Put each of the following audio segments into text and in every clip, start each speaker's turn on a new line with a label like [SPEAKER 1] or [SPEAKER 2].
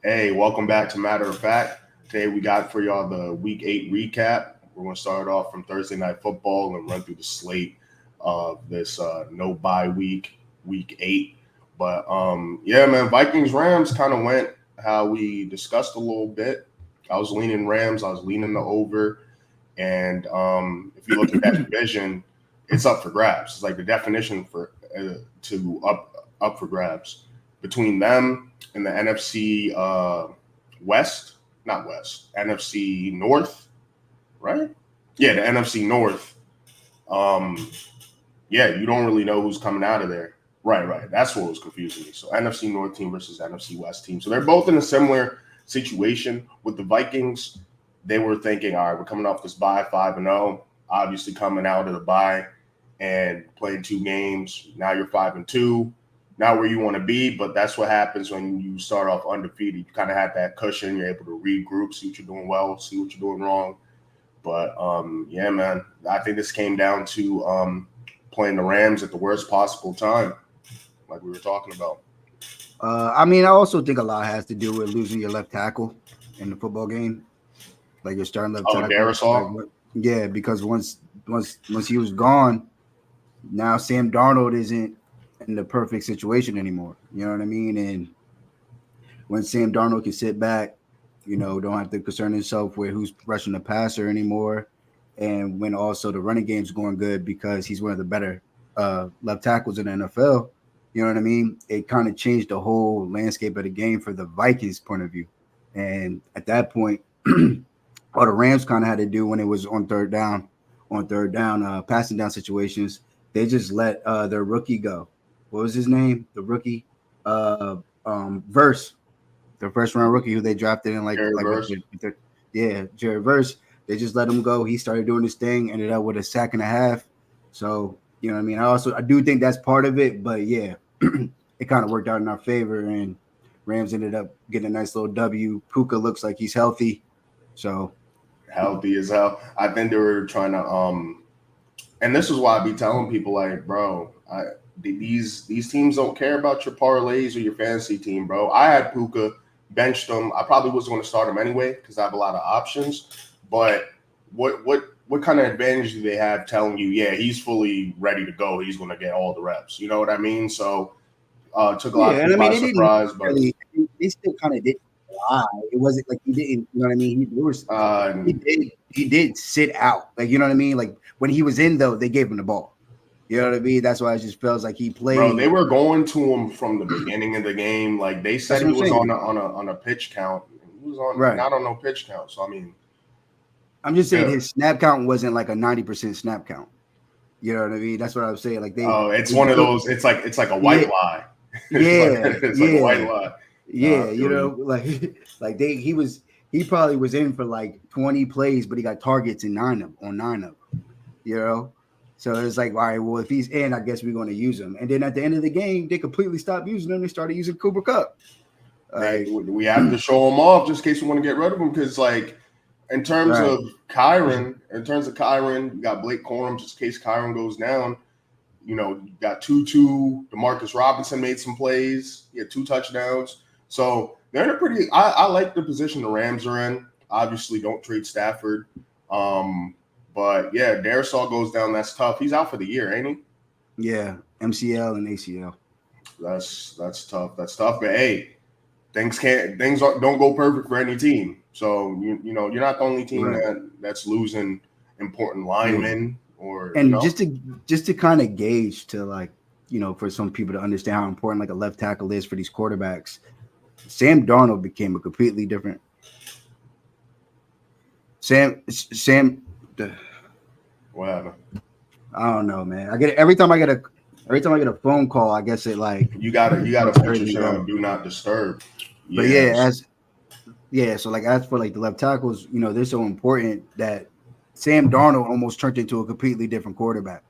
[SPEAKER 1] Hey, welcome back to Matter of Fact. Today we got for y'all the Week 8 recap. We're going to start off from Thursday Night Football and run through the slate of this no bye week, Week 8. But yeah, man, Vikings Rams kind of went how we discussed a little bit. I was leaning Rams, I was leaning the over. And if you look at that division, it's up for grabs. It's like the definition for to up for grabs between them and the NFC West, not West, NFC North, right? Yeah, the NFC North. Um, yeah, you don't really know who's coming out of there. Right. That's what was confusing me. So NFC North team versus NFC West team. So they're both in a similar situation with the Vikings. They were thinking, all right, we're coming off this bye 5-0, obviously coming out of the bye and playing 2 games. Now you're 5-2, not where you want to be, but that's what happens when you start off undefeated. You kind of have that cushion. You're able to regroup, see what you're doing well, see what you're doing wrong. But yeah, man, I think this came down to playing the Rams at the worst possible time, like we were talking about.
[SPEAKER 2] I also think a lot has to do with losing your left tackle in the football game, like your starting left
[SPEAKER 1] Oh,
[SPEAKER 2] tackle.
[SPEAKER 1] Darisaw?
[SPEAKER 2] Yeah, because once he was gone, now Sam Darnold isn't in the perfect situation anymore. You know what I mean? And when Sam Darnold can sit back, don't have to concern himself with who's rushing the passer anymore, and when also the running game's going good because he's one of the better left tackles in the NFL. You know what I mean? It kind of changed the whole landscape of the game for the Vikings' point of view. And at that point, all the Rams kind of had to do when it was on third down, passing down situations, they just let their rookie go. What was his name? The rookie, Verse, the first round rookie who they drafted in
[SPEAKER 1] Jared Verse?
[SPEAKER 2] Jared Verse. They just let him go. He started doing his thing, ended up with a sack and a half. So you know what I mean. I do think that's part of it, but yeah, it kind of worked out in our favor, and Rams ended up getting a nice little W. Puka looks like he's healthy, so
[SPEAKER 1] Healthy as hell. I think they were trying to and this is why I be telling people like, bro, these teams don't care about your parlays or your fantasy team, bro. I had Puka, benched him. I probably was going to start him anyway because I have a lot of options. But what kind of advantage do they have telling you, yeah, he's fully ready to go. He's going to get all the reps. You know what I mean? So took a lot of
[SPEAKER 2] and
[SPEAKER 1] people
[SPEAKER 2] I mean
[SPEAKER 1] by surprise, but
[SPEAKER 2] they still kind of did lie. It wasn't like he didn't, you know what I mean? He did sit out, like you know what I mean. Like when he was in though, they gave him the ball. You know what I mean? That's why it just feels like he played.
[SPEAKER 1] Bro, they were going to him from the beginning of the game. Like they said, he was on a pitch count. He was not on no pitch count. So I mean,
[SPEAKER 2] I'm just saying his snap count wasn't like a 90% snap count. You know what I mean? That's what I was saying. Like
[SPEAKER 1] it's one of those. It's like a white lie. It's like a white lie.
[SPEAKER 2] Yeah, he probably was in for like 20 plays, but he got targets in 9 of them. You know, so it's like, all right, well, if he's in, I guess we're going to use him. And then at the end of the game, they completely stopped using him. They started using Cooper Kupp.
[SPEAKER 1] We have to show him off just in case we want to get rid of him because, like, in terms of Kyron, you got Blake Corum just in case Kyron goes down. You know, you got Tutu, Demarcus Robinson made some plays. He had 2 touchdowns. So they're in a pretty – I like the position the Rams are in. Obviously, don't trade Stafford. But, yeah, Darisaw goes down. That's tough. He's out for the year, ain't he?
[SPEAKER 2] Yeah, MCL and ACL.
[SPEAKER 1] That's tough. That's tough. But, hey, things don't go perfect for any team. So, you know, you're not the only team that's losing important linemen.
[SPEAKER 2] Just to kind of gauge to, like, you know, for some people to understand how important like a left tackle is for these quarterbacks, Sam Darnold became a completely different
[SPEAKER 1] What happened?
[SPEAKER 2] I don't know, man. Every time I get a phone call, I guess it like
[SPEAKER 1] you gotta put your shit on do not disturb.
[SPEAKER 2] But so like as for like the left tackles, you know, they're so important that Sam Darnold almost turned into a completely different quarterback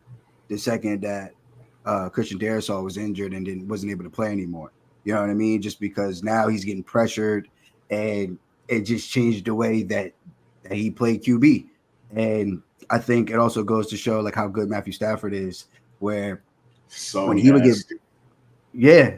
[SPEAKER 2] the second that Christian Darisaw was injured and wasn't able to play anymore. You know what I mean? Just because now he's getting pressured, and it just changed the way that he played QB. And I think it also goes to show like how good Matthew Stafford is, where
[SPEAKER 1] when he would get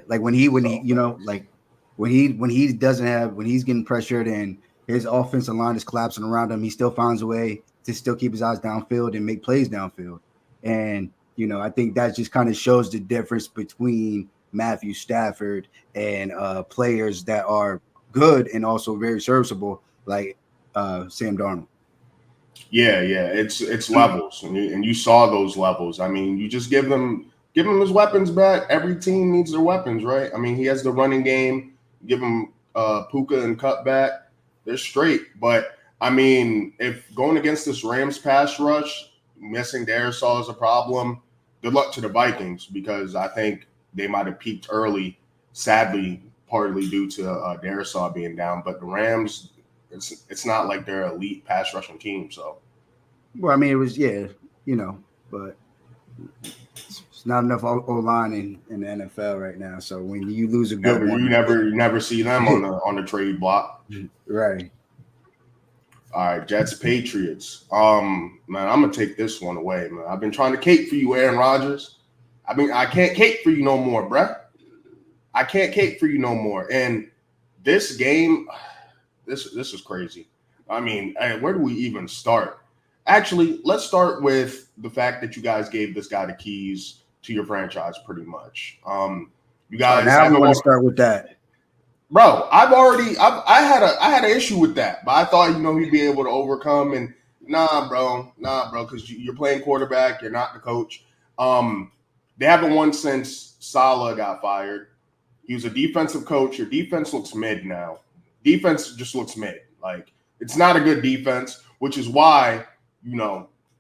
[SPEAKER 2] when he you know, like when he's getting pressured and his offensive line is collapsing around him, he still finds a way to still keep his eyes downfield and make plays downfield. And I think that just kind of shows the difference between Matthew Stafford and players that are good and also very serviceable, like Sam Darnold.
[SPEAKER 1] Yeah, it's levels, and you saw those levels. I mean, you just give him his weapons back. Every team needs their weapons, right? I mean, he has the running game. Give him Puka and Cut back. They're straight. But I mean, if going against this Rams pass rush, missing Darisaw is a problem. Good luck to the Vikings, because I think they might have peaked early. Sadly, partly due to Darisaw being down, but the Rams, it's not like they're an elite pass rushing team. So,
[SPEAKER 2] well, I mean, it was but it's not enough O line in the NFL right now. So when you lose a good one,
[SPEAKER 1] you never see them on the trade block,
[SPEAKER 2] right?
[SPEAKER 1] All right, Jets Patriots. Man, I'm gonna take this one away, man. I've been trying to cape for you, Aaron Rodgers. I can't cape for you no more, bruh. I can't cape for you no more. And this game, this is crazy. I mean, where do we even start? Actually, let's start with the fact that you guys gave this guy the keys to your franchise, pretty much. You guys.
[SPEAKER 2] Now we want to start with that,
[SPEAKER 1] bro. I had an issue with that, but I thought he'd be able to overcome. And nah, bro, because you're playing quarterback. You're not the coach. They haven't won since Saleh got fired. He was a defensive coach. Your defense looks mid now. Defense just looks mid. Like, it's not a good defense, which is why,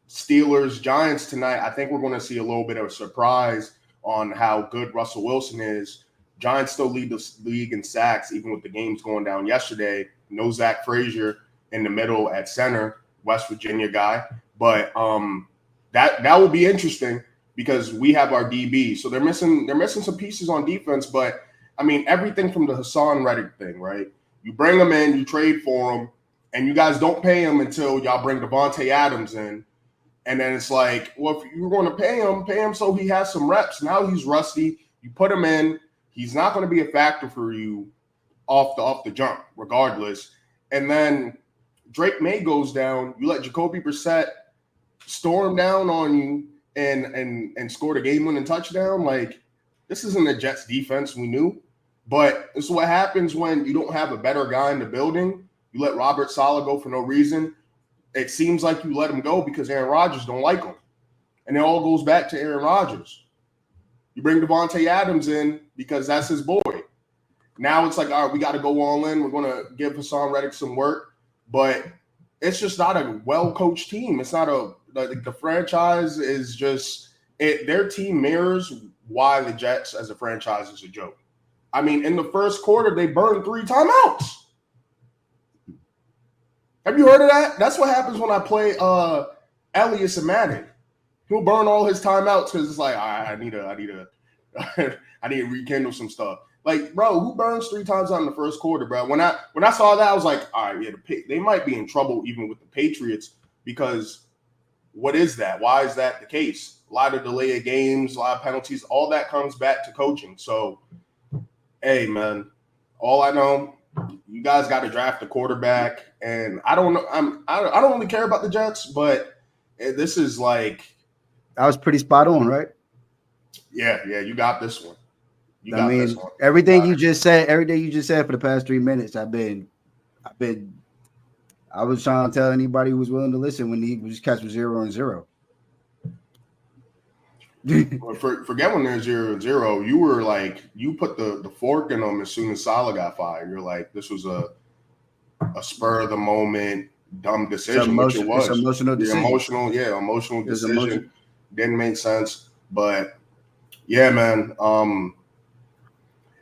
[SPEAKER 1] Steelers, Giants tonight, I think we're going to see a little bit of a surprise on how good Russell Wilson is. Giants still lead the league in sacks, even with the games going down yesterday. No Zach Frazier in the middle at center, West Virginia guy. But that will be interesting, because we have our DB. So they're missing some pieces on defense, but I mean, everything from the Hassan Reddick thing, right? You bring him in, you trade for him, and you guys don't pay him until y'all bring Devontae Adams in. And then it's like, well, if you're going to pay him so he has some reps. Now he's rusty. You put him in. He's not going to be a factor for you off the jump, regardless. And then Drake May goes down. You let Jacoby Brissett storm down on you and score the game-winning touchdown. Like, this isn't the Jets defense we knew. But this is what happens when you don't have a better guy in the building. You let Robert Saleh go for no reason. It seems like you let him go because Aaron Rodgers don't like him. And it all goes back to Aaron Rodgers. You bring Devontae Adams in because that's his boy. Now it's like, all right, we got to go all in. We're going to give Hassan Reddick some work. But it's just not a well-coached team. It's not the franchise is just – their team mirrors why the Jets as a franchise is a joke. I mean, in the first quarter, they burned 3 timeouts. Have you heard of that? That's what happens when I play Elias and Madden. He'll burn all his timeouts because it's like, I need to rekindle some stuff. Like, bro, who burns 3 times out in the first quarter, bro? When I saw that, I was like, all right, yeah, they might be in trouble even with the Patriots, because what is that? Why is that the case? A lot of delay of games, a lot of penalties, all that comes back to coaching. So, hey, man, all I know, you guys got to draft a quarterback, and I don't know. I don't really care about the Jets, but this is like,
[SPEAKER 2] I was pretty spot on, right?
[SPEAKER 1] Yeah, you got this one.
[SPEAKER 2] This one. Everything you just said for the past 3 minutes, I was trying to tell anybody who was willing to listen when he was catch was 0-0.
[SPEAKER 1] Well, forget when they're 0-0. You were like, you put the fork in them as soon as Saleh got fired. You're like, this was a spur of the moment, dumb decision, which it was.
[SPEAKER 2] It's emotional decision.
[SPEAKER 1] Emotional decision. Didn't make sense, but yeah, man. And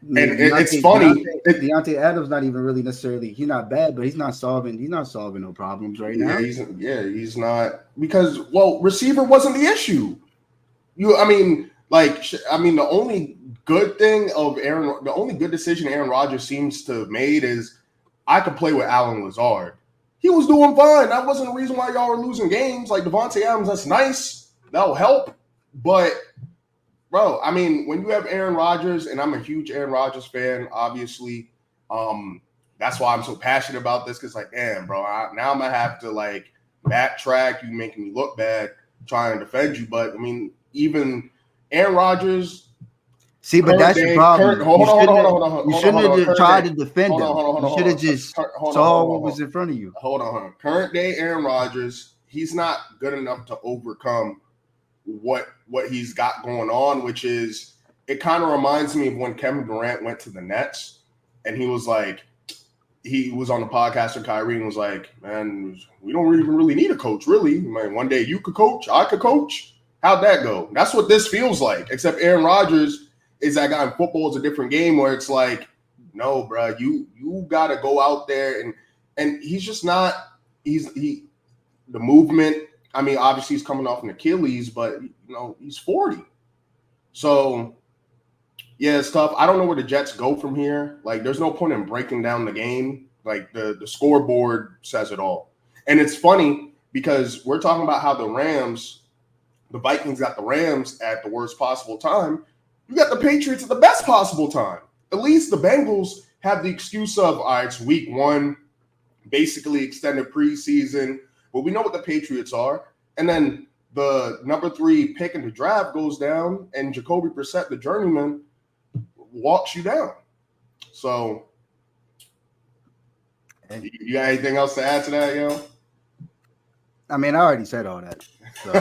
[SPEAKER 1] it's funny.
[SPEAKER 2] Deontay Adams not even really necessarily. He's not bad, but he's not solving no problems right now.
[SPEAKER 1] He's not, because receiver wasn't the issue. The only good thing of the only good decision Aaron Rodgers seems to have made is I could play with Allen Lazard. He was doing fine. That wasn't the reason why y'all were losing games. Like, Devontae Adams, that's nice. That'll help. But, bro, I mean, when you have Aaron Rodgers, and I'm a huge Aaron Rodgers fan, obviously, That's why I'm so passionate about this, because like, damn, bro, now I'm gonna have to like backtrack. You making me look bad trying to defend you, but I mean, even Aaron Rodgers.
[SPEAKER 2] See, but
[SPEAKER 1] Current
[SPEAKER 2] that's your
[SPEAKER 1] day,
[SPEAKER 2] problem. You shouldn't have
[SPEAKER 1] current
[SPEAKER 2] tried
[SPEAKER 1] day.
[SPEAKER 2] to defend
[SPEAKER 1] Hold on,
[SPEAKER 2] him.
[SPEAKER 1] hold on, hold
[SPEAKER 2] You
[SPEAKER 1] on,
[SPEAKER 2] should
[SPEAKER 1] hold
[SPEAKER 2] have
[SPEAKER 1] on.
[SPEAKER 2] just
[SPEAKER 1] Hold on,
[SPEAKER 2] saw
[SPEAKER 1] hold on,
[SPEAKER 2] what
[SPEAKER 1] hold
[SPEAKER 2] was
[SPEAKER 1] on.
[SPEAKER 2] in front of you.
[SPEAKER 1] Hold on. Current day Aaron Rodgers, he's not good enough to overcome what he's got going on, which is, it kind of reminds me of when Kevin Durant went to the Nets and he was like, he was on the podcast with Kyrie and was like, man, we don't even really need a coach, really. Man, one day you could coach, I could coach. How'd that go? That's what this feels like, except Aaron Rodgers is that guy in football. Is a different game where it's like, no, bro, you got to go out there and he's just not, the movement. I mean, obviously he's coming off an Achilles, but he's 40. So yeah, it's tough. I don't know where the Jets go from here. Like, there's no point in breaking down the game. Like, the scoreboard says it all. And it's funny because we're talking about how the Vikings got the Rams at the worst possible time. You got the Patriots at the best possible time. At least the Bengals have the excuse of, all right, it's week 1, basically extended preseason. But we know what the Patriots are. And then the number 3 pick in the draft goes down, and Jacoby Brissett, the journeyman, walks you down. So, you got anything else to add to that, yo?
[SPEAKER 2] I mean, I already said all that. So,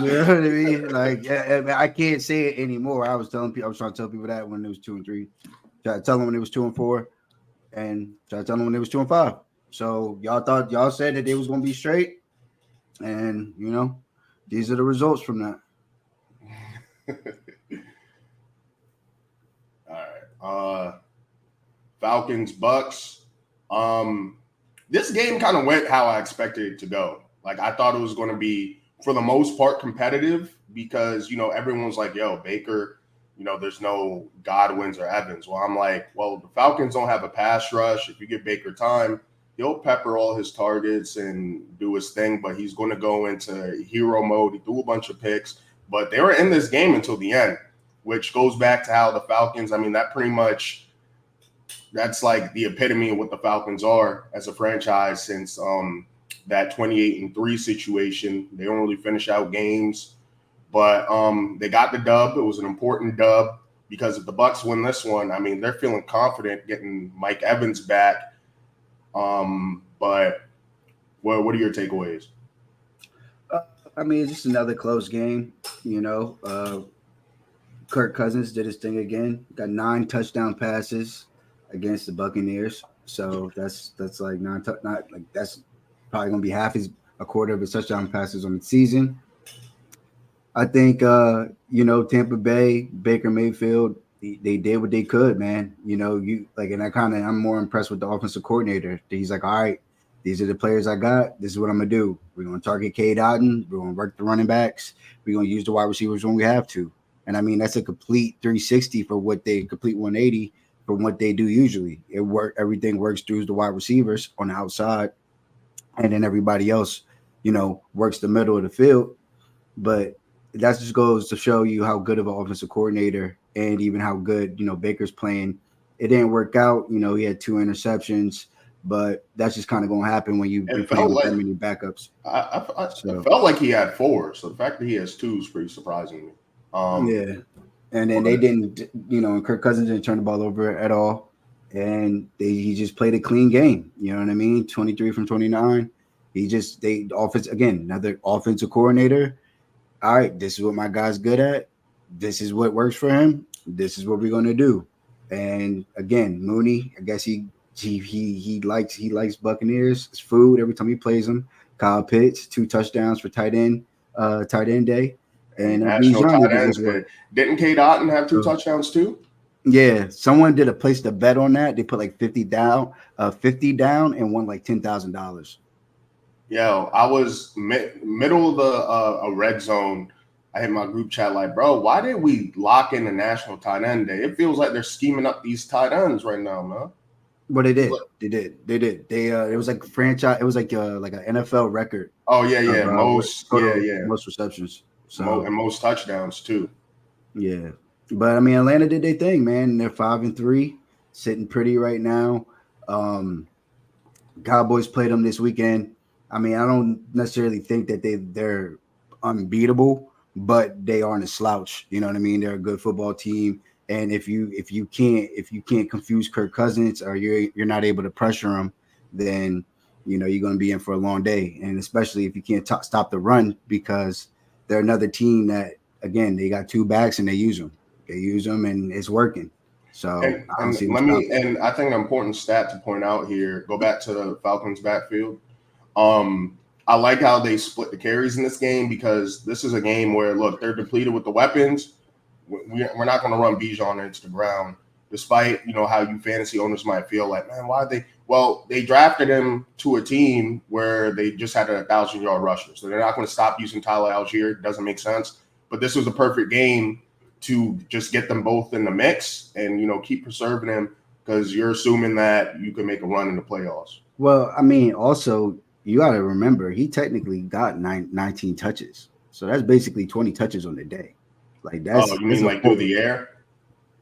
[SPEAKER 2] you know what I mean? Like, I can't say it anymore. I was trying to tell people that when it was 2 and 3. Try to tell them when it was 2 and 4, and try to tell them when it was 2 and 5. So y'all said that they was gonna be straight, and these are the results from that.
[SPEAKER 1] All right. Falcons, Bucks. This game kind of went how I expected it to go. Like, I thought it was going to be, for the most part, competitive because, everyone's like, yo, Baker, there's no Godwins or Evans. Well, I'm like, well, the Falcons don't have a pass rush. If you give Baker time, he'll pepper all his targets and do his thing, but he's going to go into hero mode. He threw a bunch of picks, but they were in this game until the end, which goes back to how the Falcons, I mean, that's like the epitome of what the Falcons are as a franchise since that 28-3 situation. They don't really finish out games, but they got the dub. It was an important dub because if the Bucks win this one, I mean, they're feeling confident getting Mike Evans back. But what are your takeaways?
[SPEAKER 2] I mean, it's just another close game. Kirk Cousins did his thing again. Got 9 touchdown passes against the Buccaneers. So that's like that's probably gonna be a quarter of his touchdown passes on the season. I think Tampa Bay, Baker Mayfield, they did what they could, man. I'm more impressed with the offensive coordinator. He's like, all right, these are the players I got. This is what I'm gonna do. We're gonna target Cade Otton. We're gonna work the running backs. We're gonna use the wide receivers when we have to. And I mean, that's a complete 360 complete 180 from what they do usually. Everything works through the wide receivers on the outside, and then everybody else, works the middle of the field. But that just goes to show you how good of an offensive coordinator and even how good, Baker's playing. It didn't work out. He had 2 interceptions, but that's just kind of going to happen when you're playing with that many backups.
[SPEAKER 1] It felt like he had 4. So the fact that he has 2 is pretty surprising.
[SPEAKER 2] Yeah. And then they didn't, and Kirk Cousins didn't turn the ball over at all. And he just played a clean game. You know what I mean? 23 from 29. Another offensive coordinator. All right, this is what my guy's good at. This is what works for him. This is what we're going to do. And again, Mooney, I guess he likes Buccaneers. It's food every time he plays them. Kyle Pitts, 2 touchdowns for tight end day. And
[SPEAKER 1] National tight ends. Didn't Cade Otton have 2 touchdowns too?
[SPEAKER 2] Yeah, someone did a place to bet on that. They put like 50 down, and won like $10,000.
[SPEAKER 1] Yo, I was middle of a red zone. I hit my group chat like, bro, why did we lock in the National Tight End Day? It feels like they're scheming up these tight ends right now, man.
[SPEAKER 2] But they did. It was like franchise. It was like an NFL record.
[SPEAKER 1] Oh yeah. Most
[SPEAKER 2] receptions.
[SPEAKER 1] And most touchdowns too.
[SPEAKER 2] Yeah, but I mean, Atlanta did their thing, man. They're 5-3. sitting pretty right now. Um, Cowboys played them this weekend. I mean, I don't necessarily think that they're unbeatable, but they aren't a slouch. You know what I mean? They're a good football team. And if you can't confuse Kirk Cousins or you're not able to pressure him, then you're going to be in for a long day. And especially if you can't stop the run, because they're another team that, again, they got two backs and they use them. They use them and it's working. So
[SPEAKER 1] And
[SPEAKER 2] I don't see them
[SPEAKER 1] let me
[SPEAKER 2] stopping.
[SPEAKER 1] and I think an important stat to point out here. Go back to the Falcons backfield. I like how they split the carries in this game because this is a game where look they're depleted with the weapons. We're not going to run Bijan into the ground, despite how you fantasy owners might feel like, man, why they? Well, they drafted him to a team where they just had 1,000-yard rusher, so they're not going to stop using Tyler Algier. It doesn't make sense. But this was a perfect game to just get them both in the mix and keep preserving them because you're assuming that you can make a run in the playoffs.
[SPEAKER 2] Well, I mean, also you got to remember he technically got 19 touches, so that's basically 20 touches on the day. Like
[SPEAKER 1] Oh,
[SPEAKER 2] that's
[SPEAKER 1] you
[SPEAKER 2] that's
[SPEAKER 1] mean
[SPEAKER 2] a
[SPEAKER 1] like through
[SPEAKER 2] full.
[SPEAKER 1] the air?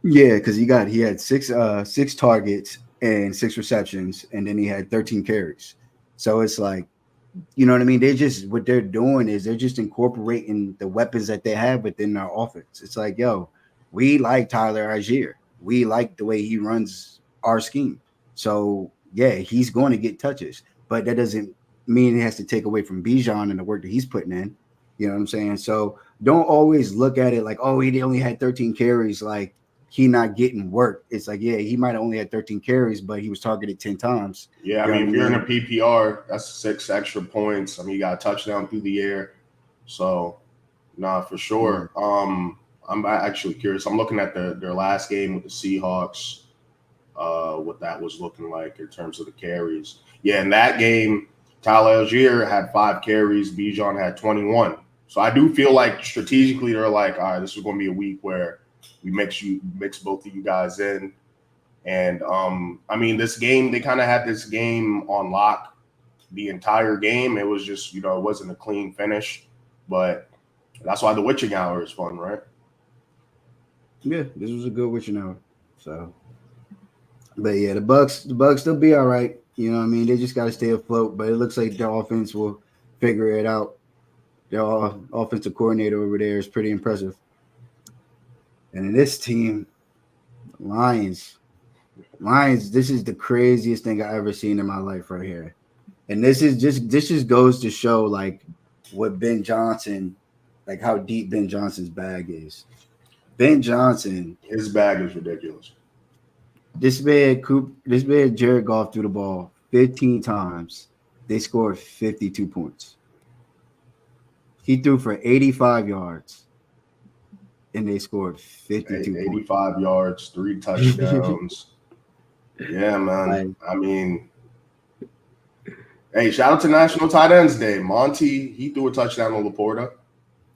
[SPEAKER 2] Yeah, because he had six targets and six receptions, and then he had 13 carries. So it's like, you know what I mean? They just what they're doing is they're just incorporating the weapons that they have within their offense. It's like, yo, we like Tyler Algier. We like the way he runs our scheme. So yeah, he's going to get touches, but that doesn't mean it has to take away from Bijan and the work that he's putting in. You know what I'm saying? So don't always look at it like, oh, he only had 13 carries, like he not getting work. It's like, yeah, he might have only had 13 carries, but he was targeted 10 times.
[SPEAKER 1] Yeah, I
[SPEAKER 2] You know
[SPEAKER 1] mean,
[SPEAKER 2] what I
[SPEAKER 1] if you're in a
[SPEAKER 2] mean?
[SPEAKER 1] PPR, that's 6 extra points. I mean, you got a touchdown through the air. So, nah, for
[SPEAKER 2] Yeah.
[SPEAKER 1] sure. I'm actually curious. I'm looking at their last game with the Seahawks, what that was looking like in terms of the carries. Yeah, in that game, Tyler Algier had 5 carries, Bijan had 21. So I do feel like strategically they're like, all right, this is going to be a week where we mix both of you guys in. And I mean, this game, they kind of had this game on lock the entire game. It was just, it wasn't a clean finish, but that's why the witching hour is fun, right?
[SPEAKER 2] Yeah, this was a good witching hour. So, but yeah, the Bucks still be all right. You know what I mean? They just got to stay afloat. But it looks like their offense will figure it out. Their offensive coordinator over there is pretty impressive. And in this team, Lions, Lions, this is the craziest thing I ever seen in my life right here. And this just goes to show like what Ben Johnson, like how deep Ben Johnson's bag is. Ben Johnson,
[SPEAKER 1] His bag is ridiculous.
[SPEAKER 2] this man Jared Goff threw the ball 15 times. They scored 52 points. He threw for 85 yards and they scored 52 points.
[SPEAKER 1] 85 yards, 3 touchdowns. Yeah, man.
[SPEAKER 2] Like,
[SPEAKER 1] I mean, hey, shout out to National Tight Ends Day. Monty, he threw a touchdown on Laporta.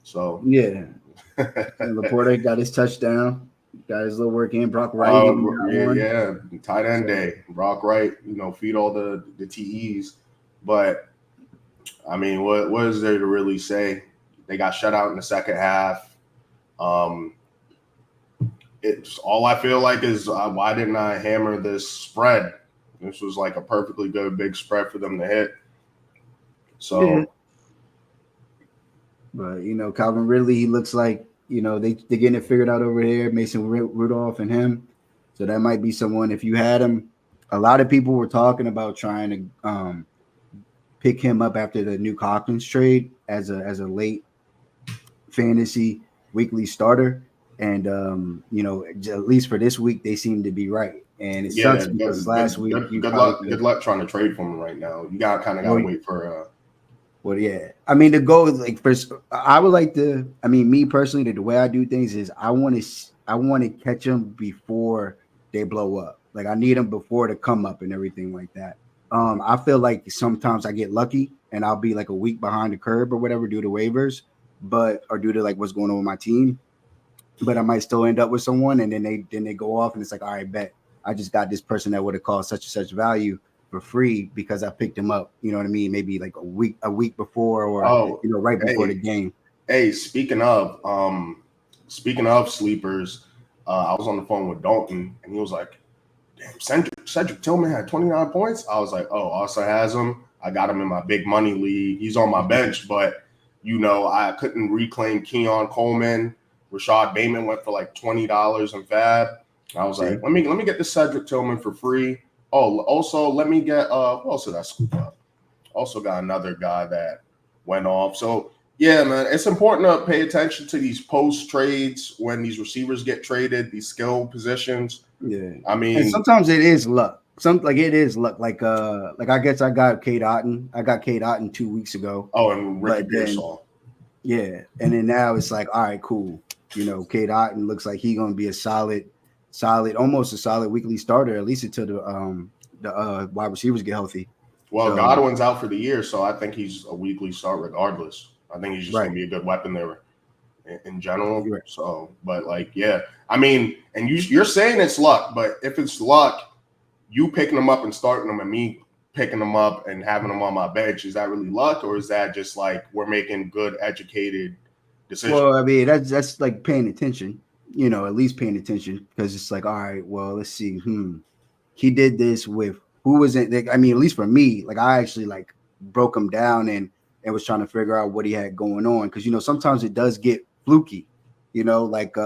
[SPEAKER 1] So,
[SPEAKER 2] yeah. And Laporta got his touchdown, got his little work in. Brock Wright hit him that
[SPEAKER 1] yeah,
[SPEAKER 2] one.
[SPEAKER 1] yeah. Tight end
[SPEAKER 2] So
[SPEAKER 1] day. Brock Wright, feed all the TEs. But I mean, what is there to really say? They got shut out in the second half. Um, it's all I feel like is why didn't I hammer this spread? This was like a perfectly good big spread for them to hit.
[SPEAKER 2] yeah.
[SPEAKER 1] So
[SPEAKER 2] But Calvin Ridley, he looks like they're getting it figured out over there. Mason Rudolph and him, so that might be someone. If you had him, a lot of people were talking about trying to pick him up after the new Hopkins trade as a late fantasy weekly starter. And at least for this week, they seem to be right. And it
[SPEAKER 1] yeah,
[SPEAKER 2] sucks because
[SPEAKER 1] good,
[SPEAKER 2] last
[SPEAKER 1] good,
[SPEAKER 2] week
[SPEAKER 1] good,
[SPEAKER 2] you
[SPEAKER 1] good
[SPEAKER 2] probably
[SPEAKER 1] luck.
[SPEAKER 2] could
[SPEAKER 1] Good
[SPEAKER 2] have.
[SPEAKER 1] luck trying to trade for him right now. You got kind of got to
[SPEAKER 2] Well,
[SPEAKER 1] wait for.
[SPEAKER 2] Well, yeah. I mean, the goal is like first. I would like to. I mean, me personally, the way I do things is I want to catch them before they blow up. Like I need them before the come up and everything like that. I feel like sometimes I get lucky and I'll be like a week behind the curve or whatever due to waivers, but or due to like what's going on with my team. But I might still end up with someone, and then they go off, and it's like, all right, bet I just got this person that would have cost such and such value for free because I picked him up. You know what I mean? Maybe like a week before, or
[SPEAKER 1] Oh,
[SPEAKER 2] right before the
[SPEAKER 1] hey,
[SPEAKER 2] game.
[SPEAKER 1] hey. Speaking of sleepers, I was on the phone with Dalton, and he was like, damn, Cedric Tillman had 29 points. I was like, oh, Asa has him. I got him in my big money league. He's on my bench, but I couldn't reclaim Keon Coleman. Rashad Bateman went for like $20 in Fab. I was like, let me get this Cedric Tillman for free. Oh, also let me get who else did I scoop up? Also got another guy that went off. So yeah, man, it's important to pay attention to these post trades when these receivers get traded, these skill positions.
[SPEAKER 2] Yeah,
[SPEAKER 1] I mean,
[SPEAKER 2] and sometimes it is luck. It is luck. Like I guess I got Cade Otton. I got Cade Otton 2 weeks ago.
[SPEAKER 1] oh, and Ricky
[SPEAKER 2] But then,
[SPEAKER 1] Pearsall.
[SPEAKER 2] yeah, and then now it's like, all right, cool. Cade Otton looks like he's gonna be a solid, almost a solid weekly starter, at least until the wide receivers get healthy.
[SPEAKER 1] Well, Godwin's out for the year, so I think he's a weekly start regardless. I think he's just going to be a good weapon there in general.
[SPEAKER 2] Right.
[SPEAKER 1] So, but like, yeah, I mean, and you're saying it's luck, but if it's luck, you picking them up and starting them and me picking them up and having them on my bench, is that really luck, or is that just like we're making good, educated decisions?
[SPEAKER 2] Well, I mean, that's like paying attention, at least paying attention, because it's like, all right, well, let's see. He did this with who was it? I mean, at least for me, like I actually like broke him down and was trying to figure out what he had going on, because sometimes it does get fluky, like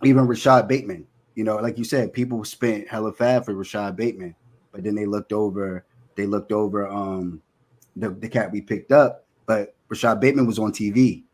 [SPEAKER 2] even Rashad Bateman. Like you said, people spent hella fab for Rashad Bateman, but then they looked over the cat we picked up, but Rashad Bateman was on TV.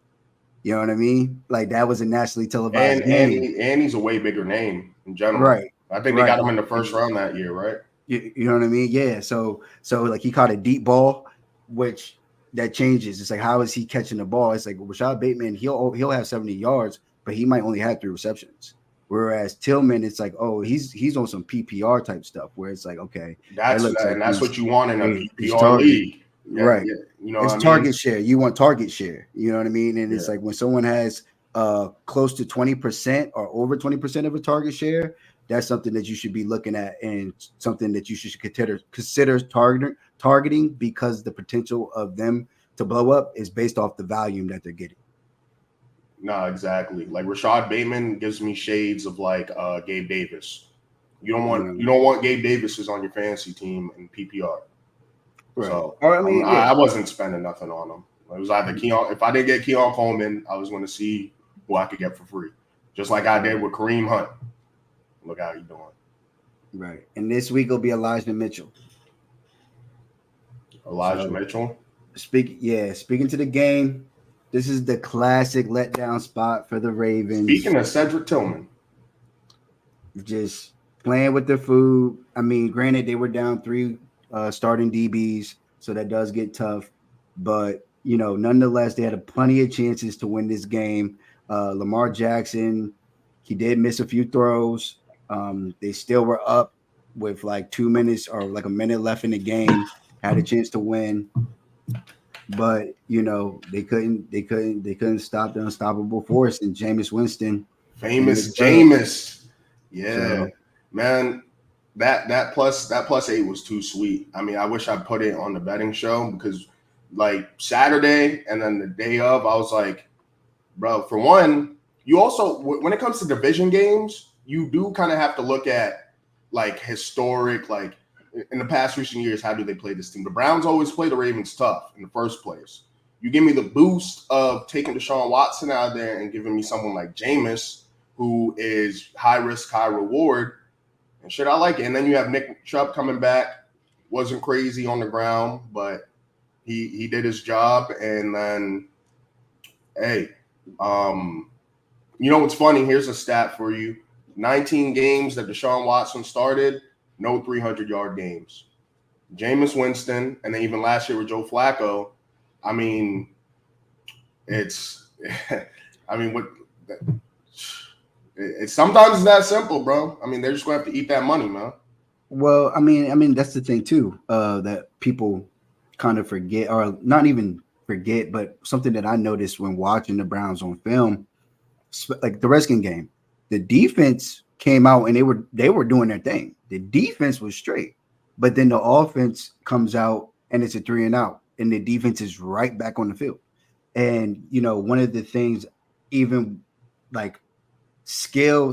[SPEAKER 2] You know what I mean? Like that was a nationally televised game.
[SPEAKER 1] And he's a way bigger name in general.
[SPEAKER 2] Right.
[SPEAKER 1] I think they got him in the first round that year, right?
[SPEAKER 2] You know what I mean? Yeah. So like he caught a deep ball, which that changes. It's like, how is he catching the ball? It's like Rashad Bateman, he'll have 70 yards, but he might only have 3 receptions. Whereas Tillman, it's like, oh, he's on some PPR type stuff where it's like, okay,
[SPEAKER 1] that's what you want in a PPR league.
[SPEAKER 2] Yeah, right.
[SPEAKER 1] Yeah.
[SPEAKER 2] It's target share. You want target share. You know what I mean? And it's like when someone has close to 20% or over 20% of a target share, that's something that you should be looking at and something that you should consider targeting, because the potential of them to blow up is based off the volume that they're getting.
[SPEAKER 1] No, exactly. Like Rashad Bateman gives me shades of like Gabe Davis. You don't want Gabe Davis's on your fantasy team in PPR. Right. So I wasn't spending nothing on him. It was either Keon. If I didn't get Keon Coleman, I was going to see who I could get for free, just like I did with Kareem Hunt. Look how he's doing.
[SPEAKER 2] Right. And this week will be Elijah Mitchell.
[SPEAKER 1] Mitchell.
[SPEAKER 2] Speaking to the game, this is the classic letdown spot for the Ravens.
[SPEAKER 1] Speaking of Cedric Tillman,
[SPEAKER 2] just playing with the food. I mean, granted, they were down 3 starting DBs, so that does get tough. But, nonetheless, they had plenty of chances to win this game. Lamar Jackson, he did miss a few throws. They still were up with like 2 minutes or like a minute left in the game, had a chance to win. But, they couldn't stop the unstoppable force in Jameis Winston.
[SPEAKER 1] Famous Jameis. Yeah, man. That plus 8 was too sweet. I mean, I wish I put it on the betting show, because like Saturday and then the day of, I was like, bro, for one, you also, when it comes to division games, you do kind of have to look at like historic, like in the past recent years, how do they play this team? The Browns always play the Ravens tough in the first place. You give me the boost of taking Deshaun Watson out of there and giving me someone like Jameis, who is high risk, high reward. And shit, I like it. And then you have Nick Chubb coming back. Wasn't crazy on the ground, but he did his job. And then, hey, what's funny? Here's a stat for you. 19 games that Deshaun Watson started, no 300-yard games. Jameis Winston, and then even last year with Joe Flacco, I mean, it's sometimes it's that simple, bro. I mean, they're just going to have to eat that money, man.
[SPEAKER 2] Well, I mean, that's the thing too, that people kind of forget, or not even forget, but something that I noticed when watching the Browns on film, like the Redskin game, the defense came out and they were doing their thing. The defense was straight, but then the offense comes out and it's a 3 and out, and the defense is right back on the field. And one of the things, even like skill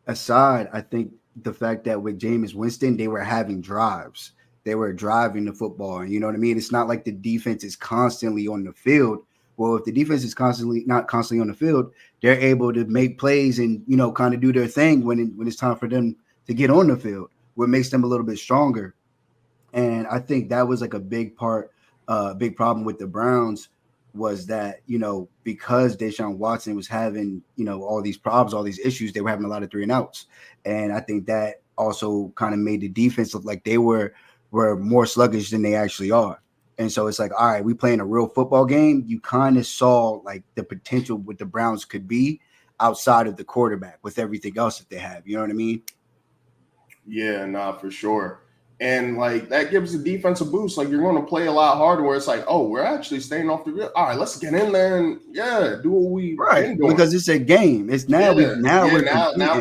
[SPEAKER 2] aside, I think the fact that with Jameis Winston, they were having drives. They were driving the football. And you know what I mean? It's not like the defense is constantly on the field. Well, if the defense is not constantly on the field, they're able to make plays and, you know, kind of do their thing when it's time for them to get on the field, what makes them a little bit stronger. And I think that was like a big problem with the Browns was that, you know, because Deshaun Watson was having, you know, all these problems, all these issues, they were having a lot of 3-and-outs. And I think that also kind of made the defense look like they were more sluggish than they actually are. And so it's like, all right, we playing a real football game. You kind of saw like the potential what the Browns could be outside of the quarterback with everything else that they have. You know what I mean?
[SPEAKER 1] Yeah, nah, for sure. And like that gives the defense a boost. Like you're going to play a lot harder where it's like, oh, we're actually staying off the grid. All right, let's get in there and do what we've been doing.
[SPEAKER 2] Because it's a game. It's now
[SPEAKER 1] now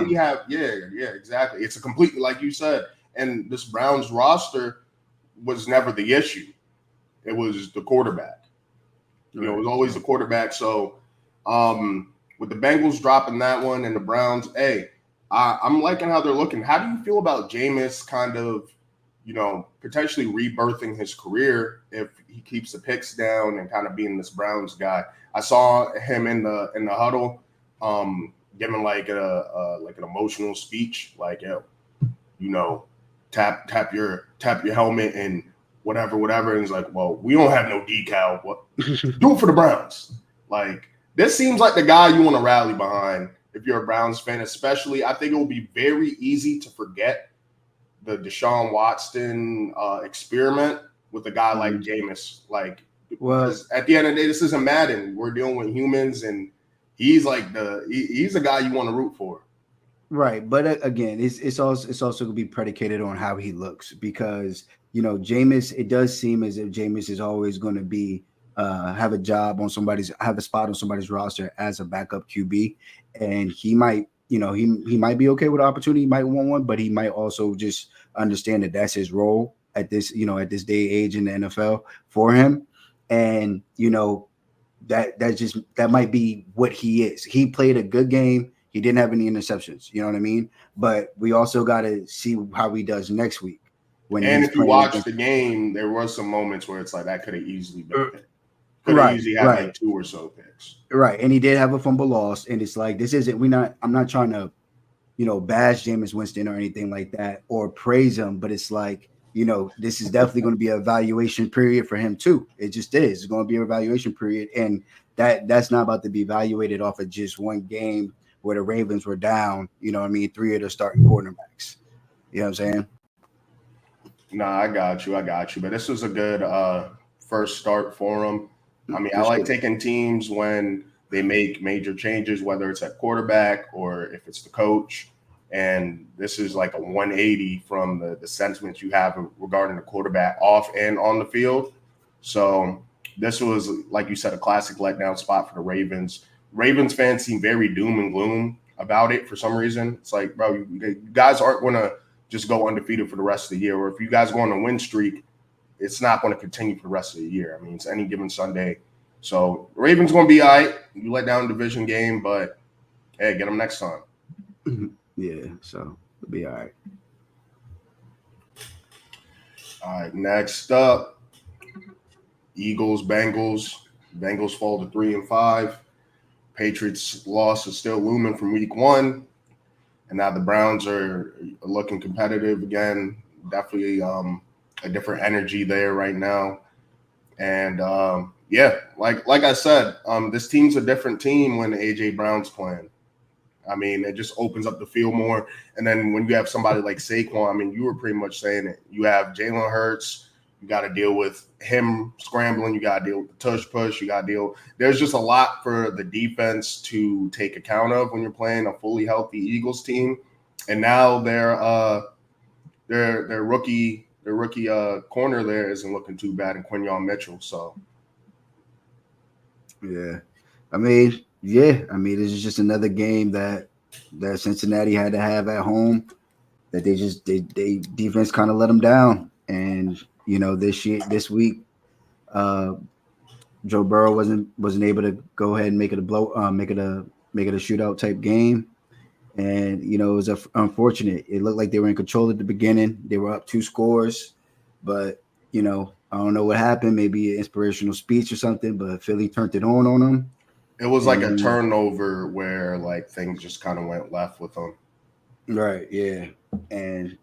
[SPEAKER 1] we have exactly. It's a completely like you said. And this Browns roster was never the issue. It was the quarterback. You know, it was always the quarterback. So with the Bengals dropping that one and the Browns, I'm liking how they're looking. How do you feel about Jameis kind of, you know, potentially rebirthing his career if he keeps the picks down and kind of being this Browns guy? I saw him in the huddle, giving like an emotional speech, like, you know, tap your helmet and whatever. And he's like, well, we don't have no decal. What do it for the Browns? Like, this seems like the guy you want to rally behind if you're a Browns fan, especially. I think it will be very easy to forget the Deshaun Watson experiment with a guy like Jameis. Like, because at the end of the day, this isn't Madden. We're dealing with humans, and he's like he's a guy you want to root for.
[SPEAKER 2] Right, but again, it's also going to be predicated on how he looks because, you know, Jameis. It does seem as if Jameis is always going to be have a spot on somebody's roster as a backup QB, and he might, you know, he might be okay with the opportunity, he might want one, but he might also just understand that that's his role at this, you know, at this day age in the NFL for him, and you know that might be what he is. He played a good game. He didn't have any interceptions. You know what I mean? But we also got to see how he does next week.
[SPEAKER 1] And if you watch the game, there were some moments where it's like that could have easily been picked. Could have easily had like 2 or so picks.
[SPEAKER 2] Right. And he did have a fumble loss. And it's like, I'm not trying to, you know, bash Jameis Winston or anything like that or praise him. But it's like, you know, this is definitely going to be an evaluation period for him too. It just is. It's going to be an evaluation period. And that's not about to be evaluated off of just one game where the Ravens were down, you know what I mean, 3 of their starting quarterbacks. You know what I'm saying?
[SPEAKER 1] Nah, I got you. But this was a good first start for him. I mean, I like taking teams when they make major changes, whether it's at quarterback or if it's the coach. And this is like a 180 from the sentiments you have regarding the quarterback off and on the field. So this was, like you said, a classic letdown spot for the Ravens. Ravens fans seem very doom and gloom about it for some reason. It's like, bro, you guys aren't going to just go undefeated for the rest of the year. Or if you guys go on a win streak, it's not going to continue for the rest of the year. I mean, it's any given Sunday. So Ravens going to be all right. You let down a division game, but, hey, get them next time.
[SPEAKER 2] Yeah, so it'll be all right.
[SPEAKER 1] All right, next up, Eagles, Bengals. Bengals fall to 3-5. Patriots loss is still looming from week 1. And now the Browns are looking competitive again. Definitely a different energy there right now. And, like I said, this team's a different team when A.J. Brown's playing. I mean, it just opens up the field more. And then when you have somebody like Saquon, I mean, you were pretty much saying it. You have Jalen Hurts. You got to deal with him scrambling. You got to deal with the tush push. You got to deal. There's just a lot for the defense to take account of when you're playing a fully healthy Eagles team. And now their rookie corner there isn't looking too bad in Quinyon Mitchell. So,
[SPEAKER 2] yeah, I mean, this is just another game that Cincinnati had to have at home. That they defense kind of let them down, and you know this week, Joe Burrow wasn't able to go ahead and make it a shootout type game, And it was unfortunate. It looked like they were in control at the beginning. They were up 2 scores, but I don't know what happened. Maybe an inspirational speech or something. But Philly turned it on them,
[SPEAKER 1] It was like
[SPEAKER 2] and
[SPEAKER 1] a
[SPEAKER 2] then
[SPEAKER 1] turnover where like things just kind of went left with them.
[SPEAKER 2] right, yeah, and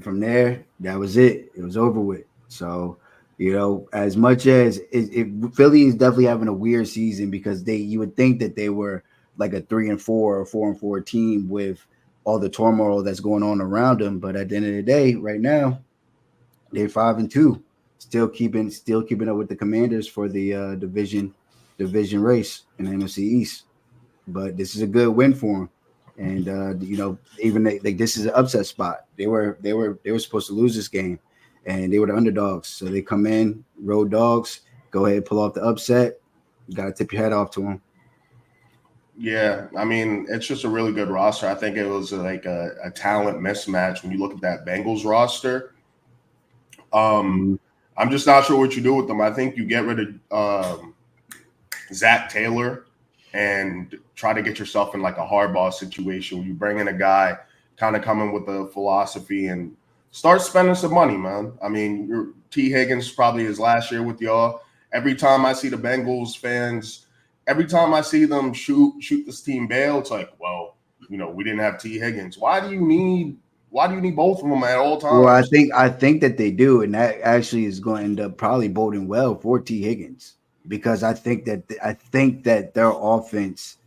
[SPEAKER 2] from there, that was it. It was over with. So, as much as Philly is definitely having a weird season because you would think that they were like a 3-4 or 4-4 team with all the turmoil that's going on around them. But at the end of the day, right now, they're 5-2, still keeping up with the Commanders for the division race in the NFC East. But this is a good win for them. And even this is an upset spot. They were supposed to lose this game, and they were the underdogs. So they come in, road dogs, go ahead, pull off the upset. You got to tip your hat off to them.
[SPEAKER 1] Yeah, I mean, it's just a really good roster. I think it was like a talent mismatch when you look at that Bengals roster.
[SPEAKER 2] Mhm.
[SPEAKER 1] I'm just not sure what you do with them. I think you get rid of Zach Taylor and try to get yourself in like a hardball situation where you bring in a guy kind of coming with a philosophy and start spending some money, man. I mean, T. Higgins probably his last year with y'all. Every time I see the Bengals fans, every time I see them shoot this team bail, it's like, well, we didn't have T. Higgins. Why do you need both of them at all
[SPEAKER 2] Well, I
[SPEAKER 1] times?
[SPEAKER 2] think I think that they do, and that actually is going to end up probably boding well for T. Higgins because I think that their offense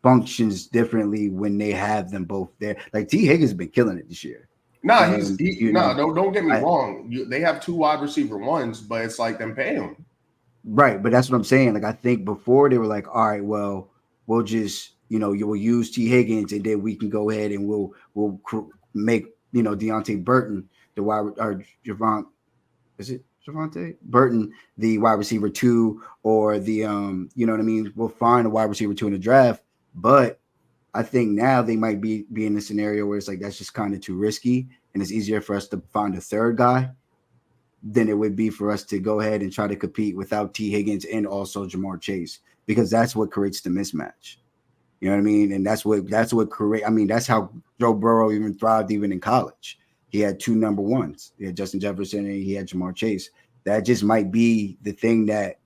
[SPEAKER 2] functions differently when they have them both there. Like T. Higgins has been killing it this year,
[SPEAKER 1] Nah,
[SPEAKER 2] and
[SPEAKER 1] don't get me
[SPEAKER 2] I
[SPEAKER 1] wrong. They have two wide receiver ones, but it's like them pay him.
[SPEAKER 2] right, but that's what I'm saying. Like I think before they were like, all right, well, we'll just you will use T. Higgins, and then we can go ahead and make Deontay Burton the wide or Javon is it Javante Burton the wide receiver two or the you know what I mean. We'll find a wide receiver two in the draft, but I think now they might be in a scenario where it's like that's just kind of too risky, and it's easier for us to find a third guy than it would be for us to go ahead and try to compete without T. Higgins and also Jamar Chase because that's what creates the mismatch. You know what I mean? And that's what create. I mean, that's how Joe Burrow even thrived even in college. He had two number ones. He had Justin Jefferson and he had Jamar Chase. That just might be the thing that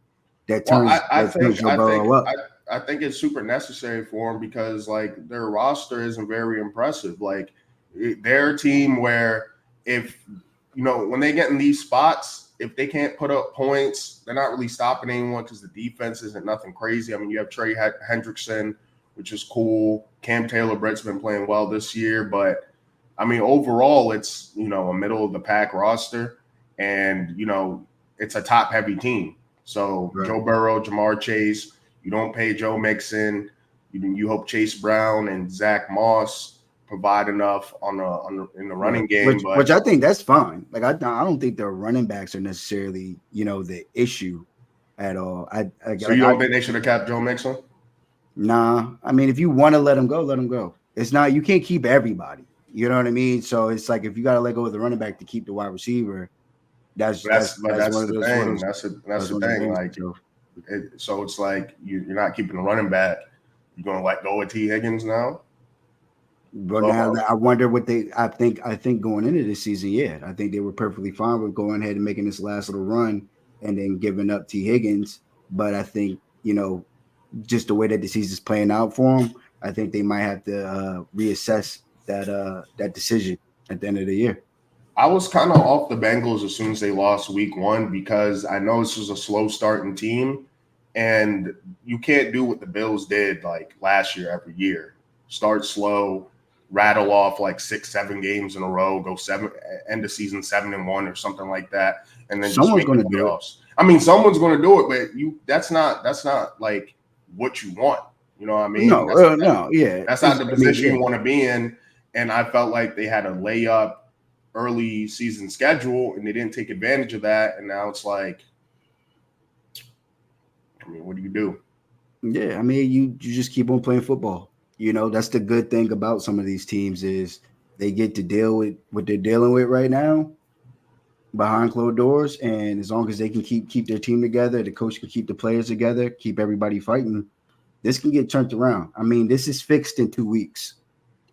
[SPEAKER 1] Well,
[SPEAKER 2] turns
[SPEAKER 1] I
[SPEAKER 2] that turns
[SPEAKER 1] think
[SPEAKER 2] Joe
[SPEAKER 1] I think
[SPEAKER 2] Burrow up.
[SPEAKER 1] I think it's super necessary for them because like their roster isn't very impressive. Like they're a team where if when they get in these spots, if they can't put up points, they're not really stopping anyone because the defense isn't nothing crazy. I mean, you have Trey Hendrickson, which is cool. Cam Taylor-Britt's been playing well this year, but I mean, overall, it's a middle of the pack roster, and it's a top heavy team. So
[SPEAKER 2] Right.
[SPEAKER 1] Joe Burrow, Jamar Chase, you don't pay Joe Mixon. You hope Chase Brown and Zach Moss provide enough in the
[SPEAKER 2] Right.
[SPEAKER 1] running game,
[SPEAKER 2] Which
[SPEAKER 1] but
[SPEAKER 2] I think that's fine. Like I don't think the running backs are necessarily the issue at all. I
[SPEAKER 1] so
[SPEAKER 2] like
[SPEAKER 1] you
[SPEAKER 2] I
[SPEAKER 1] don't think they should have kept Joe Mixon?
[SPEAKER 2] Nah, I mean, if you want to let him go, let him go. It's not you can't keep everybody. You know what I mean? So it's like if you got to let go of the running back to keep the wide receiver, that's
[SPEAKER 1] But that's
[SPEAKER 2] that's
[SPEAKER 1] but
[SPEAKER 2] that's
[SPEAKER 1] that's
[SPEAKER 2] one of
[SPEAKER 1] the
[SPEAKER 2] those
[SPEAKER 1] thing. That's
[SPEAKER 2] that's
[SPEAKER 1] the
[SPEAKER 2] one of those
[SPEAKER 1] thing.
[SPEAKER 2] things.
[SPEAKER 1] Like
[SPEAKER 2] So,
[SPEAKER 1] so it's like you're not keeping the running back. You're gonna let go of T Higgins now.
[SPEAKER 2] but now
[SPEAKER 1] Uh,
[SPEAKER 2] I wonder what they. I think going into this season, yeah, I think they were perfectly fine with going ahead and making this last little run and then giving up T Higgins. But I think just the way that the season's playing out for them, I think they might have to reassess that decision at the end of the year.
[SPEAKER 1] I was kind of off the Bengals as soon as they lost week one because I know this was a slow starting team, and you can't do what the Bills did like last year every year. Start slow, rattle off like 6, 7 games in a row, go end the season 7-1 or something like that, and then just
[SPEAKER 2] Someone's
[SPEAKER 1] make the
[SPEAKER 2] going to do it.
[SPEAKER 1] playoffs. I mean, someone's going to do it, but that's not like what you want. You know what I mean?
[SPEAKER 2] No, no, yeah,
[SPEAKER 1] That's not
[SPEAKER 2] it's,
[SPEAKER 1] the
[SPEAKER 2] I mean,
[SPEAKER 1] position
[SPEAKER 2] yeah.
[SPEAKER 1] you want to be in. And I felt like they had a layup early season schedule and they didn't take advantage of that. And now it's like, I mean, what do you do?
[SPEAKER 2] Yeah, I mean, you just keep on playing football. That's the good thing about some of these teams is they get to deal with what they're dealing with right now behind closed doors, and as long as they can keep their team together, the coach can keep the players together, keep everybody fighting. This can get turned around. I mean, this is fixed in 2 weeks.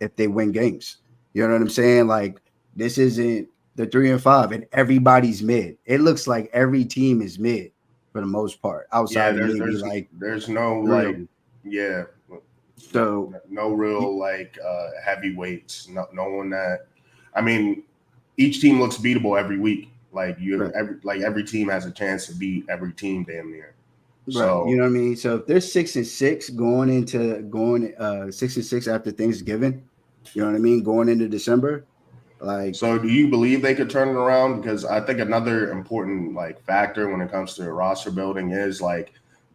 [SPEAKER 2] if they win games. You know what I'm saying? Like this isn't the 3-5 and everybody's mid. It looks like every team is mid for the most part,
[SPEAKER 1] Yeah,
[SPEAKER 2] outside of maybe like
[SPEAKER 1] there's no
[SPEAKER 2] 3 of
[SPEAKER 1] like
[SPEAKER 2] them.
[SPEAKER 1] yeah,
[SPEAKER 2] So
[SPEAKER 1] no real like heavyweights. No one that I mean, each team looks beatable every week. Like
[SPEAKER 2] right,
[SPEAKER 1] every team has a chance to beat every team damn near.
[SPEAKER 2] right. You
[SPEAKER 1] So
[SPEAKER 2] know what I mean? So if they're 6-6 going 6-6 after Thanksgiving, you know what I mean? Going into December, like
[SPEAKER 1] So do you believe they could turn it around? Because I think another important like factor when it comes to roster building is like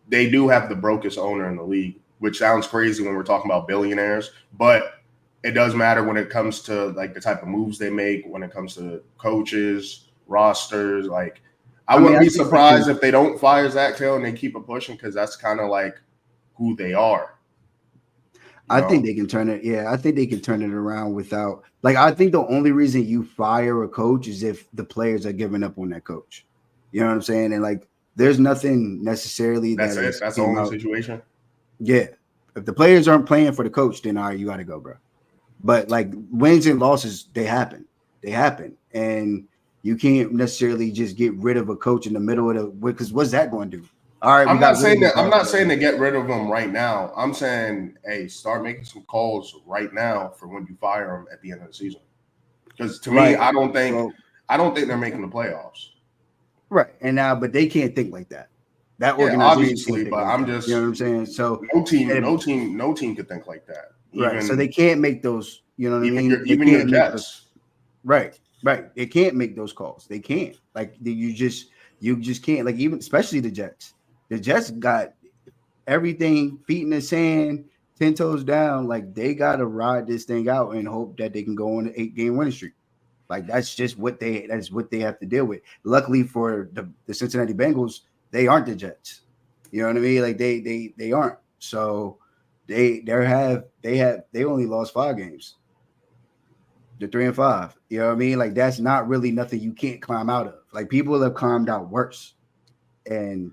[SPEAKER 1] they do have the brokest owner in the league, which sounds crazy when we're talking about billionaires, but it does matter when it comes to like the type of moves they make, when it comes to coaches, rosters. Like I
[SPEAKER 2] I mean,
[SPEAKER 1] wouldn't
[SPEAKER 2] I
[SPEAKER 1] be
[SPEAKER 2] think they
[SPEAKER 1] surprised
[SPEAKER 2] can.
[SPEAKER 1] if they don't fire Zach Taylor and they keep it pushing because that's kind of like who they are, you
[SPEAKER 2] I think
[SPEAKER 1] know.
[SPEAKER 2] they can turn it. Yeah, I think they can turn it around without. Like, I think the only reason you fire a coach is if the players are giving up on that coach. You know what I'm saying? And like, there's nothing necessarily
[SPEAKER 1] That's
[SPEAKER 2] that
[SPEAKER 1] it.
[SPEAKER 2] has
[SPEAKER 1] That's the
[SPEAKER 2] came
[SPEAKER 1] only
[SPEAKER 2] out.
[SPEAKER 1] situation.
[SPEAKER 2] Yeah, if the players aren't playing for the coach, then all right, you got to go, bro. But like wins and losses, they happen. They happen, and you can't necessarily just get rid of a coach in the middle of the because what's that going to do? All right, we got rid of this
[SPEAKER 1] I'm
[SPEAKER 2] guy.
[SPEAKER 1] not saying to get rid of him right now. I'm saying, hey, start making some calls right now for when you fire him at the end of the season. Because to me,
[SPEAKER 2] Right. Well,
[SPEAKER 1] I don't think they're making the playoffs.
[SPEAKER 2] right. And now, but they can't think like that. That
[SPEAKER 1] Yeah,
[SPEAKER 2] organization can't
[SPEAKER 1] obviously,
[SPEAKER 2] think
[SPEAKER 1] but
[SPEAKER 2] like
[SPEAKER 1] I'm
[SPEAKER 2] that. You know
[SPEAKER 1] just
[SPEAKER 2] what I'm saying? So, and,
[SPEAKER 1] no team could think like that.
[SPEAKER 2] right. So they can't make those. You know what I mean? They
[SPEAKER 1] Even your
[SPEAKER 2] can't make those.
[SPEAKER 1] Jets.
[SPEAKER 2] Right. Right. They can't make those calls. They can't. Like you just can't. Like even especially the Jets. The Jets got everything feet in the sand, 10 toes down. Like they got to ride this thing out and hope that they can go on an 8-game winning streak. Like that's what they have to deal with. Luckily for the Cincinnati Bengals, they aren't the Jets. You know what I mean? Like they aren't. So they only lost 5 games. They're 3-5. You know what I mean? Like that's not really nothing you can't climb out of. Like people have climbed out worse and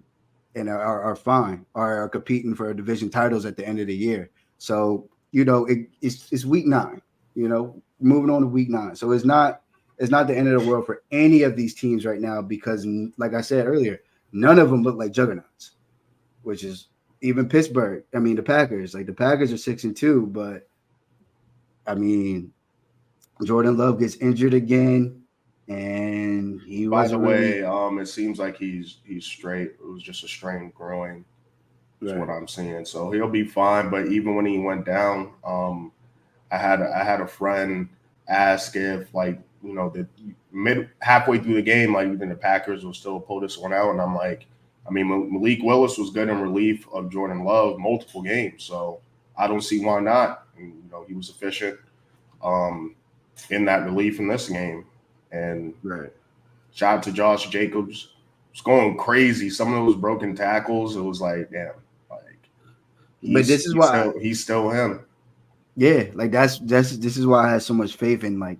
[SPEAKER 2] are fine, are competing for division titles at the end of the year. So you know it's week 9. You know, moving on to week 9. So it's not the end of the world for any of these teams right now because, like I said earlier, none of them look like juggernauts. Which is even Pittsburgh. I mean, the Packers. Like the Packers are 6-2, but I mean, Jordan Love gets injured again, and he
[SPEAKER 1] By the
[SPEAKER 2] wasn't really
[SPEAKER 1] way, it seems like he's straight. It was just a strained groin, is what
[SPEAKER 2] right.
[SPEAKER 1] I'm seeing. So he'll be fine. But even when he went down, I had a friend ask if like the mid halfway through the game, like even the Packers will still pull this one out, and I'm like, I mean Malik Willis was good in relief of Jordan Love multiple games, so I don't see why not. And, he was efficient in that relief in this game, and
[SPEAKER 2] Right.
[SPEAKER 1] shout out to Josh Jacobs. It's going crazy. Some of those broken tackles, it was like, damn, like
[SPEAKER 2] But this is why
[SPEAKER 1] he's still him.
[SPEAKER 2] yeah, like this is why I had so much faith in like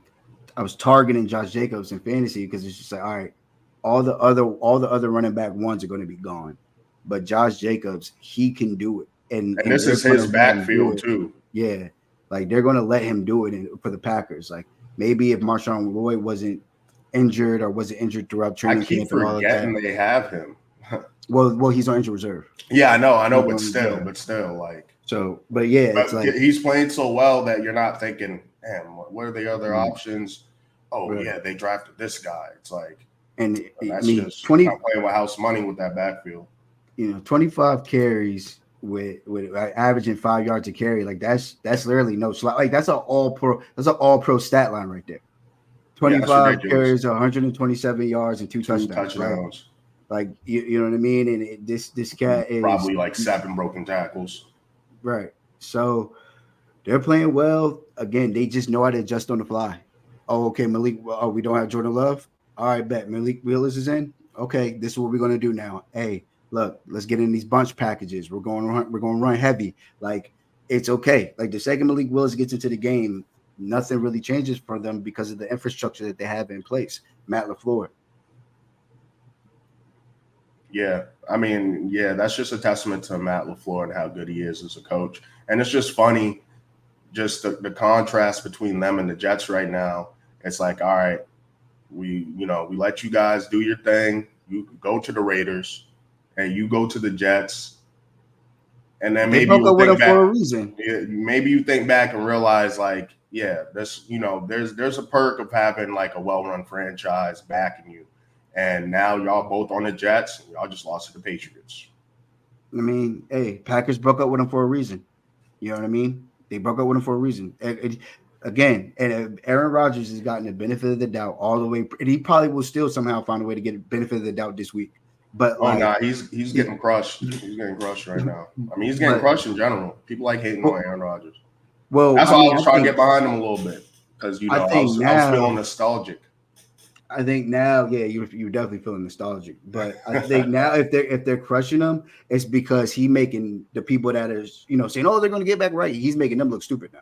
[SPEAKER 2] I was targeting Josh Jacobs in fantasy because it's just like all right, all the other running back ones are going to be gone, but Josh Jacobs he can do it,
[SPEAKER 1] And
[SPEAKER 2] and
[SPEAKER 1] this
[SPEAKER 2] they're
[SPEAKER 1] is
[SPEAKER 2] going to
[SPEAKER 1] his
[SPEAKER 2] let him do
[SPEAKER 1] backfield
[SPEAKER 2] it.
[SPEAKER 1] too.
[SPEAKER 2] Yeah, like they're going to let him do it for the Packers. Like maybe if Marshawn Lloyd wasn't injured or wasn't injured throughout
[SPEAKER 1] I
[SPEAKER 2] training
[SPEAKER 1] keep
[SPEAKER 2] camp and all of that.
[SPEAKER 1] forgetting they have him.
[SPEAKER 2] Well, he's on injured reserve.
[SPEAKER 1] Yeah, I know,
[SPEAKER 2] He's
[SPEAKER 1] but
[SPEAKER 2] on
[SPEAKER 1] still,
[SPEAKER 2] reserve.
[SPEAKER 1] like,
[SPEAKER 2] So, but yeah, it's like
[SPEAKER 1] he's playing so well that you're not thinking, man, what are the other
[SPEAKER 2] mm,
[SPEAKER 1] options? Oh
[SPEAKER 2] right.
[SPEAKER 1] yeah, they drafted this guy. It's like
[SPEAKER 2] And I
[SPEAKER 1] that's
[SPEAKER 2] mean,
[SPEAKER 1] just kind
[SPEAKER 2] 20,
[SPEAKER 1] of playing with house money with that backfield.
[SPEAKER 2] 25 carries with averaging 5 yards a carry. Like that's literally no slot. Like that's an all pro stat line right there.
[SPEAKER 1] Yeah, that's
[SPEAKER 2] 25
[SPEAKER 1] ridiculous.
[SPEAKER 2] carries, 127 yards, and 2
[SPEAKER 1] Two
[SPEAKER 2] touchdowns. Right.
[SPEAKER 1] touchdowns,
[SPEAKER 2] Like you know what I mean. And this cat is
[SPEAKER 1] probably like 7 broken tackles.
[SPEAKER 2] right. So they're playing well. Again, they just know how to adjust on the fly. Oh, okay, Malik. Oh, we don't have Jordan Love. All right, bet Malik Willis is in. Okay, this is what we're gonna do now. Hey, look, let's get in these bunch packages. We're going to run heavy. Like it's okay. Like the second Malik Willis gets into the game, nothing really changes for them because of the infrastructure that they have in place. Matt LaFleur.
[SPEAKER 1] Yeah, I mean, yeah, that's just a testament to Matt LaFleur and how good he is as a coach. And it's just funny. just the contrast between them and the Jets right now. It's like, all right, we let you guys do your thing. You go to the Raiders, and you go to the Jets, and then
[SPEAKER 2] They
[SPEAKER 1] maybe
[SPEAKER 2] broke
[SPEAKER 1] you'll
[SPEAKER 2] up with
[SPEAKER 1] think
[SPEAKER 2] him
[SPEAKER 1] back.
[SPEAKER 2] for a reason.
[SPEAKER 1] Maybe you think back and realize, like, yeah, there's a perk of having like a well-run franchise backing you, and now y'all both on the Jets, and y'all just lost to the Patriots.
[SPEAKER 2] I mean, hey, Packers broke up with him for a reason. You know what I mean? They broke up with him for a reason. Again, and Aaron Rodgers has gotten the benefit of the doubt all the way, and he probably will still somehow find a way to get the benefit of the doubt this week. But
[SPEAKER 1] Oh,
[SPEAKER 2] like,
[SPEAKER 1] nah, he's getting crushed. He's getting crushed right now. I mean, he's getting
[SPEAKER 2] but
[SPEAKER 1] crushed in general. People like hating on Aaron Rodgers.
[SPEAKER 2] well,
[SPEAKER 1] That's
[SPEAKER 2] I
[SPEAKER 1] why
[SPEAKER 2] mean,
[SPEAKER 1] I was trying to get behind him a little bit because
[SPEAKER 2] I think
[SPEAKER 1] I was
[SPEAKER 2] now,
[SPEAKER 1] feeling nostalgic.
[SPEAKER 2] yeah, you're definitely feeling nostalgic. But I think now, if they're crushing him, it's because he making the people that are saying, oh, they're going to get back right. He's making them look stupid now.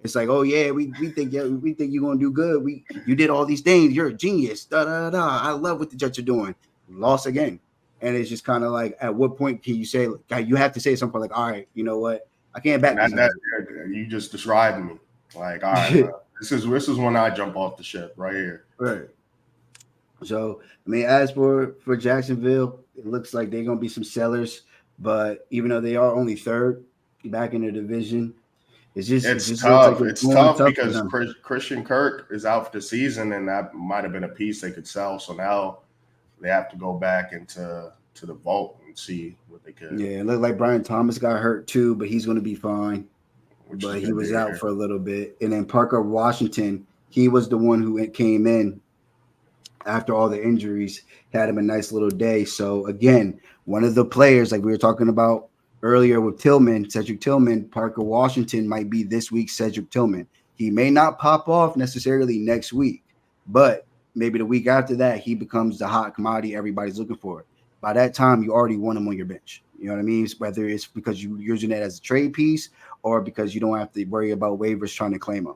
[SPEAKER 2] It's like, oh yeah, we think you're gonna do good. You did all these things. You're a genius. Da da da. I love what the Jets are doing. Lost again, and it's just kind of like, at what point can you say? Like, you have to say at some point, like, all right, you know what? I can't back these guys.
[SPEAKER 1] You just described me. Like, all right, man, this is when I jump off the ship right here.
[SPEAKER 2] Right. So I mean, as for Jacksonville, it looks like they're gonna be some sellers. But even though they are only third back in the division, it just looks like it's
[SPEAKER 1] It's
[SPEAKER 2] going
[SPEAKER 1] tough
[SPEAKER 2] tough for
[SPEAKER 1] because
[SPEAKER 2] them.
[SPEAKER 1] Christian Kirk is out for the season, and that might have been a piece they could sell. So now they have to go back into the vault and see what they could.
[SPEAKER 2] Yeah, it looked like Brian Thomas got hurt too, but he's going to be fine.
[SPEAKER 1] Which is
[SPEAKER 2] But he
[SPEAKER 1] good to
[SPEAKER 2] was out
[SPEAKER 1] hear.
[SPEAKER 2] for a little bit. And then Parker Washington, he was the one who came in after all the injuries, had him a nice little day. So again, one of the players like we were talking about earlier with Cedric Tillman, Parker Washington might be this week's Cedric Tillman. He may not pop off necessarily next week, but maybe the week after that, he becomes the hot commodity everybody's looking for. By that time, you already want him on your bench. You know what I mean? Whether it's because you're using it as a trade piece or because you don't have to worry about waivers trying to claim him.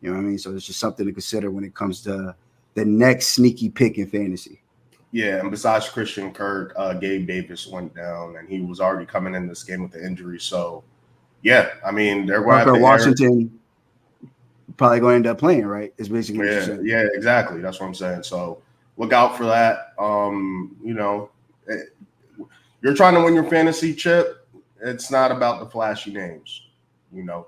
[SPEAKER 2] You know what I mean? So it's just something to consider when it comes to the next sneaky pick in fantasy.
[SPEAKER 1] Yeah, and besides Christian Kirk, Gabe Davis went down, and he was already coming in this game with the injury. So, yeah, I mean, they're going to have
[SPEAKER 2] Parker
[SPEAKER 1] to
[SPEAKER 2] Washington probably going to end up playing, right? Is basically what you're saying.
[SPEAKER 1] Yeah, exactly. That's what I'm saying. So look out for that. You're trying to win your fantasy chip. It's not about the flashy names.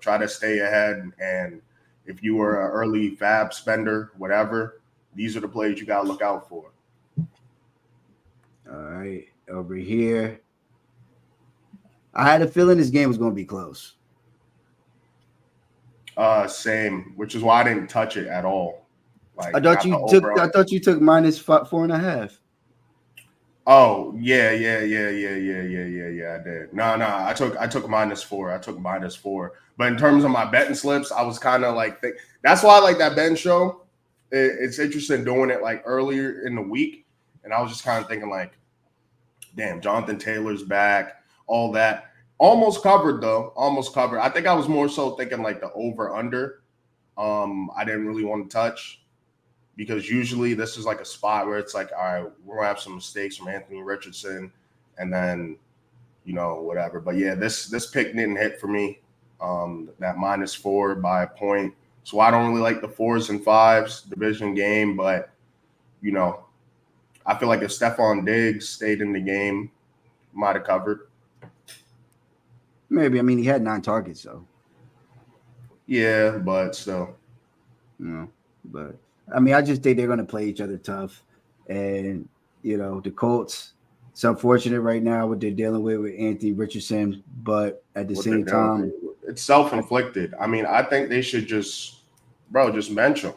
[SPEAKER 1] Try to stay ahead. And if you were an early fab spender, whatever, these are the players you got to look out for.
[SPEAKER 2] All right, over here. I had a feeling this game was going to be close.
[SPEAKER 1] Same, which is why I didn't touch it at all. Like,
[SPEAKER 2] I thought you took minus 4.5.
[SPEAKER 1] Oh yeah. I did. No, I took -4. I took -4. But in terms of my betting slips, I was kind of like, that's why I like that betting show. It's interesting doing it like earlier in the week, and I was just kind of thinking like, damn, Jonathan Taylor's back, all that. Almost covered though. Almost covered. I think I was more so thinking like the over under. I didn't really want to touch because usually this is like a spot where it's like, all right, we're gonna have some mistakes from Anthony Richardson, and then whatever. But yeah, this pick didn't hit for me. That -4 by a point. So I don't really like the 4s and 5s division game, but I feel like if Stephon Diggs stayed in the game, might have covered.
[SPEAKER 2] Maybe. I mean, he had 9 targets, though.
[SPEAKER 1] Yeah, but still.
[SPEAKER 2] But I mean, I just think they're going to play each other tough. And, the Colts, it's unfortunate right now what they're dealing with Anthony Richardson. But at the same time,
[SPEAKER 1] it's self-inflicted. I mean, I think they should just bench him.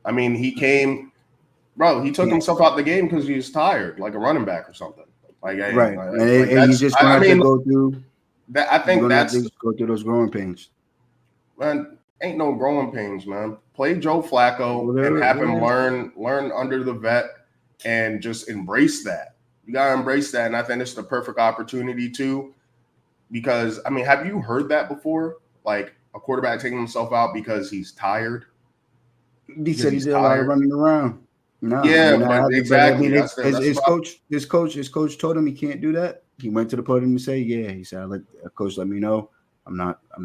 [SPEAKER 1] I mean, he took himself out the game because he was tired, like a running back or something. Like,
[SPEAKER 2] right. And you just going to have to go through.
[SPEAKER 1] I think that's
[SPEAKER 2] go through those growing pains.
[SPEAKER 1] Man, ain't no growing pains, man. Play Joe Flacco and have him learn under the vet and just embrace that. You gotta embrace that, and I think it's the perfect opportunity too. Because I mean, have you heard that before? Like a quarterback taking himself out because he's tired.
[SPEAKER 2] He said he did a lot of running around. No,
[SPEAKER 1] yeah, but exactly.
[SPEAKER 2] His coach told him he can't do that. He went to the podium and say, "Yeah." He said, "Coach, let me know. I'm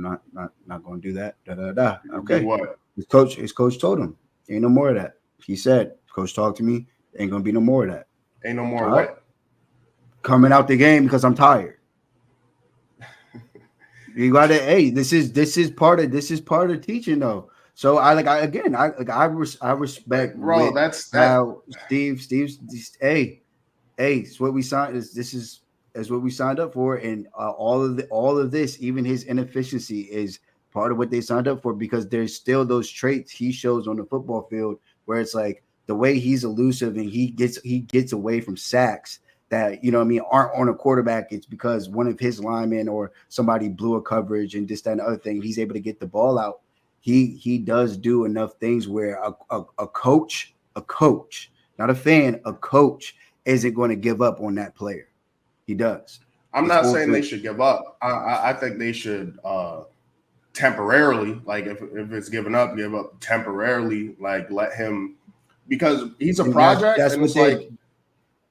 [SPEAKER 2] not going to do that. Da, da, da.
[SPEAKER 1] Do
[SPEAKER 2] Okay.
[SPEAKER 1] what?
[SPEAKER 2] His coach told him, ain't no more of that. He said, coach talked to me, ain't gonna be no more of that.
[SPEAKER 1] Ain't no more
[SPEAKER 2] All right.
[SPEAKER 1] what?
[SPEAKER 2] Coming out the game because I'm tired. You gotta, hey, this is part of teaching though. So I respect
[SPEAKER 1] Bro,
[SPEAKER 2] with
[SPEAKER 1] that's that.
[SPEAKER 2] how Steve's hey, it's what we signed is what we signed up for, and all of this, even his inefficiency, is part of what they signed up for, because there's still those traits he shows on the football field where it's like the way he's elusive and he gets away from sacks that, you know what I mean, aren't on a quarterback. It's because one of his linemen or somebody blew a coverage and this, that, and the other thing. He's able to get the ball out. He does do enough things where a coach, not a fan, a coach isn't going to give up on that player. He does.
[SPEAKER 1] I'm
[SPEAKER 2] It's
[SPEAKER 1] not
[SPEAKER 2] going
[SPEAKER 1] saying they
[SPEAKER 2] to,
[SPEAKER 1] should give up. I think they should temporarily, like if it's giving up, give up temporarily. Like let him, because he's a
[SPEAKER 2] and
[SPEAKER 1] project, and it's like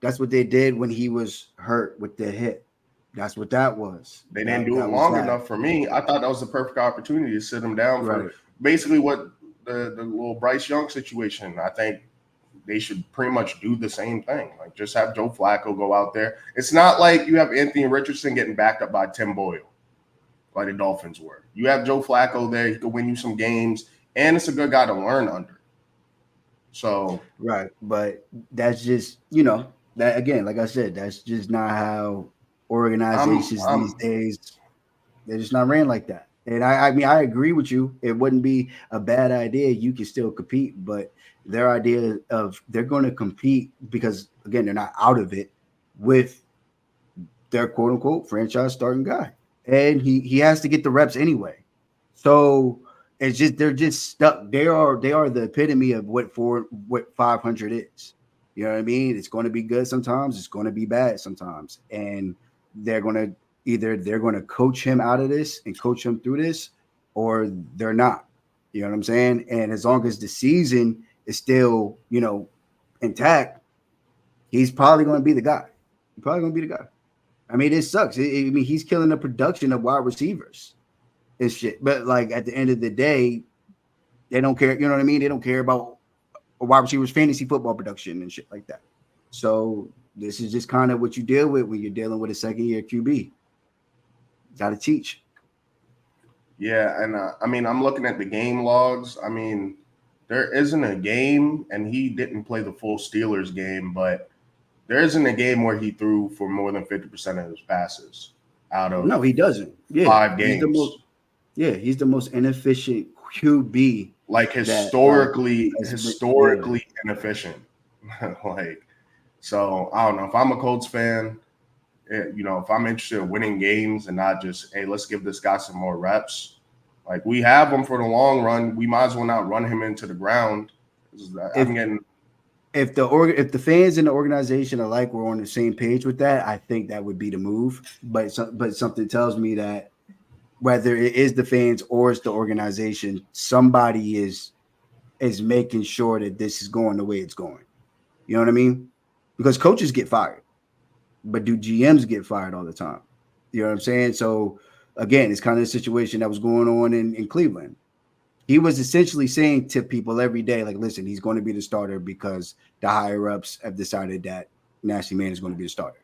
[SPEAKER 2] that's what they did when he was hurt with the hit. That's what that was.
[SPEAKER 1] they didn't
[SPEAKER 2] That
[SPEAKER 1] do it
[SPEAKER 2] that was
[SPEAKER 1] long
[SPEAKER 2] that.
[SPEAKER 1] enough for me. I thought that was the perfect opportunity to sit him down for
[SPEAKER 2] Right.
[SPEAKER 1] basically what the little Bryce Young situation. I think they should pretty much do the same thing. Like just have Joe Flacco go out there. It's not like you have Anthony Richardson getting backed up by Tim Boyle, like the Dolphins were. You have Joe Flacco there. He could win you some games, and it's a good guy to learn under. So
[SPEAKER 2] Right. But that's just, that again, like I said, that's just not how
[SPEAKER 1] I'm
[SPEAKER 2] organizations these
[SPEAKER 1] I'm
[SPEAKER 2] days, they're just not ran like that. And I mean, I agree with you. It wouldn't be a bad idea. You can still compete, but their idea of they're going to compete because, again, they're not out of it with their quote unquote franchise starting guy. And he has to get the reps anyway. So it's just they're just stuck. They are the epitome of what 500 is. You know what I mean? It's going to be good sometimes. It's going to be bad sometimes, and they're going to they're going to coach him out of this and coach him through this, or they're not. You know what I'm saying? And as long as the season is still intact, he's probably going to be the guy. He's probably going to be the guy. I mean, it sucks. I mean, he's killing the production of wide receivers and shit. But like at the end of the day, they don't care. You know what I mean? They don't care about a wide receivers fantasy football production and shit like that. So this is just kind of what you deal with when you're dealing with a second year QB. You got to teach.
[SPEAKER 1] yeah, and I mean I'm looking at the game logs. I mean there isn't a game, and he didn't play the full Steelers game, but there isn't a game where he threw for more than 50% of his passes out of
[SPEAKER 2] No, he doesn't. Yeah,
[SPEAKER 1] five
[SPEAKER 2] he's the most.
[SPEAKER 1] games.
[SPEAKER 2] Yeah, he's the most inefficient QB
[SPEAKER 1] Like
[SPEAKER 2] that yeah.
[SPEAKER 1] historically inefficient. Like, so I don't know. If I'm a Colts fan, if I'm interested in winning games and not just, hey, let's give this guy some more reps. Like we have him for the long run. We might as well not run him into the ground.
[SPEAKER 2] If
[SPEAKER 1] I'm getting
[SPEAKER 2] if the fans in the organization alike were on the same page with that, I think that would be the move. But something tells me that whether it is the fans or it's the organization, somebody is making sure that this is going the way it's going. You know what I mean? Because coaches get fired, but do GMs get fired all the time? You know what I'm saying? So again, it's kind of the situation that was going on in Cleveland. He was essentially saying to people every day, like, listen, he's going to be the starter because the higher ups have decided that Nasty Man is going to be the starter.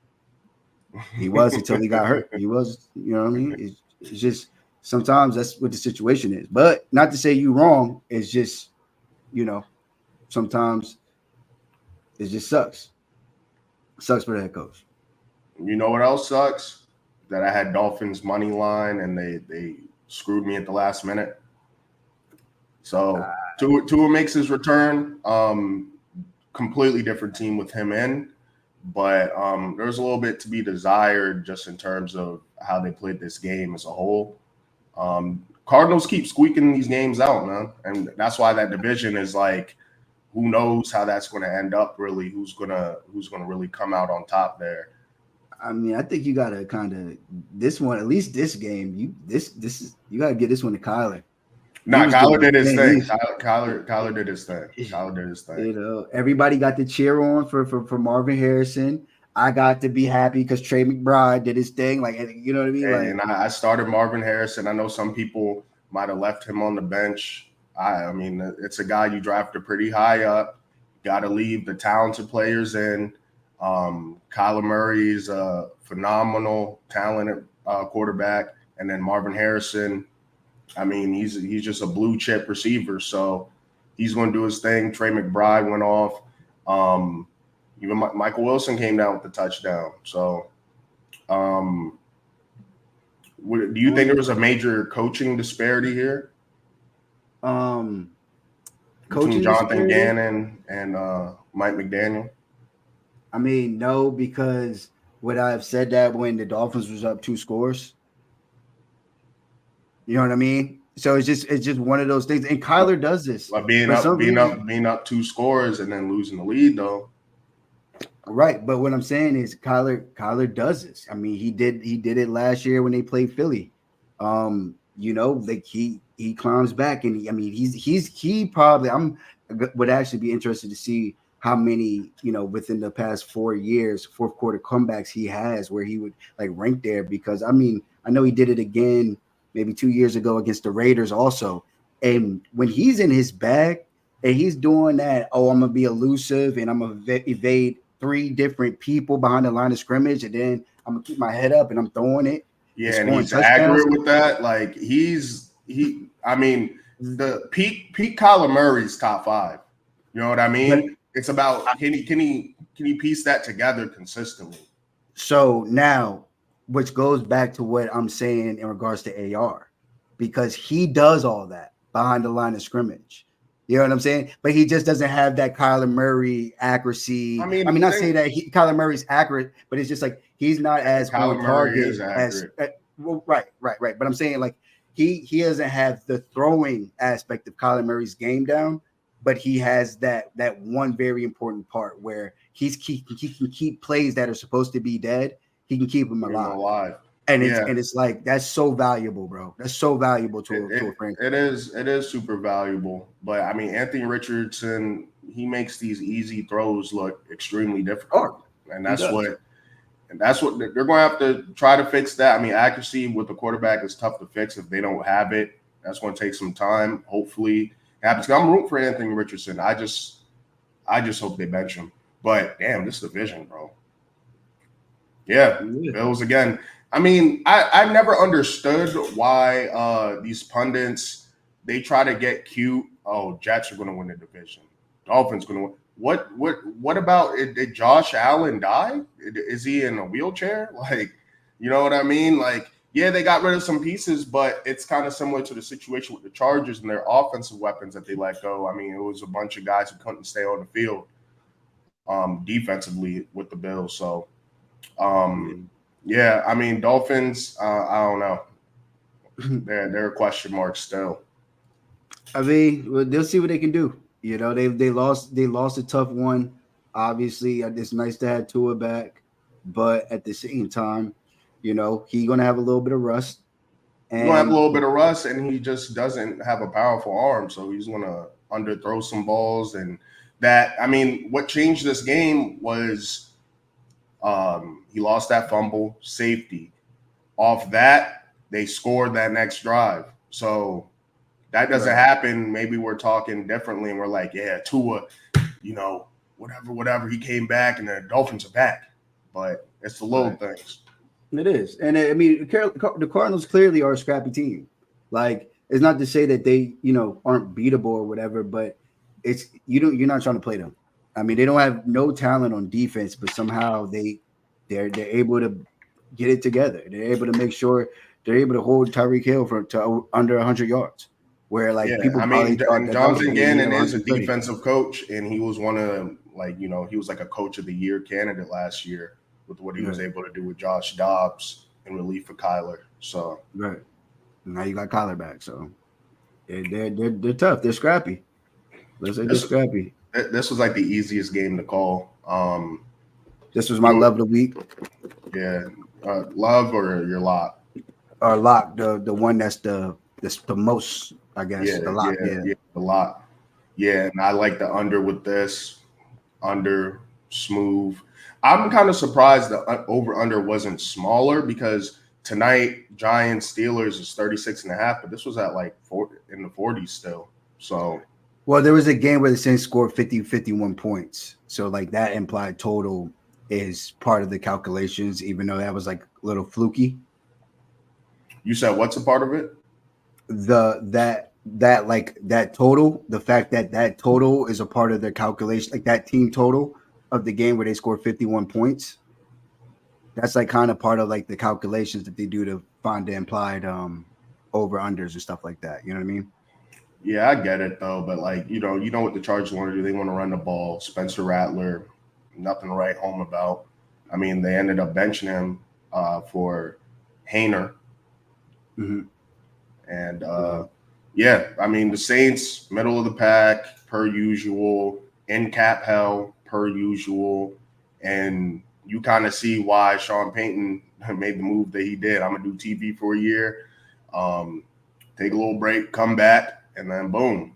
[SPEAKER 2] He was until he got hurt. He was, you know what I mean? It's just sometimes that's what the situation is. But not to say you wrong. It's just, sometimes it just sucks. It sucks for the head coach.
[SPEAKER 1] you know what else sucks? That I had Dolphins money line and they screwed me at the last minute. So Tua makes his return. Completely different team with him in, but there's a little bit to be desired just in terms of how they played this game as a whole. Cardinals keep squeaking these games out, man, and that's why that division is like, who knows how that's going to end up? Really, who's gonna really come out on top there?
[SPEAKER 2] I mean, I think you gotta kind of this one, at least this game. You gotta get this one to Kyler. He
[SPEAKER 1] Nah,
[SPEAKER 2] was doing
[SPEAKER 1] Kyler
[SPEAKER 2] his
[SPEAKER 1] did his
[SPEAKER 2] thing.
[SPEAKER 1] thing. Kyler did his thing. Kyler did his thing.
[SPEAKER 2] Everybody got the cheer on for Marvin Harrison. I got to be happy because Trey McBride did his thing. Like, you know what I mean? Like,
[SPEAKER 1] And I started Marvin Harrison. I know some people might have left him on the bench. I mean, it's a guy you drafted pretty high up. Got to leave the talented players in. Kyler Murray's a phenomenal, talented quarterback, and then Marvin Harrison. I mean, he's just a blue chip receiver, so he's going to do his thing. Trey McBride went off. Even Michael Wilson came down with the touchdown. So, do you think there was a major coaching disparity here
[SPEAKER 2] Coaching
[SPEAKER 1] between Jonathan
[SPEAKER 2] disparity?
[SPEAKER 1] Gannon and Mike McDaniel?
[SPEAKER 2] I mean, no, because would I have said that when the Dolphins was up 2 scores? You know what I mean? So it's just one of those things. And Kyler does this.
[SPEAKER 1] Like being up 2 scores and then losing the lead though.
[SPEAKER 2] Right, but what I'm saying is Kyler does this. I mean, he did it last year when they played Philly. Like he climbs back, and he probably would actually be interested to see how many, within the past 4 years, fourth quarter comebacks he has where he would like rank there, because I mean, I know he did it again maybe 2 years ago against the Raiders also. And when he's in his bag and he's doing that, I'm gonna be elusive and I'm gonna evade 3 different people behind the line of scrimmage, and then I'm gonna keep my head up and I'm throwing it.
[SPEAKER 1] Yeah, and he's accurate with that. Like I mean, the peak Kyler Murray's top 5. You know what I mean? But it's about can he piece that together consistently?
[SPEAKER 2] So now, which goes back to what I'm saying in regards to AR, because he does all that behind the line of scrimmage. You know what I'm saying? But he just doesn't have that Kyler Murray accuracy. I mean, not saying that Kyler Murray's accurate, but it's just like he's not as on target as. Well, right. But I'm saying like he doesn't have the throwing aspect of Kyler Murray's game down, but he has that one very important part where he can keep plays that are supposed to be dead. He can keep them alive. And it's like that's so valuable, bro. That's so valuable to a franchise.
[SPEAKER 1] It is super valuable. But I mean, Anthony Richardson, he makes these easy throws look extremely difficult, and that's what they're going to have to try to fix. That I mean, accuracy with the quarterback is tough to fix if they don't have it. That's going to take some time. Hopefully, it happens. I'm rooting for Anthony Richardson. I just hope they bench him. But damn, this division, bro. Yeah, Bills again. I mean, I never understood why these pundits, they try to get cute. Oh, Jets are going to win the division. Dolphins going to win. What about did Josh Allen die? Is he in a wheelchair? Like, you know what I mean? Like, yeah, they got rid of some pieces, but it's kind of similar to the situation with the Chargers and their offensive weapons that they let go. I mean, it was a bunch of guys who couldn't stay on the field defensively with the Bills. So, yeah, I mean, Dolphins, I don't know. They're a question mark still.
[SPEAKER 2] I mean, well, they'll see what they can do. You know, they lost a tough one. Obviously, it's nice to have Tua back, but at the same time, he's gonna have a little bit of rust.
[SPEAKER 1] He's gonna have a little bit of rust, and he just doesn't have a powerful arm, so he's gonna underthrow some balls. And that, I mean, what changed this game was he lost that fumble, safety. Off that, they scored that next drive. So that doesn't happen. Maybe we're talking differently, and we're like, yeah, Tua, whatever. He came back, and the Dolphins are back. But it's the little things.
[SPEAKER 2] It is. And I mean, the Cardinals clearly are a scrappy team. Like, it's not to say that they, aren't beatable or whatever, but it's you're not trying to play them. I mean, they don't have no talent on defense, but somehow they're able to get it together. They're able to make sure they're able to hold Tyreek Hill to under 100 yards. Where people probably thought that
[SPEAKER 1] Jonathan Gannon is a defensive coach, and he was one of he was like a coach of the year candidate last year with what he was able to do with Josh Dobbs in relief for Kyler. So
[SPEAKER 2] now you got Kyler back, so they're tough. They're scrappy. Let's say they're scrappy.
[SPEAKER 1] This was like the easiest game to call.
[SPEAKER 2] This was my love of the week.
[SPEAKER 1] Yeah, love or your lock?
[SPEAKER 2] Or lock, the one that's the most, I guess.
[SPEAKER 1] Yeah,
[SPEAKER 2] the lock.
[SPEAKER 1] The lock. Yeah, and I like the under with this. Under smooth. I'm kind of surprised the over under wasn't smaller because tonight Giants Steelers is 36.5, but this was at like in the 40s still. So,
[SPEAKER 2] well, there was a game where the Saints scored 51 points. So like that implied total is part of the calculations, even though that was like a little fluky.
[SPEAKER 1] you said what's a part of it?
[SPEAKER 2] That total, the fact that total is a part of the calculation, like that team total of the game where they scored 51 points. That's like kind of part of like the calculations that they do to find the implied over unders and stuff like that. You know what I mean?
[SPEAKER 1] Yeah, I get it though, but like you know what the Chargers want to do. They want to run the ball. Spencer Rattler, nothing to write home about. I mean, they ended up benching him for Hayner, and yeah, I mean the Saints, middle of the pack per usual, in cap hell per usual, and you kind of see why Sean Payton made the move that he did. I'm gonna do TV for a year, take a little break, come back, and then boom.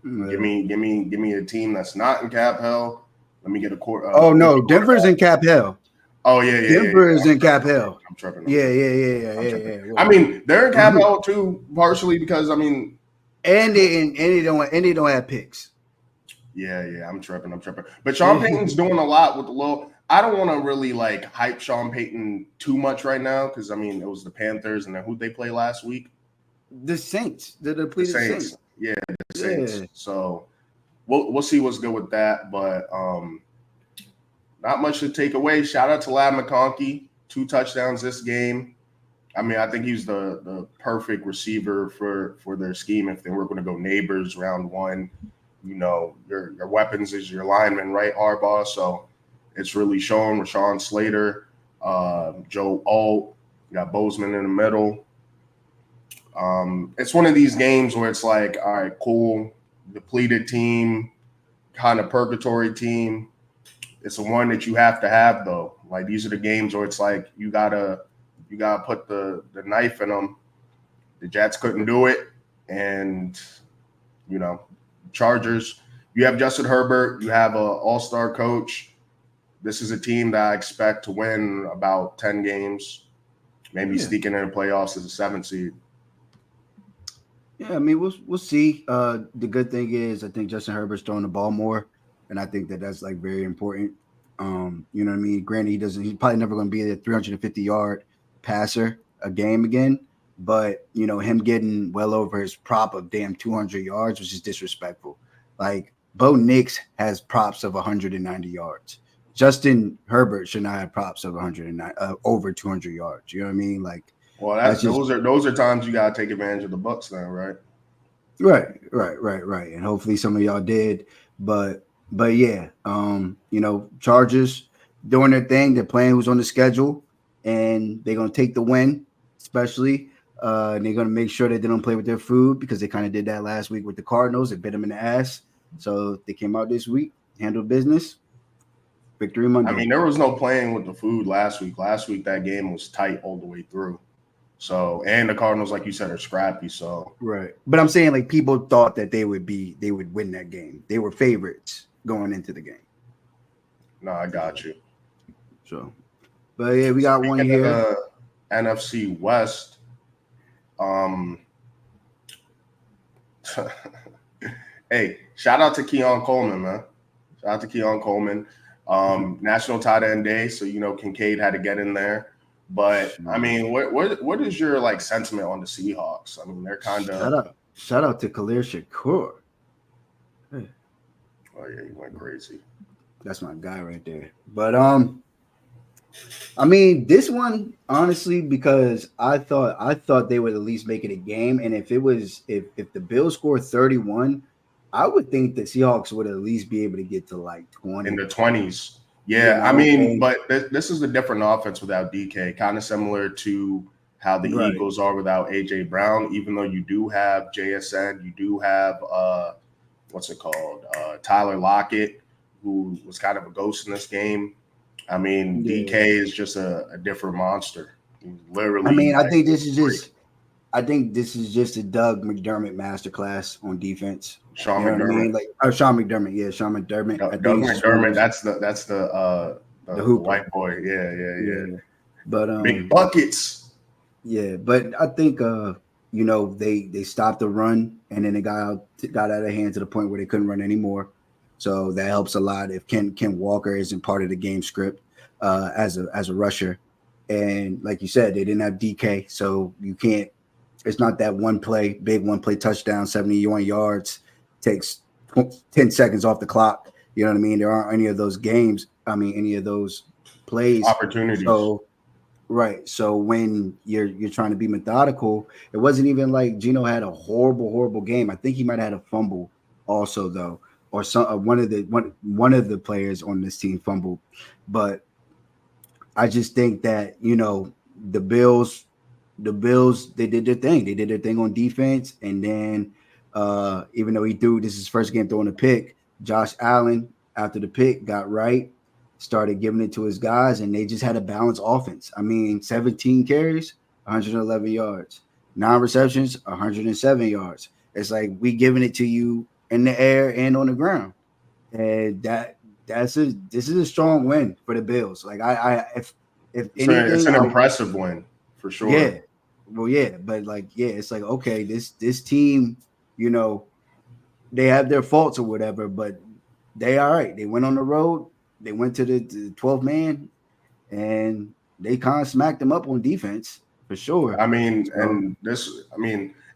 [SPEAKER 1] Give me a team that's not in cap hell. Let me get a court.
[SPEAKER 2] Oh no, Denver's in cap hell.
[SPEAKER 1] Oh yeah.
[SPEAKER 2] Denver is in cap hell.
[SPEAKER 1] I'm tripping.
[SPEAKER 2] Yeah.
[SPEAKER 1] I mean, they're in cap hell too, partially because I mean,
[SPEAKER 2] and they don't have picks.
[SPEAKER 1] Yeah, I'm tripping. But Sean Payton's doing a lot with the low. I don't want to really like hype Sean Payton too much right now because I mean it was the Panthers and then who'd they play last week?
[SPEAKER 2] The Saints. The depleted Saints.
[SPEAKER 1] Yeah, the Saints. So we'll see what's good with that, but not much to take away. Shout out to Lad McConkey, 2 touchdowns this game. I mean, I think he's the perfect receiver for their scheme if they were going to go neighbors round 1. You know, your weapons is your lineman, right, Harbaugh? So it's really shown. Rashawn Slater, Joe Alt, you got Bozeman in the middle. It's one of these games where it's like, all right, cool, depleted team, kind of purgatory team. It's the one that you have to have, though. Like, these are the games where it's like you gotta put the knife in them. The Jets couldn't do it, and you know, Chargers. You have Justin Herbert. You have an all-star coach. This is a team that I expect to win about 10 games, maybe sneaking in the playoffs as a 7th seed.
[SPEAKER 2] Yeah, I mean, we'll see. The good thing is, I think Justin Herbert's throwing the ball more, and I think that's like very important. You know what I mean? Granted, he's probably never going to be a 350-yard passer a game again, but you know, him getting well over his prop of damn 200 yards was just disrespectful. Like Bo Nix has props of 190 yards. Justin Herbert should not have props of 109 over 200 yards. You know what I mean? Like,
[SPEAKER 1] well, those are times you gotta take advantage of the Bucks then, right?
[SPEAKER 2] Right. And hopefully some of y'all did, but yeah, you know, Chargers doing their thing. They're playing who's on the schedule, and they're gonna take the win, especially. And they're gonna make sure that they don't play with their food because they kind of did that last week with the Cardinals. They bit them in the ass. So they came out this week, handled business. Victory Monday.
[SPEAKER 1] I mean, there was no playing with the food last week. Last week that game was tight all the way through. So, and the Cardinals, like you said, are scrappy. So,
[SPEAKER 2] right. But I'm saying, like, people thought that they would win that game. They were favorites going into the game.
[SPEAKER 1] No, I got you.
[SPEAKER 2] So, but yeah, we got
[SPEAKER 1] Speaking
[SPEAKER 2] one here.
[SPEAKER 1] Of the NFC West. Hey, shout out to Keon Coleman, man. Shout out to Keon Coleman. National Tight End Day, so you know Kincaid had to get in there. But I mean, what is your like sentiment on the Seahawks? I mean, they're kind of
[SPEAKER 2] shout out to Khalil Shakur.
[SPEAKER 1] Hey. Oh yeah, he went crazy.
[SPEAKER 2] That's my guy right there. But I mean, this one honestly, because I thought they would at least make it a game, and if the Bills scored 31, I would think the Seahawks would at least be able to get to like 20
[SPEAKER 1] in the 20s. Yeah, you know, I mean, but this is a different offense without DK, kind of similar to how the Eagles are without AJ Brown. Even though you do have JSN, you do have Tyler Lockett, who was kind of a ghost in this game. I mean, DK is just a different monster. He's literally.
[SPEAKER 2] I mean, I think this is just. I think this is just a Doug McDermott masterclass on defense.
[SPEAKER 1] Sean
[SPEAKER 2] You know what I
[SPEAKER 1] McDermott.
[SPEAKER 2] mean? Like Sean McDermott, yeah, Sean McDermott. I think
[SPEAKER 1] Doug
[SPEAKER 2] he's just one of
[SPEAKER 1] McDermott.
[SPEAKER 2] those the
[SPEAKER 1] That's the
[SPEAKER 2] Hooper.
[SPEAKER 1] white boy. Yeah.
[SPEAKER 2] Yeah, but
[SPEAKER 1] Big buckets.
[SPEAKER 2] yeah, but I think they stopped the run and then it got out of hand to the point where they couldn't run anymore. So that helps a lot if Ken Walker isn't part of the game script as a rusher. And like you said, they didn't have DK, so you can't. It's not that big one play touchdown, 71 yards, takes 10 seconds off the clock. You know what I mean? There aren't any of those games. I mean, any of those plays.
[SPEAKER 1] Opportunities.
[SPEAKER 2] So right. So when you're trying to be methodical, it wasn't even like Gino had a horrible game. I think he might have had a fumble also though, or some one of the players on this team fumbled. But I just think that the Bills, they did their thing. They did their thing on defense, and then even though he threw this is his first game throwing a pick, Josh Allen after the pick got right, started giving it to his guys, and they just had a balanced offense. I mean, 17 carries, 111 yards, 9 receptions, 107 yards. It's like we giving it to you in the air and on the ground, and this is a strong win for the Bills. Like if
[SPEAKER 1] It's
[SPEAKER 2] anything,
[SPEAKER 1] an impressive win for sure.
[SPEAKER 2] yeah, well, yeah, but like, yeah, it's like, okay, this team, you know, they have their faults or whatever, but they all right. They went on the road, they went to the 12th man, and they kind of smacked them up on defense for sure.
[SPEAKER 1] I mean,
[SPEAKER 2] So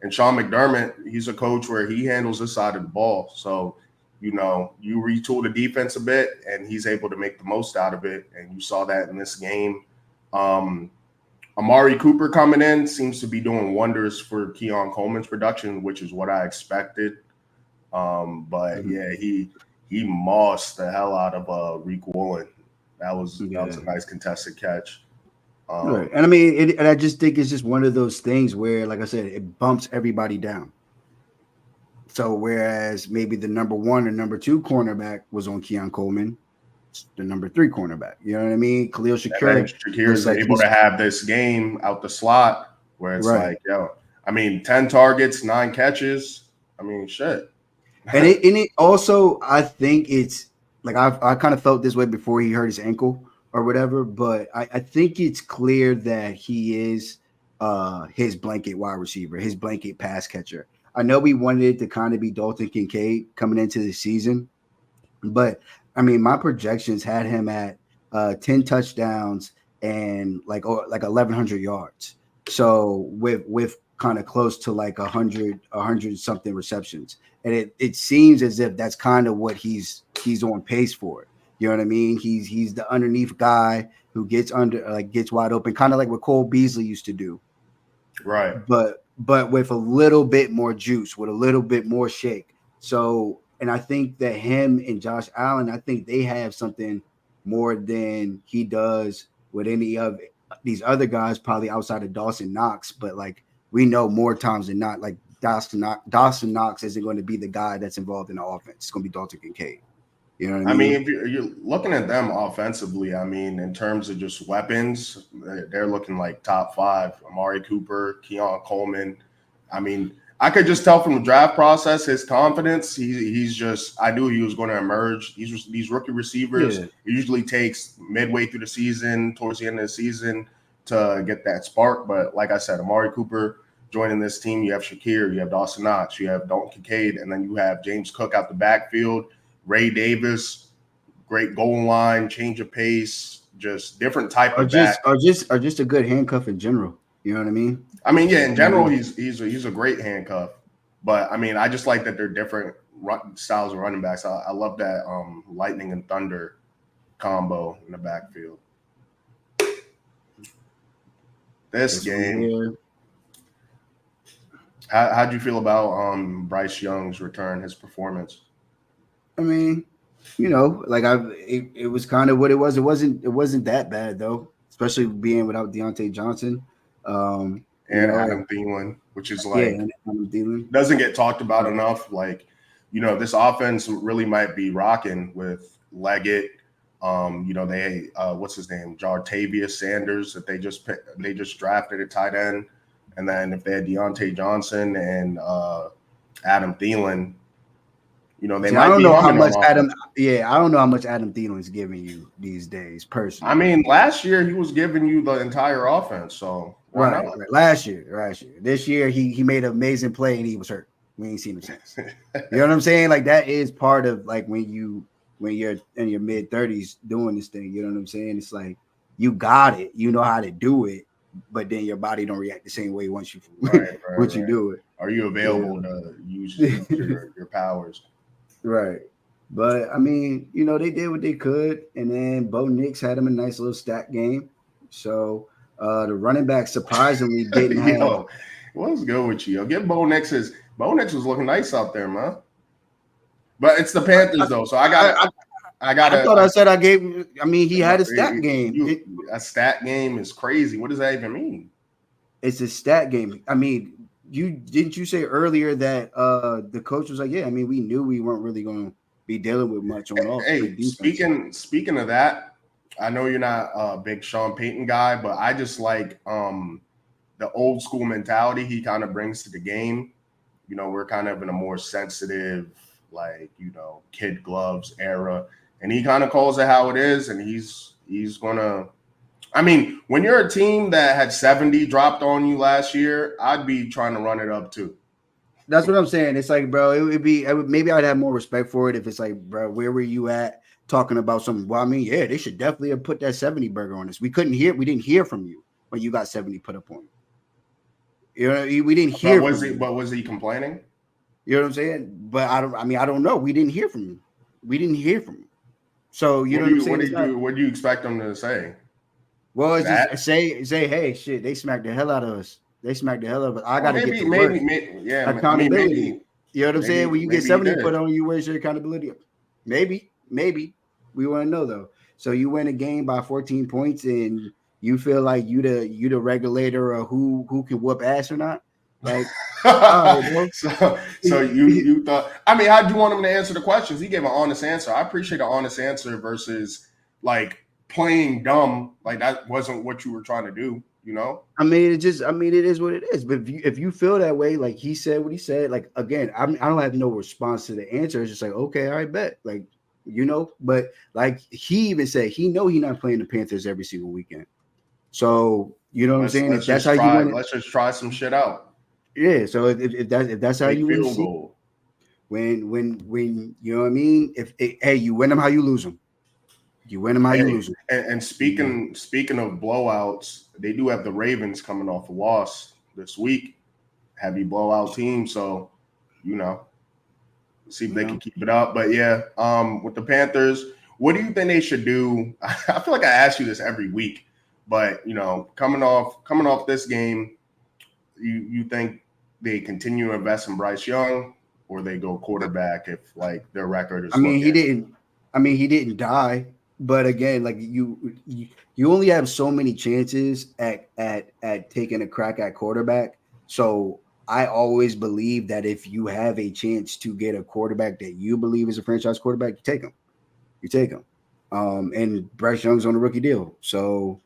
[SPEAKER 1] and Sean McDermott, he's a coach where he handles this side of the ball. So, you retool the defense a bit, and he's able to make the most out of it. And you saw that in this game. Amari Cooper coming in seems to be doing wonders for Keon Coleman's production, which is what I expected. But yeah, he mossed the hell out of Reek Woolen. That was a nice contested catch.
[SPEAKER 2] right. And I mean, and I just think it's just one of those things where, like I said, it bumps everybody down. So whereas maybe the number one or number two cornerback was on Keon Coleman, the number three cornerback. You know what I mean? Khalil
[SPEAKER 1] And then
[SPEAKER 2] Shakir
[SPEAKER 1] Shakir
[SPEAKER 2] looks
[SPEAKER 1] is
[SPEAKER 2] like
[SPEAKER 1] able
[SPEAKER 2] he's
[SPEAKER 1] to have this game out the slot where it's
[SPEAKER 2] right.
[SPEAKER 1] like, 10 targets, 9 catches. I mean, shit.
[SPEAKER 2] And it also, I think it's like I kind of felt this way before he hurt his ankle or whatever, but I think it's clear that he is his blanket wide receiver, his blanket pass catcher. I know we wanted it to kind of be Dalton Kincaid coming into the season, but I mean, my projections had him at 10 touchdowns and like 1,100 yards. So with kind of close to like 100 something receptions, and it seems as if that's kind of what he's on pace for. You know what I mean? He's the underneath guy who gets wide open, kind of like what Cole Beasley used to do,
[SPEAKER 1] Right.
[SPEAKER 2] but with a little bit more juice, with a little bit more shake. So, and I think that him and Josh Allen, I think they have something more than he does with any of these other guys, probably outside of Dawson Knox. But like we know more times than not, like Dawson Knox isn't going to be the guy that's involved in the offense. It's going to be Dalton Kincaid. You know what I
[SPEAKER 1] I mean,
[SPEAKER 2] mean?
[SPEAKER 1] if you're looking at them offensively, I mean, in terms of just weapons, they're looking like top 5. Amari Cooper, Keon Coleman. I mean, I could just tell from the draft process his confidence. He's just. I knew he was going to emerge. These rookie receivers.
[SPEAKER 2] Yeah.
[SPEAKER 1] It usually takes midway through the season, towards the end of the season, to get that spark. But like I said, Amari Cooper joining this team. You have Shakir, you have Dawson Knox, you have Dalton Kincaid, and then you have James Cook out the backfield. Ray Davis, great goal line, change of pace, just different type
[SPEAKER 2] Or
[SPEAKER 1] of back.
[SPEAKER 2] just a good handcuff in general. You know what I mean?
[SPEAKER 1] I mean, yeah, in general, he's a great handcuff, but I mean, I just like that they're different styles of running backs. I love that lightning and thunder combo in the backfield. This game, how'd you feel about Bryce Young's return, his performance?
[SPEAKER 2] I mean, like it was kind of what it was. It wasn't that bad though, especially being without Deontay Johnson.
[SPEAKER 1] And Adam Thielen, which is like
[SPEAKER 2] and Adam Thielen
[SPEAKER 1] doesn't get talked about enough. Like, this offense really might be rocking with Leggett. They what's his name, Jartavius Sanders, that they just drafted at tight end, And then if they had Deontay Johnson and Adam Thielen, they
[SPEAKER 2] See, I
[SPEAKER 1] might
[SPEAKER 2] don't
[SPEAKER 1] be
[SPEAKER 2] know how
[SPEAKER 1] humming
[SPEAKER 2] much
[SPEAKER 1] on
[SPEAKER 2] Adam.
[SPEAKER 1] offense.
[SPEAKER 2] Yeah, I don't know how much Adam Thielen's giving you these days,
[SPEAKER 1] I
[SPEAKER 2] personally.
[SPEAKER 1] mean, last year he was giving you the entire offense, so why
[SPEAKER 2] Right,
[SPEAKER 1] not?
[SPEAKER 2] right. Last year. This year, he made an amazing play and he was hurt. We ain't seen him since. You know what I'm saying? Like that is part of like when you're in your mid-30s doing this thing. You know what I'm saying? It's like you got it, you know how to do it, but then your body don't react the same way once you
[SPEAKER 1] Right,
[SPEAKER 2] once you
[SPEAKER 1] right.
[SPEAKER 2] do it.
[SPEAKER 1] Are you available to use your powers?
[SPEAKER 2] Right. But I mean, they did what they could, and then Bo Nix had him a nice little stat game. So the running back surprisingly didn't have.
[SPEAKER 1] Yo, what's good with you? Yo, get Bo Nix. Bo Nix was looking nice out there, man. But it's the Panthers though, so I
[SPEAKER 2] I, I
[SPEAKER 1] gotta.
[SPEAKER 2] thought I said I gave. I mean, he had a stat game.
[SPEAKER 1] A stat game is crazy. What does that even mean?
[SPEAKER 2] It's a stat game. I mean, you say earlier that the coach was like, yeah. I mean, we knew we weren't really going to be dealing with much on off
[SPEAKER 1] Hey,
[SPEAKER 2] defense.
[SPEAKER 1] speaking of that, I know you're not a big Sean Payton guy, but I just like the old school mentality he kind of brings to the game. We're kind of in a more sensitive, like, kid gloves era. And he kind of calls it how it is. And he's gonna, I mean, when you're a team that had 70 dropped on you last year, I'd be trying to run it up too.
[SPEAKER 2] That's what I'm saying. It's like, bro, maybe I'd have more respect for it if it's like, bro, where were you at talking about something? Well, I mean, yeah, they should definitely have put that 70 burger on us. We didn't hear from you when you got 70 put up on you. We didn't hear from you.
[SPEAKER 1] But was he complaining?
[SPEAKER 2] You know what I'm saying? But I don't know. We didn't hear from you. So you know what I'm saying?
[SPEAKER 1] What do you expect them to say?
[SPEAKER 2] Well, it's just say, hey, shit, they smacked the hell out of us. I got to get to work.
[SPEAKER 1] Yeah,
[SPEAKER 2] accountability.
[SPEAKER 1] I mean,
[SPEAKER 2] you know what I'm saying? When you get 70 put on you, where's your accountability? Maybe. We want to know though. So you win a game by 14 points and you feel like you the regulator of who can whoop ass or not? Like, all right,
[SPEAKER 1] so you thought, I mean, how'd you want him to answer the questions? He gave an honest answer. I appreciate an honest answer versus like playing dumb. Like that wasn't what you were trying to do,
[SPEAKER 2] I mean, it is what it is. But if you feel that way, like he said what he said, like again, I don't have no response to the answer. It's just like, okay, I bet, like, but like he even said he not playing the Panthers every single weekend. So you know what I'm saying? If that's how you want it,
[SPEAKER 1] let's just try some shit out.
[SPEAKER 2] Yeah. So if that's how you want to see, when you know what I mean? Hey, you win them how you lose them. You win them how you lose them.
[SPEAKER 1] And speaking of blowouts, they do have the Ravens coming off a loss this week. Heavy blowout team, so see if they can keep it up. But yeah, with the Panthers, what do you think they should do? I feel like I ask you this every week, but coming off this game, you think they continue to invest in Bryce Young or they go quarterback if like their record is?
[SPEAKER 2] He didn't die. But again, like you only have so many chances at taking a crack at quarterback. So I always believe that if you have a chance to get a quarterback that you believe is a franchise quarterback, you take him. And Bryce Young's on a rookie deal. So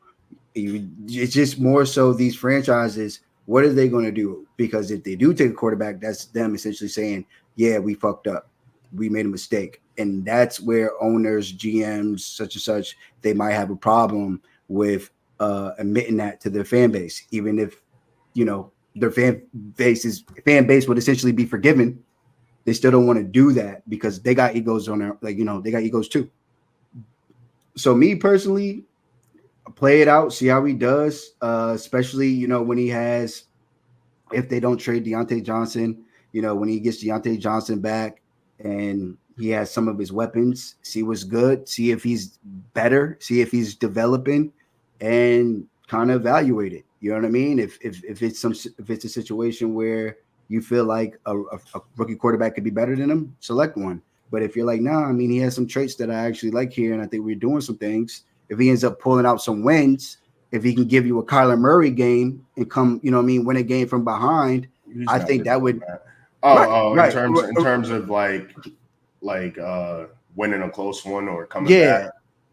[SPEAKER 2] it's just more so these franchises, what are they going to do? Because if they do take a quarterback, that's them essentially saying, yeah, we fucked up. We made a mistake. And that's where owners, GMs, such and such, they might have a problem with admitting that to their fan base, even if their fan base would essentially be forgiven. They still don't want to do that because they got egos on their, they got egos too. So me personally, play it out, see how he does, especially when he has, if they don't trade Deontay Johnson, when he gets Deontay Johnson back and he has some of his weapons, see what's good, see if he's better, see if he's developing, and kind of evaluate it. You know what I mean? If it's a situation where you feel like a rookie quarterback could be better than him, select one. But if you're like, nah, I mean, he has some traits that I actually like here, and I think we're doing some things. If he ends up pulling out some wins, if he can give you a Kyler Murray game and come, win a game from behind, I think that would.
[SPEAKER 1] Right. In terms of like winning a close one or coming back.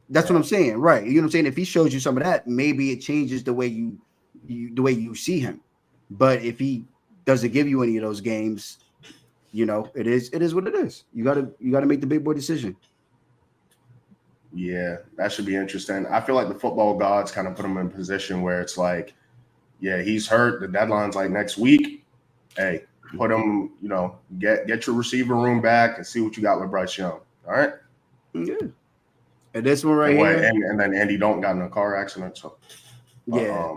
[SPEAKER 2] That's what I'm saying. Right. You know what I'm saying? If he shows you some of that, maybe it changes the way you see him. But if he doesn't give you any of those games, it is what it is. You gotta make the big boy decision.
[SPEAKER 1] Yeah, that should be interesting. I feel like the football gods kind of put him in a position where it's like, yeah, he's hurt. The deadline's like next week. Hey, put him, get your receiver room back and see what you got with Bryce Young. All right.
[SPEAKER 2] Yeah. And this one right
[SPEAKER 1] And what?
[SPEAKER 2] here,
[SPEAKER 1] And then Andy Dalton got in a car accident. So,
[SPEAKER 2] yeah.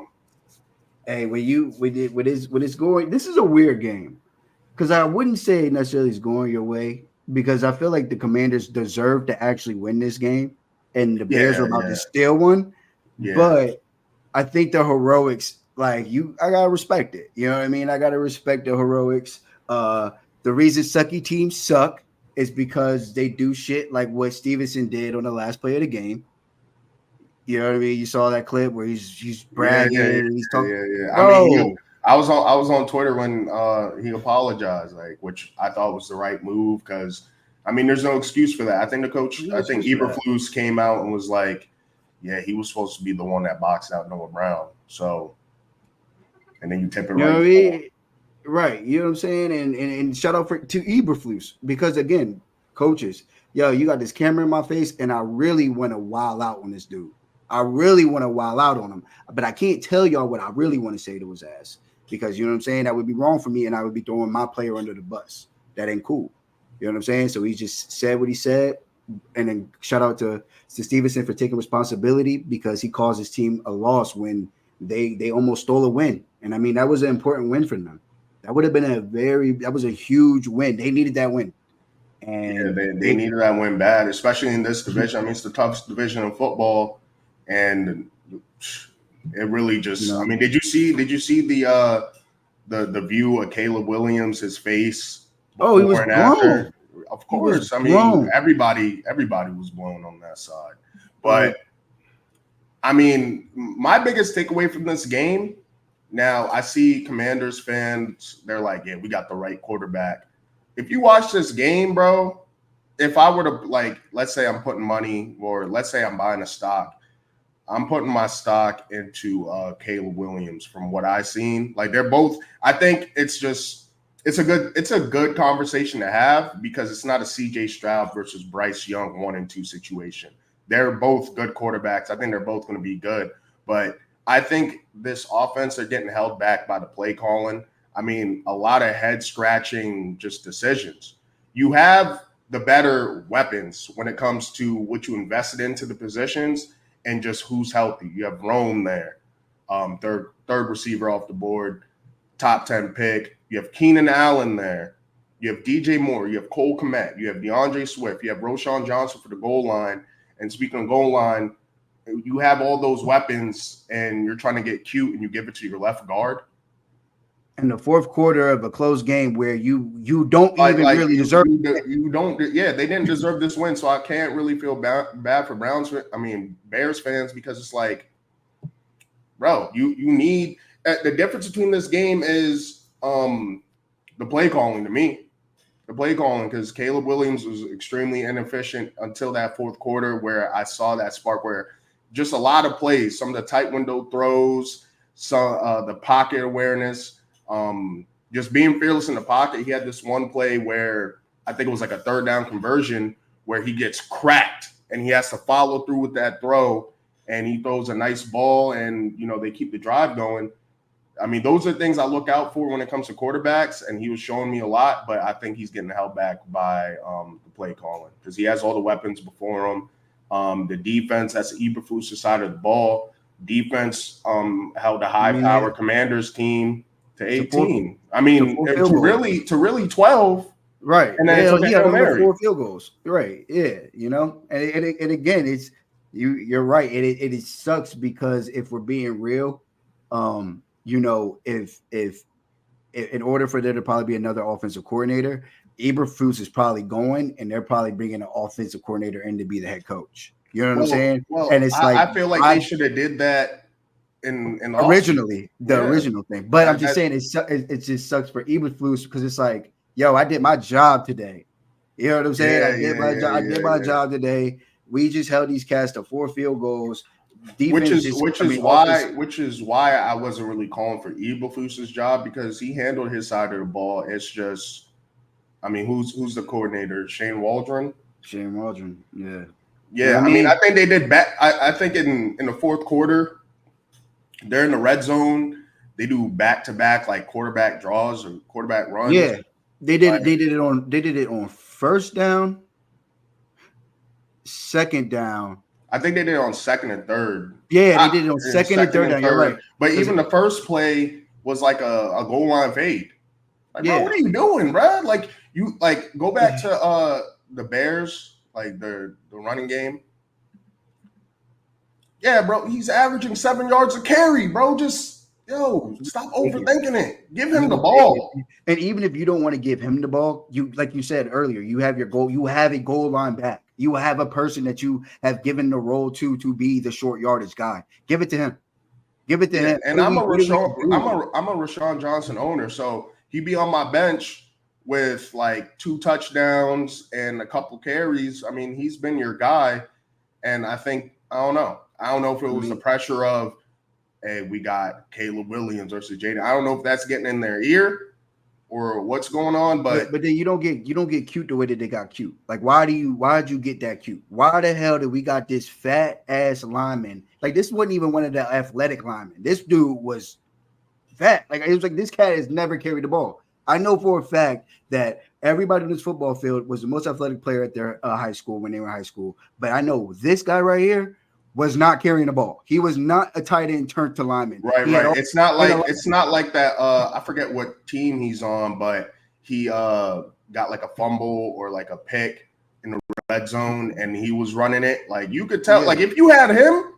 [SPEAKER 2] Hey, when it's going, this is a weird game because I wouldn't say necessarily it's going your way because I feel like the Commanders deserve to actually win this game, and the Bears are about to steal one.
[SPEAKER 1] Yeah.
[SPEAKER 2] But I think the heroics, I gotta respect it. You know what I mean? I gotta respect the heroics. The reason sucky teams suck is because they do shit like what Stevenson did on the last play of the game. You know what I mean? You saw that clip where he's bragging and he's talking.
[SPEAKER 1] Yeah.
[SPEAKER 2] Bro.
[SPEAKER 1] I mean, I was on Twitter when he apologized, which I thought was the right move because I mean, there's no excuse for that. I think Eberflus came out and was like, yeah, he was supposed to be the one that boxed out Noah Brown. So, and then you tip it right.
[SPEAKER 2] Right. You know what I'm saying? And shout out to Eberflus because again, coaches, yo, you got this camera in my face, and I really want to wild out on this dude. I really want to wild out on him, but I can't tell y'all what I really want to say to his ass because you know what I'm saying? That would be wrong for me, and I would be throwing my player under the bus. That ain't cool. You know what I'm saying? So he just said what he said, and then shout out to Stevenson for taking responsibility because he caused his team a loss when they almost stole a win. And I mean, that was an important win for them. That would have been that was a huge win. They needed that win. And
[SPEAKER 1] they needed that win bad, especially in this division. I mean, it's the toughest division in football. And it really just, I mean, did you see the view of Caleb Williams, his face
[SPEAKER 2] before he was and after?
[SPEAKER 1] Of course. I mean, everybody was blown on that side. But I mean, my biggest takeaway from this game, now I see Commanders fans, they're like, yeah, we got the right quarterback. If you watch this game, bro, if I were to let's say I'm putting money or let's say I'm buying a stock, I'm putting my stock into Caleb Williams from what I've seen. They're both, I think it's a good conversation to have because it's not a CJ Stroud versus Bryce Young 1-2 situation. They're both good quarterbacks. I think they're both going to be good. But I think this offense, they're getting held back by the play calling. I mean, a lot of head scratching just decisions. You have the better weapons when it comes to what you invested into the positions and just who's healthy. You have Rome there, third receiver off the board, top 10 pick. You have Keenan Allen there. You have DJ Moore. You have Cole Kmet. You have DeAndre Swift. You have Roschon Johnson for the goal line. And speaking of goal line, you have all those weapons, and you're trying to get cute, and you give it to your left guard.
[SPEAKER 2] In the fourth quarter of a close game where you don't even really deserve it.
[SPEAKER 1] You don't. Yeah, they didn't deserve this win, so I can't really feel bad for Bears fans because it's like, bro, you need the difference between this game is the play calling to me. The play calling, because Caleb Williams was extremely inefficient until that fourth quarter where I saw that spark where just a lot of plays, some of the tight window throws, some the pocket awareness. Just being fearless in the pocket. He had this one play where I think it was like a third down conversion where he gets cracked and he has to follow through with that throw, and he throws a nice ball, and they keep the drive going. I mean, those are things I look out for when it comes to quarterbacks, and he was showing me a lot, but I think he's getting held back by the play calling because he has all the weapons before him. The defense, that's the Eberflus side of the ball. Defense held a high-power Commanders team to 18. I mean, to really 12.
[SPEAKER 2] Right.
[SPEAKER 1] And then
[SPEAKER 2] he had over 4 field goals. Right. Yeah. And again, it's you're right. It sucks because if we're being real, if in order for there to probably be another offensive coordinator, Eberflus is probably going, and they're probably bringing an offensive coordinator in to be the head coach. You know what I'm saying?
[SPEAKER 1] Well, and it's I feel like they should have did that in the
[SPEAKER 2] originally original thing. But I'm just saying it just sucks for Eberflus because it's like, yo, I did my job today. You know what I'm saying? I did my job today. We just held these cats to 4 field goals. defense
[SPEAKER 1] which is why I wasn't really calling for Eberflus's job, because he handled his side of the ball. It's just, I mean, who's the coordinator? Shane Waldron.
[SPEAKER 2] Yeah.
[SPEAKER 1] Yeah, I mean, I think they did back. I think in the fourth quarter, they're in the red zone. They do back-to-back like quarterback draws or quarterback runs.
[SPEAKER 2] Yeah, they did. Like, they did it on first down, second down.
[SPEAKER 1] I think they did it on second and third.
[SPEAKER 2] Yeah, they did it on second and third down. You're right.
[SPEAKER 1] But even the first play was like a goal line fade. Like, bro, what are you doing, bro? Like, you go back to the Bears, like the running game. Yeah, bro, he's averaging 7 yards a carry, bro. Just stop overthinking it. Give him the ball.
[SPEAKER 2] And even if you don't want to give him the ball, you, like you said earlier, you have your goal. You have a goal line back. You have a person that you have given the role to be the short yardage guy. Give it to him. Give it to him.
[SPEAKER 1] And I'm a Rashawn Johnson owner, so he'd be on my bench with like 2 touchdowns and a couple carries. I mean, he's been your guy, and I don't know if it was the pressure of, hey, we got Caleb Williams versus Jaden. I don't know if that's getting in their ear or what's going on, but
[SPEAKER 2] then you don't get cute the way that they got cute. Like, why'd you get that cute? Why the hell did we got this fat ass lineman? Like, this wasn't even one of the athletic linemen. This dude was fat. Like, it was like, this cat has never carried the ball. I know for a fact that everybody in this football field was the most athletic player at their high school when they were in high school. But I know this guy right here was not carrying the ball. He was not a tight end turned to lineman.
[SPEAKER 1] Right. It's not like that. I forget what team he's on, but he got like a fumble or like a pick in the red zone, and he was running it. Like, you could tell. Like, if you had him,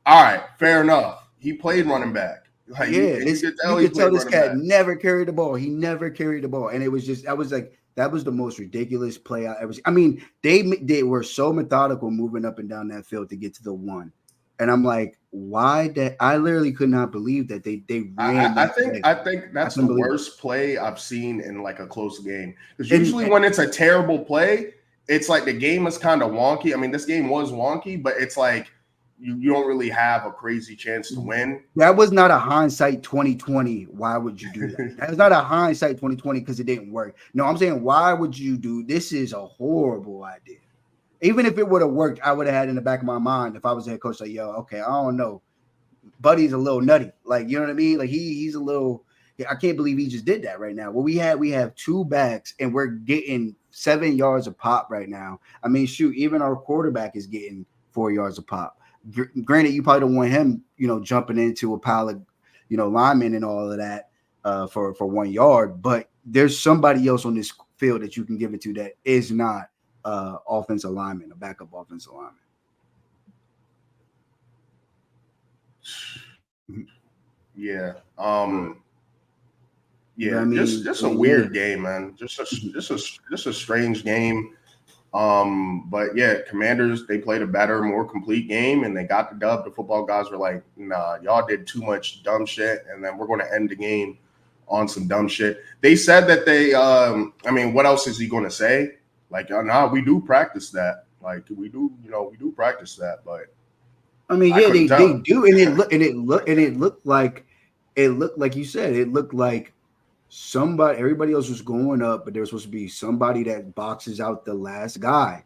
[SPEAKER 1] all right, fair enough. He played running back. Like,
[SPEAKER 2] you could tell this cat never carried the ball. He never carried the ball, and it was just, that was the most ridiculous play I ever seen. I mean, they were so methodical moving up and down that field to get to the one. And I'm like, why that? I literally could not believe that they ran.
[SPEAKER 1] I think that's the worst play I've seen in like a close game. Because usually when it's a terrible play, it's like the game is kind of wonky. I mean, this game was wonky, but it's like you don't really have a crazy chance to win.
[SPEAKER 2] That was not a hindsight 2020. Why would you do that? That was not a hindsight 2020 because it didn't work. No, I'm saying, why would you do this? Is a horrible idea. Even if it would have worked, I would have had in the back of my mind, if I was the head coach, like, yo, okay, I don't know. Buddy's a little nutty. Like, you know what I mean? Like, he's a little, I can't believe he just did that right now. Well, we have 2 backs and we're getting 7 yards a pop right now. I mean, shoot, even our quarterback is getting 4 yards a pop. Granted, you probably don't want him, jumping into a pile of, linemen and all of that for 1 yard. But there's somebody else on this field that you can give it to that is not offensive lineman, a backup offensive lineman.
[SPEAKER 1] Yeah. Yeah. I mean, just a weird game, man. Just a strange game. But yeah, Commanders, they played a better, more complete game, and they got the dub. The football guys were like, nah, y'all did too much dumb shit, and then we're going to end the game on some dumb shit. They said that they, I mean, what else is he going to say? Like, nah, we do practice that. Like, we do practice that, but
[SPEAKER 2] I mean, yeah, they do, and it looked like you said, it looked like everybody else was going up, but there was supposed to be somebody that boxes out the last guy.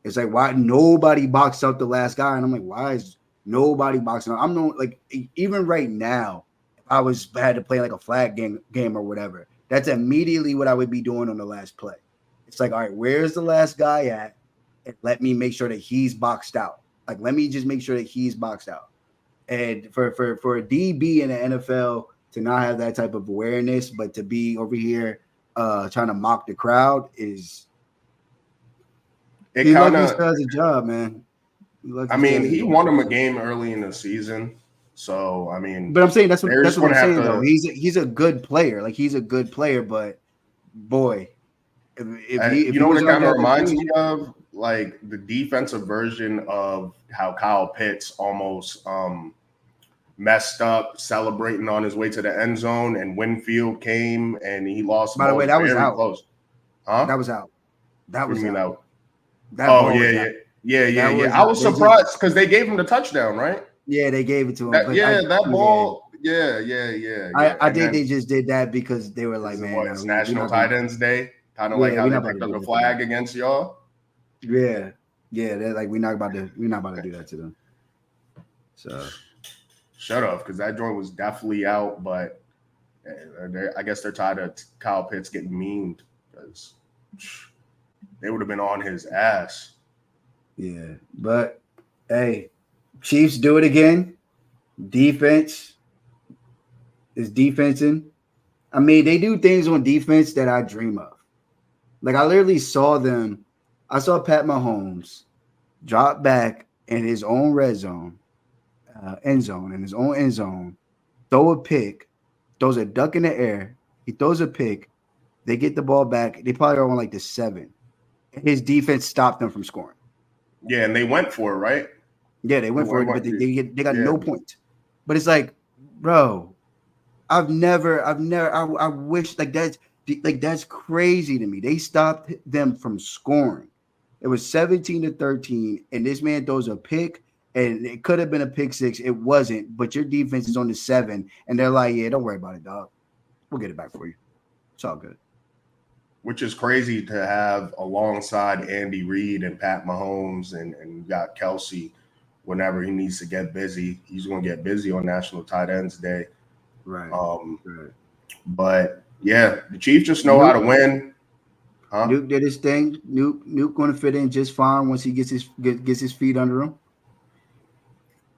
[SPEAKER 2] It's like, why nobody boxed out the last guy? And I'm like, why is nobody boxing out? I'm not, like, even right now, if I had to play like a flag game or whatever, that's immediately what I would be doing on the last play. It's like, all right, where's the last guy at? And let me make sure that he's boxed out. Like, let me just make sure that he's boxed out. And for a DB in the NFL to not have that type of awareness, but to be over here trying to mock the crowd is it kind of does a job, man.
[SPEAKER 1] I mean, he won him a game early in the season, so I mean,
[SPEAKER 2] but I'm saying that's what I'm saying though. He's a good player, like he's a good player, but boy, if
[SPEAKER 1] you know what it kind of reminds me of, like the defensive version of how Kyle Pitts almost messed up celebrating on his way to the end zone, and Winfield came and he lost.
[SPEAKER 2] By the way, that was out.
[SPEAKER 1] Close. Huh?
[SPEAKER 2] That was out. That was out.
[SPEAKER 1] Yeah. I was surprised because they gave him the touchdown, right?
[SPEAKER 2] Yeah, they gave it to him. But
[SPEAKER 1] That ball. Yeah.
[SPEAKER 2] I
[SPEAKER 1] And
[SPEAKER 2] think
[SPEAKER 1] then
[SPEAKER 2] they just did that because they were like,
[SPEAKER 1] is it
[SPEAKER 2] man,
[SPEAKER 1] what?
[SPEAKER 2] no,
[SPEAKER 1] It's
[SPEAKER 2] we're
[SPEAKER 1] National
[SPEAKER 2] not gonna.
[SPEAKER 1] Tight Ends Day. Kind of like
[SPEAKER 2] Yeah,
[SPEAKER 1] how
[SPEAKER 2] we're
[SPEAKER 1] they
[SPEAKER 2] not about to
[SPEAKER 1] picked up
[SPEAKER 2] do
[SPEAKER 1] the
[SPEAKER 2] that to them.
[SPEAKER 1] flag against y'all.
[SPEAKER 2] Yeah, they're like, we're not about to do that to them. So
[SPEAKER 1] Shut up, because that joint was definitely out. But I guess they're tired of Kyle Pitts getting memed because they would have been on his ass.
[SPEAKER 2] yeah, but hey, Chiefs do it again. Defense is defensing. I mean, they do things on defense that I dream of. Like I literally saw them. I saw Pat Mahomes drop back in his own red zone, end zone, in his own end zone, throw a pick, throws a duck in the air. He throws a pick. They get the ball back. They probably are on like the 7. His defense stopped them from scoring.
[SPEAKER 1] Yeah, and they went for it, right?
[SPEAKER 2] Yeah, they went for it, but they got
[SPEAKER 1] Yeah.
[SPEAKER 2] no points. But it's like, bro, I wish that's crazy to me. They stopped them from scoring. It was 17-13, and this man throws a pick, and it could have been a pick six. It wasn't, but your defense is on the 7, and they're like, yeah, don't worry about it, dog. We'll get it back for you. It's all good.
[SPEAKER 1] Which is crazy to have alongside Andy Reid and Pat Mahomes, and you got Kelsey. Whenever he needs to get busy, he's going to get busy on National Tight Ends Day.
[SPEAKER 2] Right.
[SPEAKER 1] Right. But yeah, the Chiefs just know how to win.
[SPEAKER 2] Huh? Nuke did his thing. Nuke going to fit in just fine once he gets his feet under him.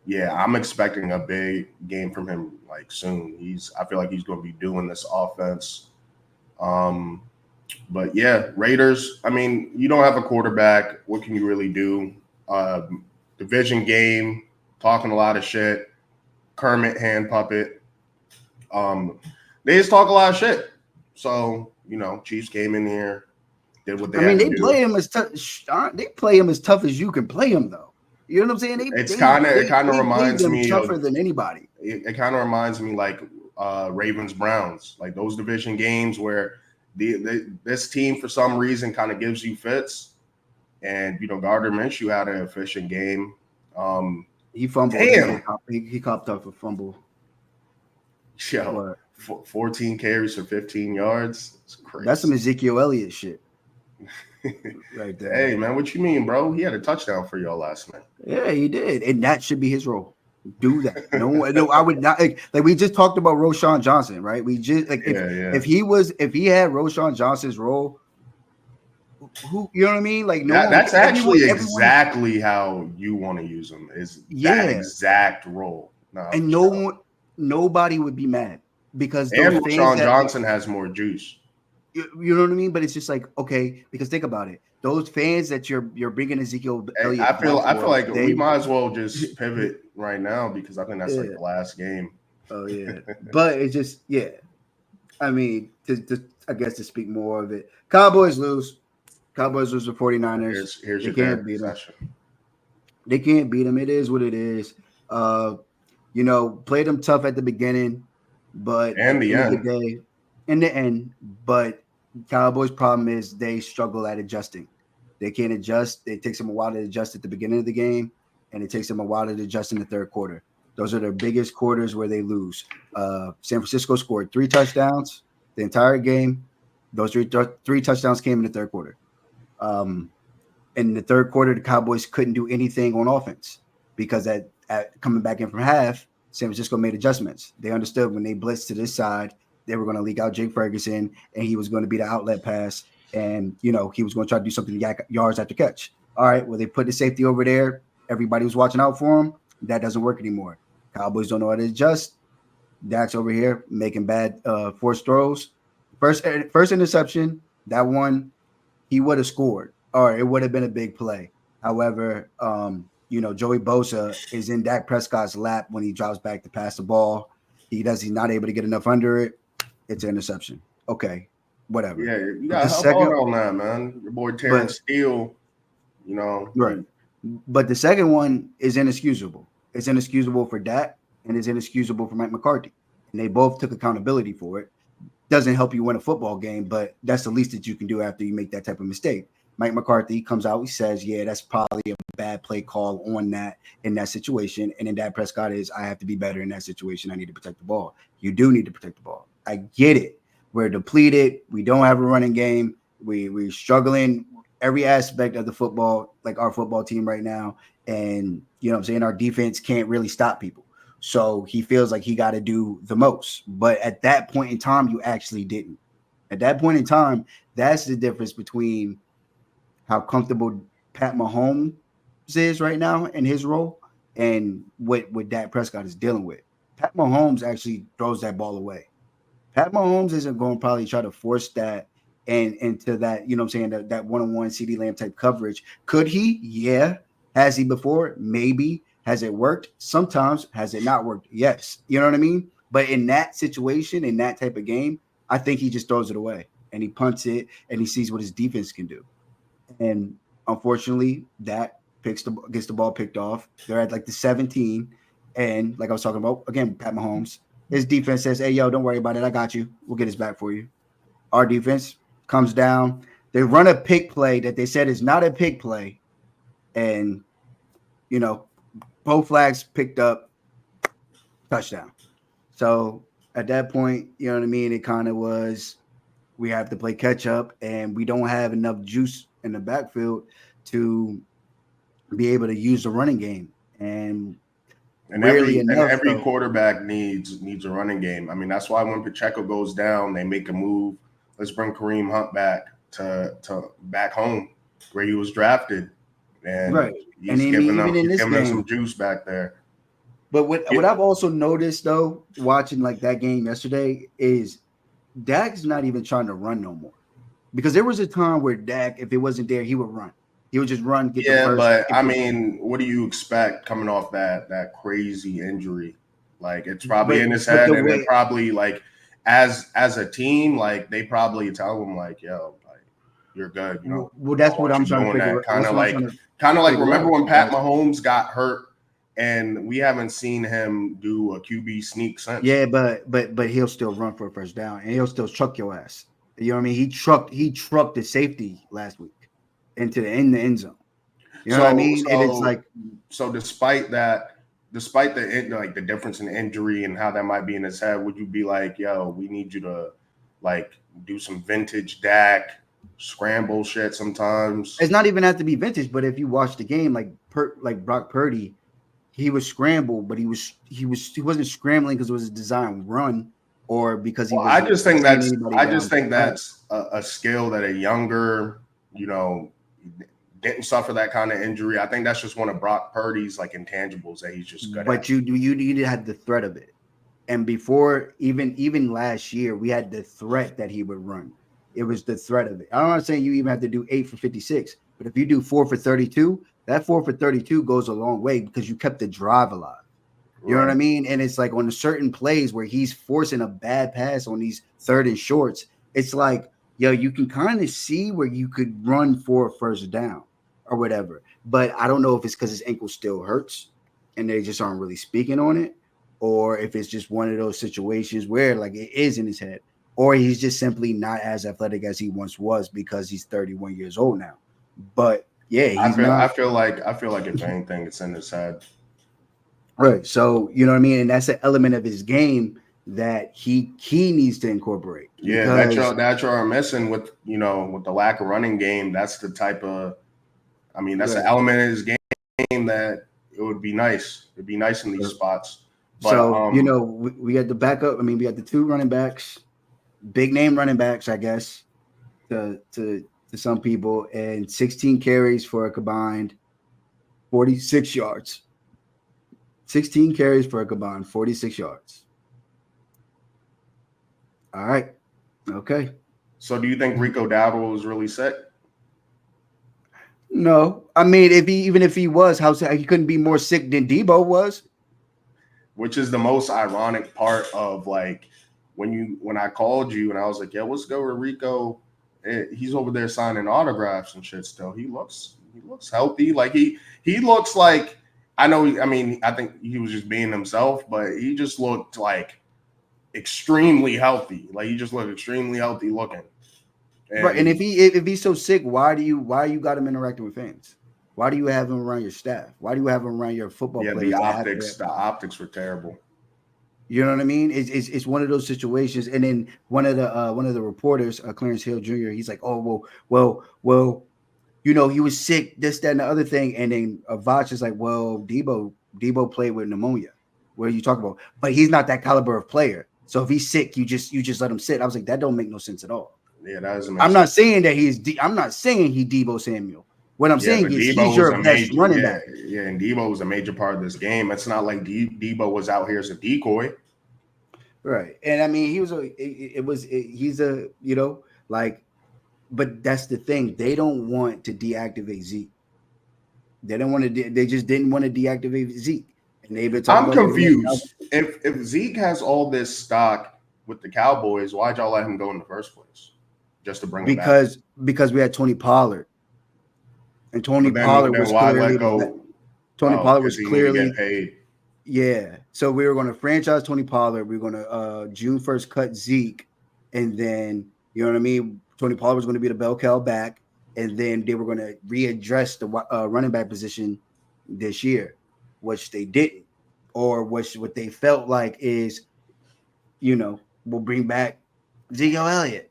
[SPEAKER 1] Yeah, I'm expecting a big game from him like soon. I feel like he's going to be doing this offense. But yeah, Raiders. I mean, you don't have a quarterback. What can you really do? Division game, talking a lot of shit. Kermit hand puppet. They just talk a lot of shit. So Chiefs came in here, did what they. I mean,
[SPEAKER 2] they play him as tough. They play him as tough as you can play him, though. You know what I'm saying?
[SPEAKER 1] It kind of reminds me
[SPEAKER 2] tougher than anybody.
[SPEAKER 1] It kind of reminds me like Ravens Browns, like those division games where this team for some reason kind of gives you fits, and Gardner Minshew had an efficient game.
[SPEAKER 2] He fumbled. Damn. He copped up a fumble.
[SPEAKER 1] Yo, 14 carries for 15 yards. It's crazy.
[SPEAKER 2] That's some Ezekiel Elliott shit.
[SPEAKER 1] Right there. Hey man, what you mean, bro? He had a touchdown for y'all last night.
[SPEAKER 2] Yeah, he did, and that should be his role. Do that. No, I would not. Like we just talked about Roschon Johnson, right? We just if he had Roschon Johnson's role, who you know what I mean? Like
[SPEAKER 1] that's actually exactly how you want to use him. Is that exact role?
[SPEAKER 2] And nobody would be mad because
[SPEAKER 1] Roschon Johnson has more juice.
[SPEAKER 2] You know what I mean? But it's just like, okay, because think about it. Those fans that you're bringing Ezekiel Elliott.
[SPEAKER 1] I feel like we might as well just pivot right now because I think that's like the last game.
[SPEAKER 2] Oh yeah, but it's just I mean, I guess to speak more of it, Cowboys lose. Cowboys lose the 49ers.
[SPEAKER 1] Here's
[SPEAKER 2] they can't beat them. They can't beat them. It is what it is. Played them tough at the beginning, but
[SPEAKER 1] and the end.
[SPEAKER 2] In the end, but Cowboys' problem is they struggle at adjusting. They can't adjust. It takes them a while to adjust at the beginning of the game, and it takes them a while to adjust in the third quarter. Those are their biggest quarters where they lose. San Francisco scored 3 touchdowns the entire game. Those 3 touchdowns came in the third quarter. In the third quarter, the Cowboys couldn't do anything on offense because at coming back in from half, San Francisco made adjustments. They understood when they blitzed to this side, they were going to leak out Jake Ferguson, and he was going to be the outlet pass, and he was going to try to do something yards after catch. All right, well, they put the safety over there. Everybody was watching out for him. That doesn't work anymore. Cowboys don't know how to adjust. Dak's over here making bad forced throws. First interception, that one, he would have scored, or it would have been a big play. However, Joey Bosa is in Dak Prescott's lap when he drops back to pass the ball. He's not able to get enough under it. It's an interception. Okay, whatever.
[SPEAKER 1] Yeah, you got to help out on that, man. Your boy Terrence Steele,
[SPEAKER 2] Right. But the second one is inexcusable. It's inexcusable for Dak, and it's inexcusable for Mike McCarthy. And they both took accountability for it. Doesn't help you win a football game, but that's the least that you can do after you make that type of mistake. Mike McCarthy comes out, he says, yeah, that's probably a bad play call on that in that situation. And then Dak Prescott is, I have to be better in that situation. I need to protect the ball. You do need to protect the ball. I get it. We're depleted. We don't have a running game. We're struggling every aspect of the football, like our football team right now. And you know what I'm saying? Our defense can't really stop people. So he feels like he got to do the most. But at that point in time, you actually didn't. At that point in time, that's the difference between how comfortable Pat Mahomes is right now in his role and what Dak Prescott is dealing with. Pat Mahomes actually throws that ball away. Pat Mahomes isn't going to probably try to force that and into that, you know what I'm saying, that one-on-one CD Lamb type coverage. Could he? Yeah. Has he before? Maybe. Has it worked? Sometimes. Has it not worked? Yes. You know what I mean? But in that situation, in that type of game, I think he just throws it away and he punts it and he sees what his defense can do. And unfortunately, that gets the ball picked off. They're at like the 17. And like I was talking about, again, Pat Mahomes, his defense says, hey, yo, don't worry about it. I got you. We'll get his back for you. Our defense comes down. They run a pick play that they said is not a pick play. And, you know, both flags picked up, touchdown. So at that point, you know what I mean? It kind of was, we have to play catch up and we don't have enough juice in the backfield to be able to use the running game. And rarely enough,
[SPEAKER 1] every quarterback needs a running game. I mean, that's why when Pacheco goes down, they make a move. Let's bring Kareem Hunt back to back home where he was drafted, and
[SPEAKER 2] right.
[SPEAKER 1] he's
[SPEAKER 2] And
[SPEAKER 1] giving
[SPEAKER 2] even in this
[SPEAKER 1] them
[SPEAKER 2] game,
[SPEAKER 1] some juice back there.
[SPEAKER 2] But what I've also noticed though, watching like that game yesterday, is Dak's not even trying to run no more. Because there was a time where Dak, if it wasn't there, he would run. He would just run, get the first.
[SPEAKER 1] But I mean, what do you expect coming off that crazy injury? Like it's probably in his head, and it probably like as a team, like they probably tell him like, yo, like you're good, you know.
[SPEAKER 2] Well, that's what I'm trying to figure out.
[SPEAKER 1] Kind of like remember when Pat Mahomes got hurt, and we haven't seen him do a QB sneak since.
[SPEAKER 2] Yeah, but he'll still run for a first down, and he'll still truck your ass. You know what I mean? He trucked the safety last week into the end zone. You know what I mean? And it's like,
[SPEAKER 1] so despite the like the difference in injury and how that might be in his head, would you be like, yo, we need you to like do some vintage Dak scramble shit sometimes?
[SPEAKER 2] It's not even have to be vintage, but if you watch the game, like Brock Purdy, he was scrambled, but he wasn't scrambling because it was a design run or because he was.
[SPEAKER 1] I just think that's a skill that a younger, you know, didn't suffer that kind of injury. I think that's just one of Brock Purdy's like intangibles that he's just good at.
[SPEAKER 2] But you had the threat of it. And before even last year, we had the threat that he would run. It was the threat of it. I'm not saying you even have to do 8 for 56, but if you do 4 for 32, that 4 for 32 goes a long way because you kept the drive alive. You know what I mean? And it's like on certain plays where he's forcing a bad pass on these 3rd and shorts, it's like, yo, you can kind of see where you could run for a first down or whatever. But I don't know if it's because his ankle still hurts and they just aren't really speaking on it, or if it's just one of those situations where like it is in his head, or he's just simply not as athletic as he once was because he's 31 years old now. But yeah,
[SPEAKER 1] I feel like if anything, it's in his head.
[SPEAKER 2] Right. So you know what I mean? And that's an element of his game that he needs to incorporate.
[SPEAKER 1] Yeah, that y'all are missing with, you know, with the lack of running game. That's the type of, I mean, that's an element of his game that it would be nice. It'd be nice in these spots. But,
[SPEAKER 2] so, you know, we had the backup. I mean, we had the 2 running backs, big name running backs, I guess, to some people, and 16 carries for a combined 46 yards. 16 carries for a combined 46 yards. All right. Okay.
[SPEAKER 1] So do you think Rico Dowdle was really sick?
[SPEAKER 2] No. I mean, even if he was, he couldn't be more sick than Debo was.
[SPEAKER 1] Which is the most ironic part of like when I called you and I was like, yeah, let's go with Rico. He's over there signing autographs and shit still. He looks healthy. Like he looks like, I think he was just being himself, but he just looked like extremely healthy. Like he just looked extremely healthy looking.
[SPEAKER 2] And if he's so sick, why you got him interacting with fans? Why do you have him around your staff? Why do you have him around your football
[SPEAKER 1] Yeah,
[SPEAKER 2] players that have to?
[SPEAKER 1] the optics were terrible.
[SPEAKER 2] You know what I mean? It's one of those situations. And then one of the reporters, Clarence Hill Jr., he's like, oh well, you know, he was sick, this, that, and the other thing. And then Vach is like, well, Debo played with pneumonia. What are you talking about? But he's not that caliber of player. So if he's sick, you just let him sit. I was like, that don't make no sense at all.
[SPEAKER 1] Yeah, that doesn't make
[SPEAKER 2] I'm
[SPEAKER 1] sense.
[SPEAKER 2] not saying that I'm not saying he Debo Samuel. What I'm saying
[SPEAKER 1] but
[SPEAKER 2] is
[SPEAKER 1] Debo
[SPEAKER 2] he's
[SPEAKER 1] was
[SPEAKER 2] your
[SPEAKER 1] a
[SPEAKER 2] best
[SPEAKER 1] major,
[SPEAKER 2] running back.
[SPEAKER 1] and Debo was a major part of this game. It's not like Debo was out here as a decoy.
[SPEAKER 2] Right. And I mean, he's a, you know, like, but that's the thing. They don't want to deactivate Zeke. They don't want to, they just didn't want to deactivate Zeke. And they've been talking
[SPEAKER 1] I'm
[SPEAKER 2] about
[SPEAKER 1] confused. If Zeke has all this stock with the Cowboys, why'd y'all let him go in the first place? Just to bring him back?
[SPEAKER 2] Because we had Tony Pollard. And Tony
[SPEAKER 1] But
[SPEAKER 2] Pollard
[SPEAKER 1] then
[SPEAKER 2] was
[SPEAKER 1] why
[SPEAKER 2] clearly
[SPEAKER 1] let go?
[SPEAKER 2] Tony Pollard
[SPEAKER 1] Because
[SPEAKER 2] was
[SPEAKER 1] he need to
[SPEAKER 2] clearly
[SPEAKER 1] get paid.
[SPEAKER 2] Yeah. So we were going to franchise Tony Pollard. We were going to June 1st cut Zeke. And then, you know what I mean? Tony Pollard was going to be the bell cow back. And then they were going to readdress the running back position this year, which they didn't. Or what they felt like is, you know, we'll bring back Ezekiel Elliott.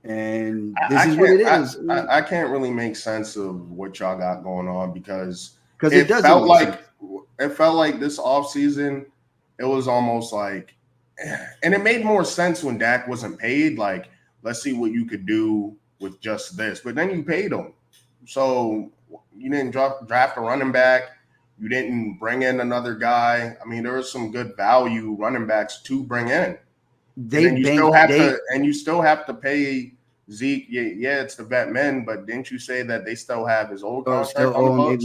[SPEAKER 2] And this is what it is.
[SPEAKER 1] I can't really make sense of what y'all got going on because
[SPEAKER 2] it doesn't make sense.
[SPEAKER 1] It felt like this offseason, it was almost like, and it made more sense when Dak wasn't paid. Like, let's see what you could do with just this. But then you paid him. So you didn't draft a running back. You didn't bring in another guy. I mean, there was some good value running backs to bring in. You still have to pay Zeke. Yeah, it's the vet men, but didn't you say that they still have his old contract on the books?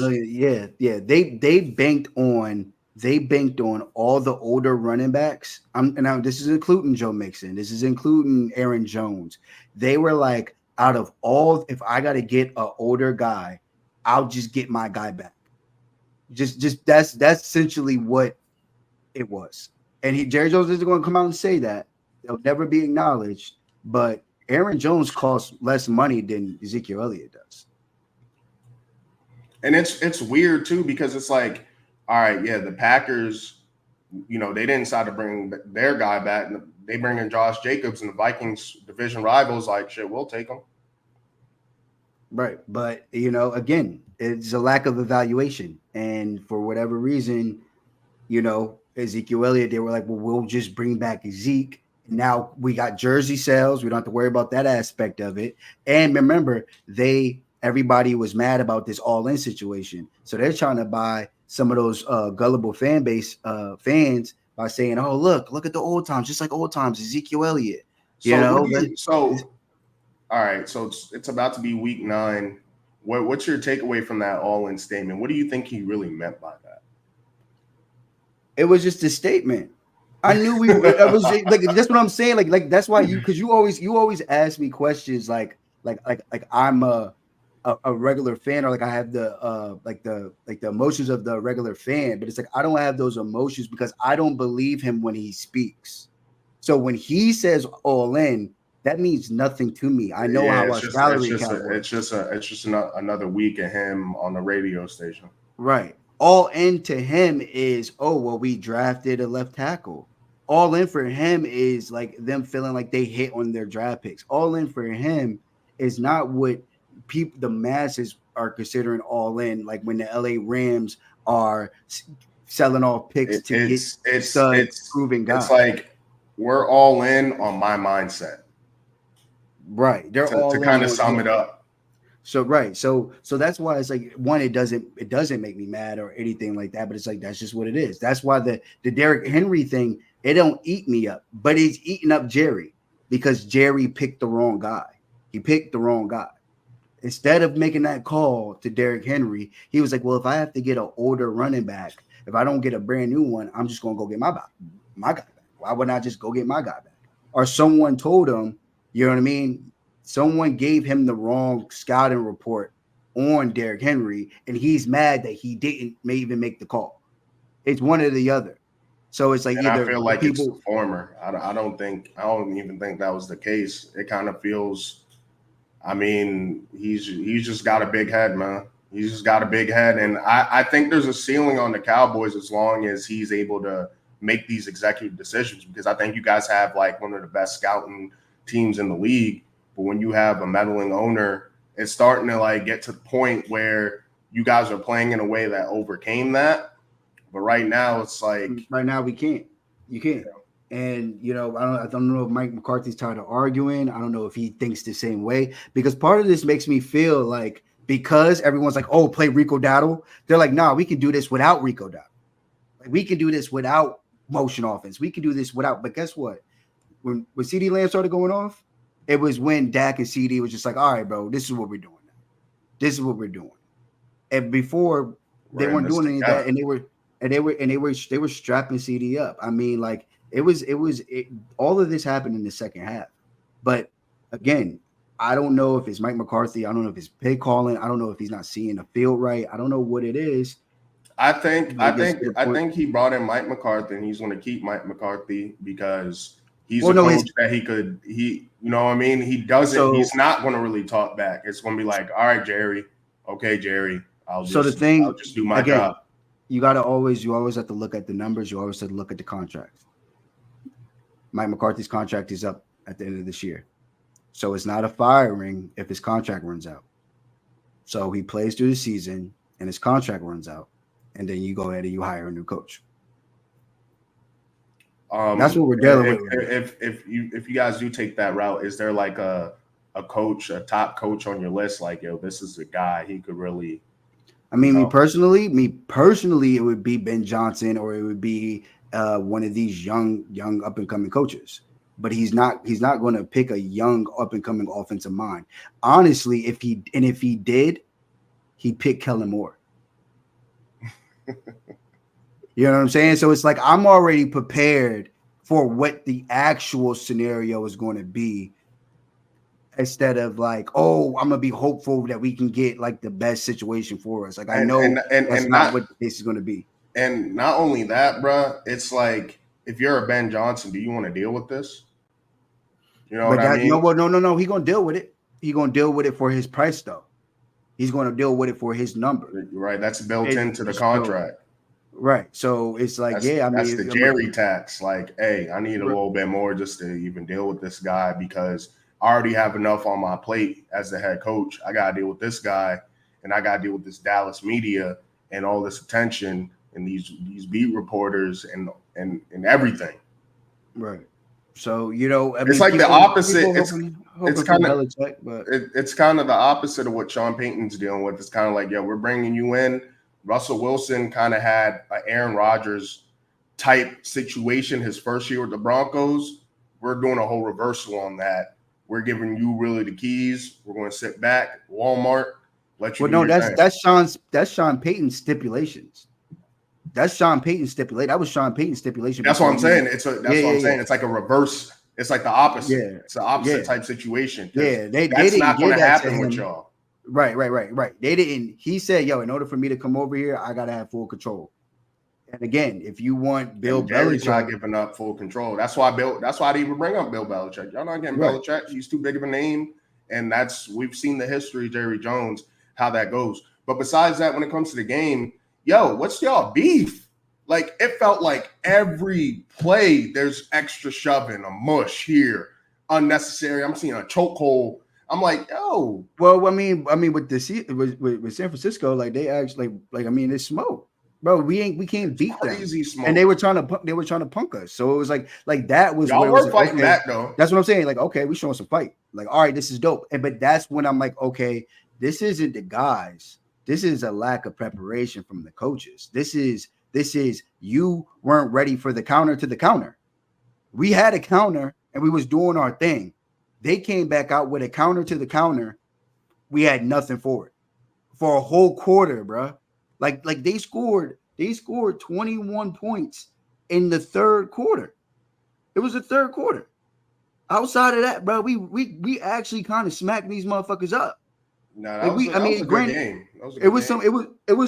[SPEAKER 2] Yeah. They banked on all the older running backs. Now this is including Joe Mixon. This is including Aaron Jones. They were like, out of all, if I got to get an older guy, I'll just get my guy back. Just that's essentially what it was. And Jerry Jones isn't going to come out and say that. They'll never be acknowledged. But Aaron Jones costs less money than Ezekiel Elliott does.
[SPEAKER 1] And it's weird too because it's like, all right, yeah, the Packers, you know, they didn't decide to bring their guy back. They bring in Josh Jacobs, and the Vikings division rivals like, shit, we'll take him.
[SPEAKER 2] Right, but you know, again, it's a lack of evaluation, and for whatever reason, you know, Ezekiel Elliott, they were like, well, we'll just bring back Zeke. Now we got jersey sales. We don't have to worry about that aspect of it. And remember, everybody was mad about this all-in situation. So they're trying to buy some of those gullible fans by saying, oh, look at the old times, just like old times, Ezekiel Elliott.
[SPEAKER 1] All right, so it's about to be week 9. What's your takeaway from that all-in statement? What do you think he really meant by that?
[SPEAKER 2] It was just a statement. I knew it was like that's what I'm saying. Like that's why because you always ask me questions like I'm a regular fan, or like I have the emotions of the regular fan, but it's like I don't have those emotions because I don't believe him when he speaks. So when he says all in, that means nothing to me. I know how our salary cap works.
[SPEAKER 1] It's just another week of him on the radio station.
[SPEAKER 2] Right. All in to him is, oh, well, we drafted a left tackle. All in for him is like them feeling like they hit on their draft picks. All in for him is not what the masses are considering all in. Like when the LA Rams are selling off picks to get proven guys.
[SPEAKER 1] It's like we're all in on my mindset.
[SPEAKER 2] Right. They're all
[SPEAKER 1] to kind of sum it up.
[SPEAKER 2] So right, so that's why it's like one, it doesn't make me mad or anything like that, but it's like that's just what it is. That's why the Derrick Henry thing, it don't eat me up, but it's eating up Jerry because Jerry picked the wrong guy. He picked the wrong guy. Instead of making that call to Derrick Henry, he was like, well, if I have to get an older running back, if I don't get a brand new one, I'm just gonna go get my guy back. Why wouldn't I just go get my guy back? Or someone told him, you know what I mean? Someone gave him the wrong scouting report on Derrick Henry, and he's mad that he didn't even make the call. It's one or the other. So it's like
[SPEAKER 1] I feel like it's the former. I don't even think that was the case. It kind of feels. I mean, he's just got a big head, man. He's just got a big head, and I think there's a ceiling on the Cowboys as long as he's able to make these executive decisions, because I think you guys have like one of the best scouting teams in the league. But when you have a meddling owner, it's starting to like get to the point where you guys are playing in a way that overcame that. But right now, it's like
[SPEAKER 2] right now we can't. You can't. And I don't know if Mike McCarthy's tired of arguing. I don't know if he thinks the same way, because part of this makes me feel like, because everyone's like, oh, play Rico Dowdle. They're like, nah, we can do this without Rico Dowdle. Like, we can do this without motion offense. We can do this without. But guess what? When CeeDee Lamb started going off, it was when Dak and CD was just like, all right, bro, this is what we're doing now. This is what we're doing. And before they weren't doing any of that, and they were strapping CD up. I mean, like all of this happened in the second half. But again, I don't know if it's Mike McCarthy. I don't know if it's play calling. I don't know if he's not seeing the field right. I don't know what it is.
[SPEAKER 1] I think he brought in Mike McCarthy, and he's going to keep Mike McCarthy because he's coach that you know what I mean? He's not going to really talk back. It's going to be like, all right, Jerry. Okay, Jerry. I'll just do my job.
[SPEAKER 2] You always have to look at the numbers. You always have to look at the contracts. Mike McCarthy's contract is up at the end of this year. So it's not a firing if his contract runs out. So he plays through the season and his contract runs out. And then you go ahead and you hire a new coach. That's what we're dealing with.
[SPEAKER 1] If you guys do take that route, is there like a coach, a top coach on your list? Like, yo, this is the guy. He could really.
[SPEAKER 2] I mean, me personally, it would be Ben Johnson, or it would be one of these young up and coming coaches. But he's not going to pick a young up and coming offensive mind. Honestly, if he did, he'd pick Kellen Moore. You know what I'm saying? So it's like I'm already prepared for what the actual scenario is going to be, instead of like, oh, I'm gonna be hopeful that we can get like the best situation for us. Like I know that's not what this is going to be.
[SPEAKER 1] And not only that, bro, it's like, if you're a Ben Johnson, do you want to deal with this? You know what I mean?
[SPEAKER 2] No. He's gonna deal with it. He's gonna deal with it for his price, though. He's gonna deal with it for his number.
[SPEAKER 1] Right. That's built into the contract.
[SPEAKER 2] Right. So it's like,
[SPEAKER 1] that's the Jerry tax. Like, hey, I need a little bit more just to even deal with this guy, because I already have enough on my plate as the head coach. I gotta deal with this guy, and I gotta deal with this Dallas media and all this attention and these beat reporters and everything.
[SPEAKER 2] Right. So
[SPEAKER 1] it's like the opposite. It's kind of it's kind of the opposite of what Sean Payton's dealing with. It's kind of like, we're bringing you in. Russell Wilson kind of had an Aaron Rodgers type situation his first year with the Broncos. We're doing a whole reversal on that. We're giving you really the keys. We're going to sit back, Walmart, let you.
[SPEAKER 2] Well, no, that's Sean Payton's stipulations. That's Sean Payton's stipulation. That was Sean Payton's stipulation.
[SPEAKER 1] That's what I'm saying. That's what I'm saying. It's like a reverse. It's like the opposite. Yeah. It's the opposite type situation.
[SPEAKER 2] Yeah,
[SPEAKER 1] that's not going to happen with y'all.
[SPEAKER 2] Right. They didn't. He said, in order for me to come over here, I got to have full control. And again, if you want Bill Belichick,
[SPEAKER 1] not giving up full control. That's why I didn't even bring up Bill Belichick. Y'all not getting Belichick. He's too big of a name, and we've seen the history of Jerry Jones, how that goes. But besides that, when it comes to the game, what's y'all beef? Like, it felt like every play there's extra shoving, a mush here, unnecessary. I'm seeing a chokehold. I'm like, yo.
[SPEAKER 2] Well, I mean, with San Francisco, like they actually, it's smoke. Bro, we can't beat them.
[SPEAKER 1] Smoke.
[SPEAKER 2] And they were trying to punk us. So it was like that was
[SPEAKER 1] y'all were fighting back though.
[SPEAKER 2] That's what I'm saying. Like, okay, we showing some fight. Like, all right, this is dope. But that's when I'm like, okay, this isn't the guys. This is a lack of preparation from the coaches. This is you weren't ready for the counter to the counter. We had a counter and we was doing our thing. They came back out with a counter to the counter. We had nothing for it for a whole quarter, bro. Like they scored 21 points in the third quarter. It was the third quarter. Outside of that, bro, we actually kind of smacked these motherfuckers up.
[SPEAKER 1] No, that was a good game.
[SPEAKER 2] It was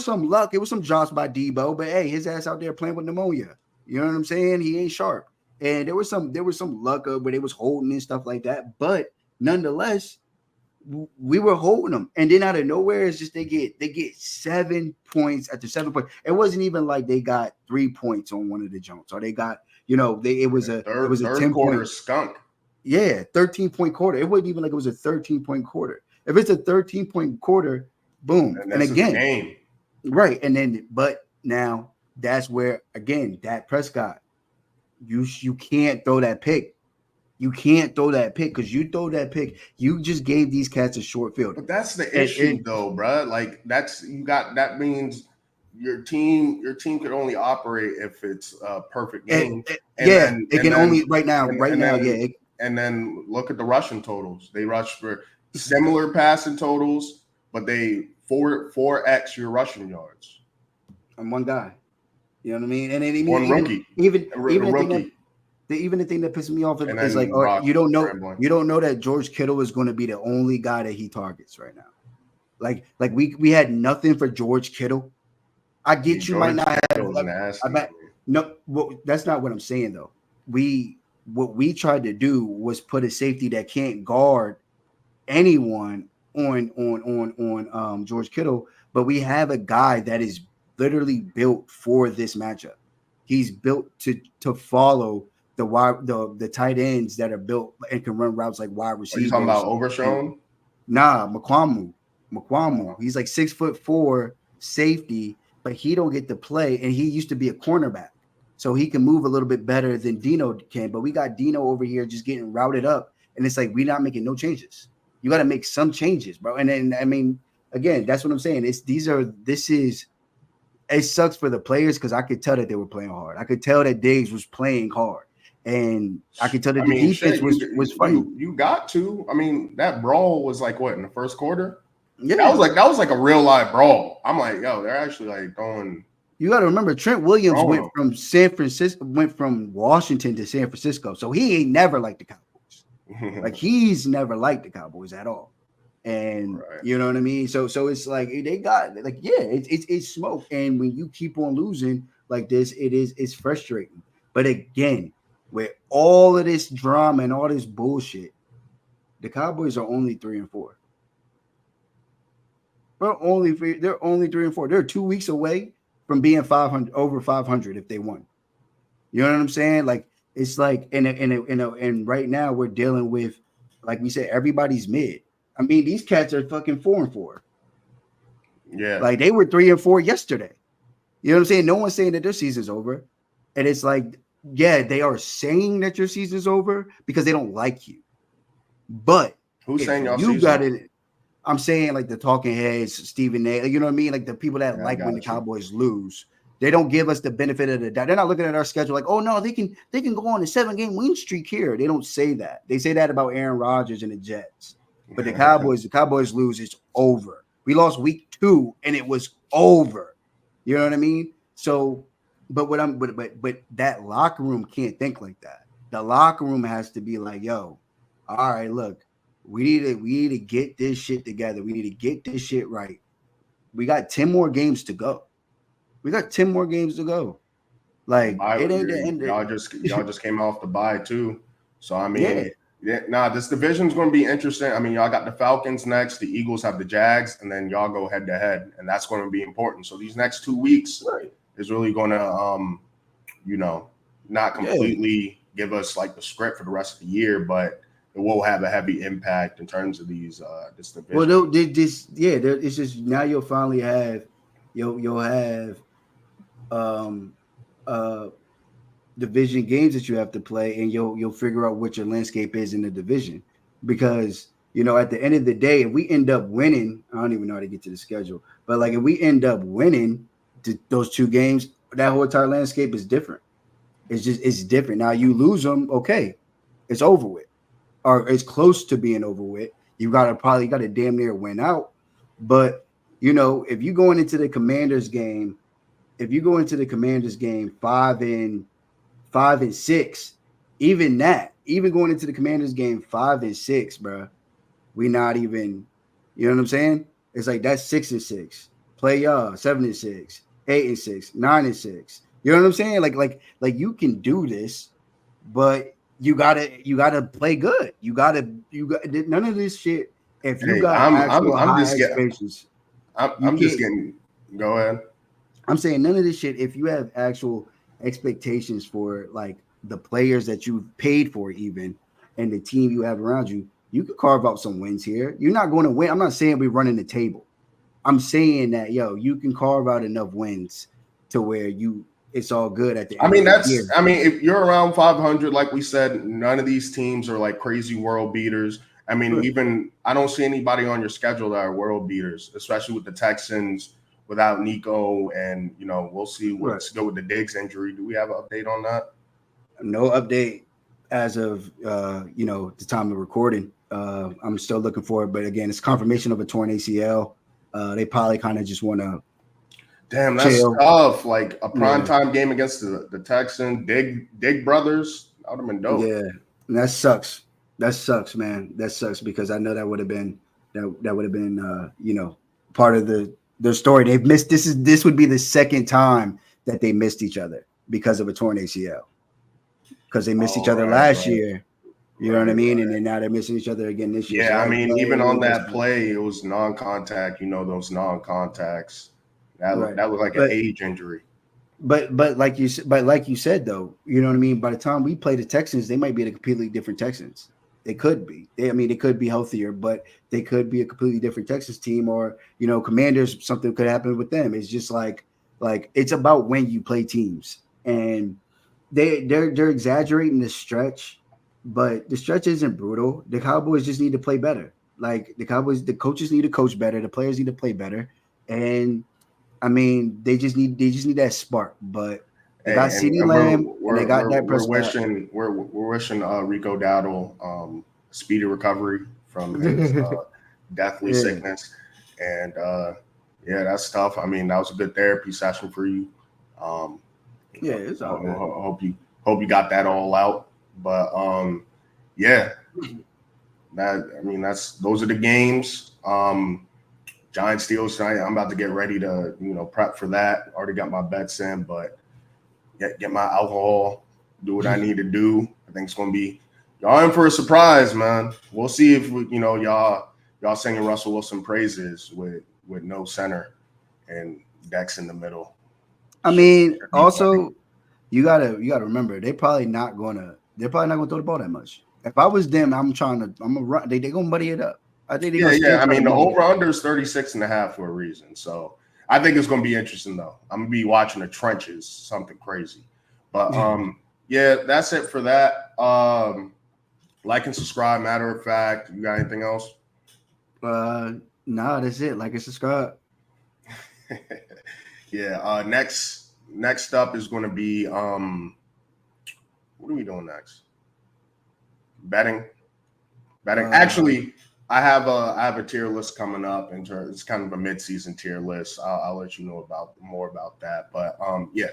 [SPEAKER 2] some luck. It was some drops by Debo, but hey, his ass out there playing with pneumonia. You know what I'm saying? He ain't sharp. And there was some luck where they was holding and stuff like that. But nonetheless, we were holding them, and then out of nowhere, it's just they get 7 points after 7 points. It wasn't even like they got 3 points on one of the jumps, or they got it was a
[SPEAKER 1] third
[SPEAKER 2] 10
[SPEAKER 1] quarter
[SPEAKER 2] point,
[SPEAKER 1] skunk.
[SPEAKER 2] yeah, 13-point quarter. It wasn't even like it was a 13-point quarter. If it's a 13-point quarter, boom,
[SPEAKER 1] And
[SPEAKER 2] and
[SPEAKER 1] this is the
[SPEAKER 2] again,
[SPEAKER 1] game.
[SPEAKER 2] right, and then but now that's where again Dak Prescott, you can't throw that pick. You can't throw that pick because you throw that pick, you just gave these cats a short field.
[SPEAKER 1] But that's the issue, though, bro. Like that means your team could only operate if it's a perfect game.
[SPEAKER 2] It can only right now.
[SPEAKER 1] And then look at the rushing totals. They rush for similar passing totals, but they 4x your rushing yards.
[SPEAKER 2] I'm one guy. You know what I mean? And then
[SPEAKER 1] one rookie,
[SPEAKER 2] even the thing that pisses me off is like, you don't know that George Kittle is going to be the only guy that he targets right now. Like we had nothing for George Kittle. I get you might not have. Well, that's not what I'm saying though. What we tried to do was put a safety that can't guard anyone on George Kittle, but we have a guy that is literally built for this matchup. He's built to follow the tight ends that are built and can run routes like wide receivers.
[SPEAKER 1] Are you talking about Overshown?
[SPEAKER 2] Nah, McQuamu. He's like 6'4" safety, but he don't get to play, and he used to be a cornerback, so he can move a little bit better than Dino can. But we got Dino over here just getting routed up, and it's like we're not making no changes. You got to make some changes, bro. And then I mean, again, that's what I'm saying. It sucks for the players because I could tell that they were playing hard. I could tell that Diggs was playing hard, and I could tell that the defense was fighting.
[SPEAKER 1] You got to. I mean, that brawl was like what in the first quarter?
[SPEAKER 2] Yeah,
[SPEAKER 1] that was like a real live brawl. I'm like, yo, they're actually like going.
[SPEAKER 2] You got to remember, Trent Williams went from Washington to San Francisco, so he ain't never liked the Cowboys. Like he's never liked the Cowboys at all. And you know what I mean? So it's like they got like, yeah, it's smoke. And when you keep on losing like this, it's frustrating. But again, with all of this drama and all this bullshit, the Cowboys are only 3-4. They're only 3-4. They're 2 weeks away from being 500 over 500 if they won. You know what I'm saying? Like it's like and right now we're dealing with, like we said, everybody's mid. I mean, these cats are fucking 4-4.
[SPEAKER 1] Yeah.
[SPEAKER 2] Like they were 3-4 yesterday. You know what I'm saying? No one's saying that their season's over. And it's like, yeah, they are saying that your season's over because they don't like you. But
[SPEAKER 1] who's saying y'all
[SPEAKER 2] you got it? I'm saying like the talking heads, Stephen A. You know what I mean? Like the people that like when the Cowboys lose. They don't give us the benefit of the doubt. They're not looking at our schedule like, oh no, they can go on a 7-game win streak here. They don't say that. They say that about Aaron Rodgers and the Jets. But the Cowboys lose, it's over. We lost week 2 and it was over. You know what I mean? So, but that locker room can't think like that. The locker room has to be like, yo, all right, look, we need to get this shit together. We need to get this shit right. We got 10 more games to go. Like it ain't the end.
[SPEAKER 1] Y'all just came off the bye too. So I mean, this division's going to be interesting. I mean, y'all got the Falcons next, the Eagles have the Jags, and then y'all go head to head, and that's going to be important. So these next 2 weeks is really going to, not completely give us like the script for the rest of the year, but it will have a heavy impact in terms of these this division.
[SPEAKER 2] Well, it's just now you'll finally have you'll have division games that you have to play, and you'll figure out what your landscape is in the division. Because at the end of the day, if we end up winning, I don't even know how to get to the schedule, but like if we end up winning those 2 games, that whole entire landscape is different. It's different. Now you lose them, okay, it's over with, or it's close to being over with. You got to damn near win out. But if you going into the Commanders game, 5-6, even going into the Commanders game 5-6, bro, we not even, you know what I'm saying? It's like that's 6-6. Play y'all 7-6, 8-6, 9-6. You know what I'm saying? Like you can do this, but you gotta play good. You got none of this shit if you
[SPEAKER 1] Hey,
[SPEAKER 2] got actual high expectations, you
[SPEAKER 1] I'm just
[SPEAKER 2] can't.
[SPEAKER 1] getting. Go ahead.
[SPEAKER 2] I'm saying none of this shit. If you have actual expectations for like the players that you've paid for, even and the team you have around you, you could carve out some wins here. You're not going to win. I'm not saying we're running the table. I'm saying that you can carve out enough wins to where it's all good at the
[SPEAKER 1] I
[SPEAKER 2] end
[SPEAKER 1] mean,
[SPEAKER 2] of the year.
[SPEAKER 1] if you're around 500, like we said, none of these teams are like crazy world beaters. I mean,
[SPEAKER 2] Right.
[SPEAKER 1] even I don't see anybody on your schedule that are world beaters, especially with the Texans without Nico. And, we'll see
[SPEAKER 2] Right.
[SPEAKER 1] what's good with the Diggs injury. Do we have an update on that?
[SPEAKER 2] No update as of the time of recording. I'm still looking for it, but again, it's confirmation of a torn ACL. They probably kind of just want to
[SPEAKER 1] Damn, that's
[SPEAKER 2] chill.
[SPEAKER 1] tough. Like a
[SPEAKER 2] Yeah,
[SPEAKER 1] primetime game against the Texans, Dig brothers. That would have been dope.
[SPEAKER 2] yeah, and that sucks. That sucks, man. That sucks because I know that would have been that would have been part of their story. They've missed. This would be the second time that they missed each other because of a torn ACL. Because they missed each
[SPEAKER 1] Oh,
[SPEAKER 2] other
[SPEAKER 1] right,
[SPEAKER 2] last
[SPEAKER 1] right,
[SPEAKER 2] year. You know what I
[SPEAKER 1] right,
[SPEAKER 2] mean? And
[SPEAKER 1] right.
[SPEAKER 2] then now they're missing each other again this year. So
[SPEAKER 1] Yeah, I
[SPEAKER 2] that's
[SPEAKER 1] mean, even
[SPEAKER 2] very
[SPEAKER 1] on that
[SPEAKER 2] disappointing.
[SPEAKER 1] play, it was non-contact. Those non-contacts.
[SPEAKER 2] Right.
[SPEAKER 1] That was like an
[SPEAKER 2] But
[SPEAKER 1] age injury.
[SPEAKER 2] like you said though, you know what I mean. By the time we play the Texans, they might be a completely different Texans. They could be. They could be healthier, but they could be a completely different Texas team. Or Commanders. Something could happen with them. It's just like it's about when you play teams, and they're exaggerating the stretch, but the stretch isn't brutal. The Cowboys just need to play better. Like the coaches need to coach better. The players need to play better, and I mean, they just need that spark. But they
[SPEAKER 1] Hey,
[SPEAKER 2] got
[SPEAKER 1] and,
[SPEAKER 2] CeeDee
[SPEAKER 1] and we're
[SPEAKER 2] Lamb and they
[SPEAKER 1] we're
[SPEAKER 2] got
[SPEAKER 1] we're,
[SPEAKER 2] Dak
[SPEAKER 1] we're
[SPEAKER 2] Prescott.
[SPEAKER 1] wishing Rico Dowdle speedy recovery from his deathly
[SPEAKER 2] Yeah,
[SPEAKER 1] sickness, and yeah, that's tough. I mean, that was a good therapy session for you. Um,
[SPEAKER 2] yeah, it's all good.
[SPEAKER 1] hope you got that all out. But yeah, those are the games. Giants Steelers tonight. I'm about to get ready to prep for that. Already got my bets in, but get my alcohol, do what I need to do. I think it's gonna be y'all in for a surprise, man. We'll see if y'all singing Russell Wilson praises with no center and Dex in the middle.
[SPEAKER 2] I
[SPEAKER 1] Should
[SPEAKER 2] mean,
[SPEAKER 1] be funny.
[SPEAKER 2] also you gotta remember they're probably not gonna throw the ball that much. If I was them, I'm gonna run. They gonna muddy it up. I think they're gonna
[SPEAKER 1] Yeah.
[SPEAKER 2] still
[SPEAKER 1] I
[SPEAKER 2] try to
[SPEAKER 1] mean, the
[SPEAKER 2] muddy it
[SPEAKER 1] over
[SPEAKER 2] up.
[SPEAKER 1] under is 36.5 for a reason. So I think it's gonna be interesting though. I'm gonna be watching the trenches, something crazy. But yeah, that's it for that. Like and subscribe. Matter of fact, you got anything else?
[SPEAKER 2] Nah, that's it. Like and subscribe.
[SPEAKER 1] Yeah. Next up is going to be what are we doing next? Betting. Actually, I have a tier list coming up. It's kind of a mid-season tier list. I'll let you know more about that. But yeah,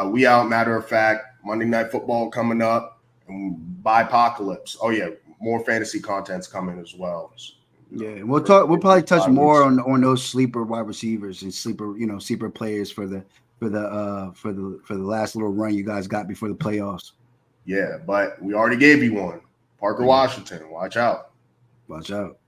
[SPEAKER 1] we out. Matter of fact, Monday Night Football coming up, and by apocalypse. Oh yeah, more fantasy content's coming as well.
[SPEAKER 2] Yeah, we'll talk. We'll probably touch
[SPEAKER 1] 5
[SPEAKER 2] more
[SPEAKER 1] weeks.
[SPEAKER 2] on those sleeper wide receivers and sleeper players for the last little run you guys got before the playoffs.
[SPEAKER 1] Yeah, but we already gave you one. Parker
[SPEAKER 2] Yeah,
[SPEAKER 1] Washington. Watch out.
[SPEAKER 2] watch out.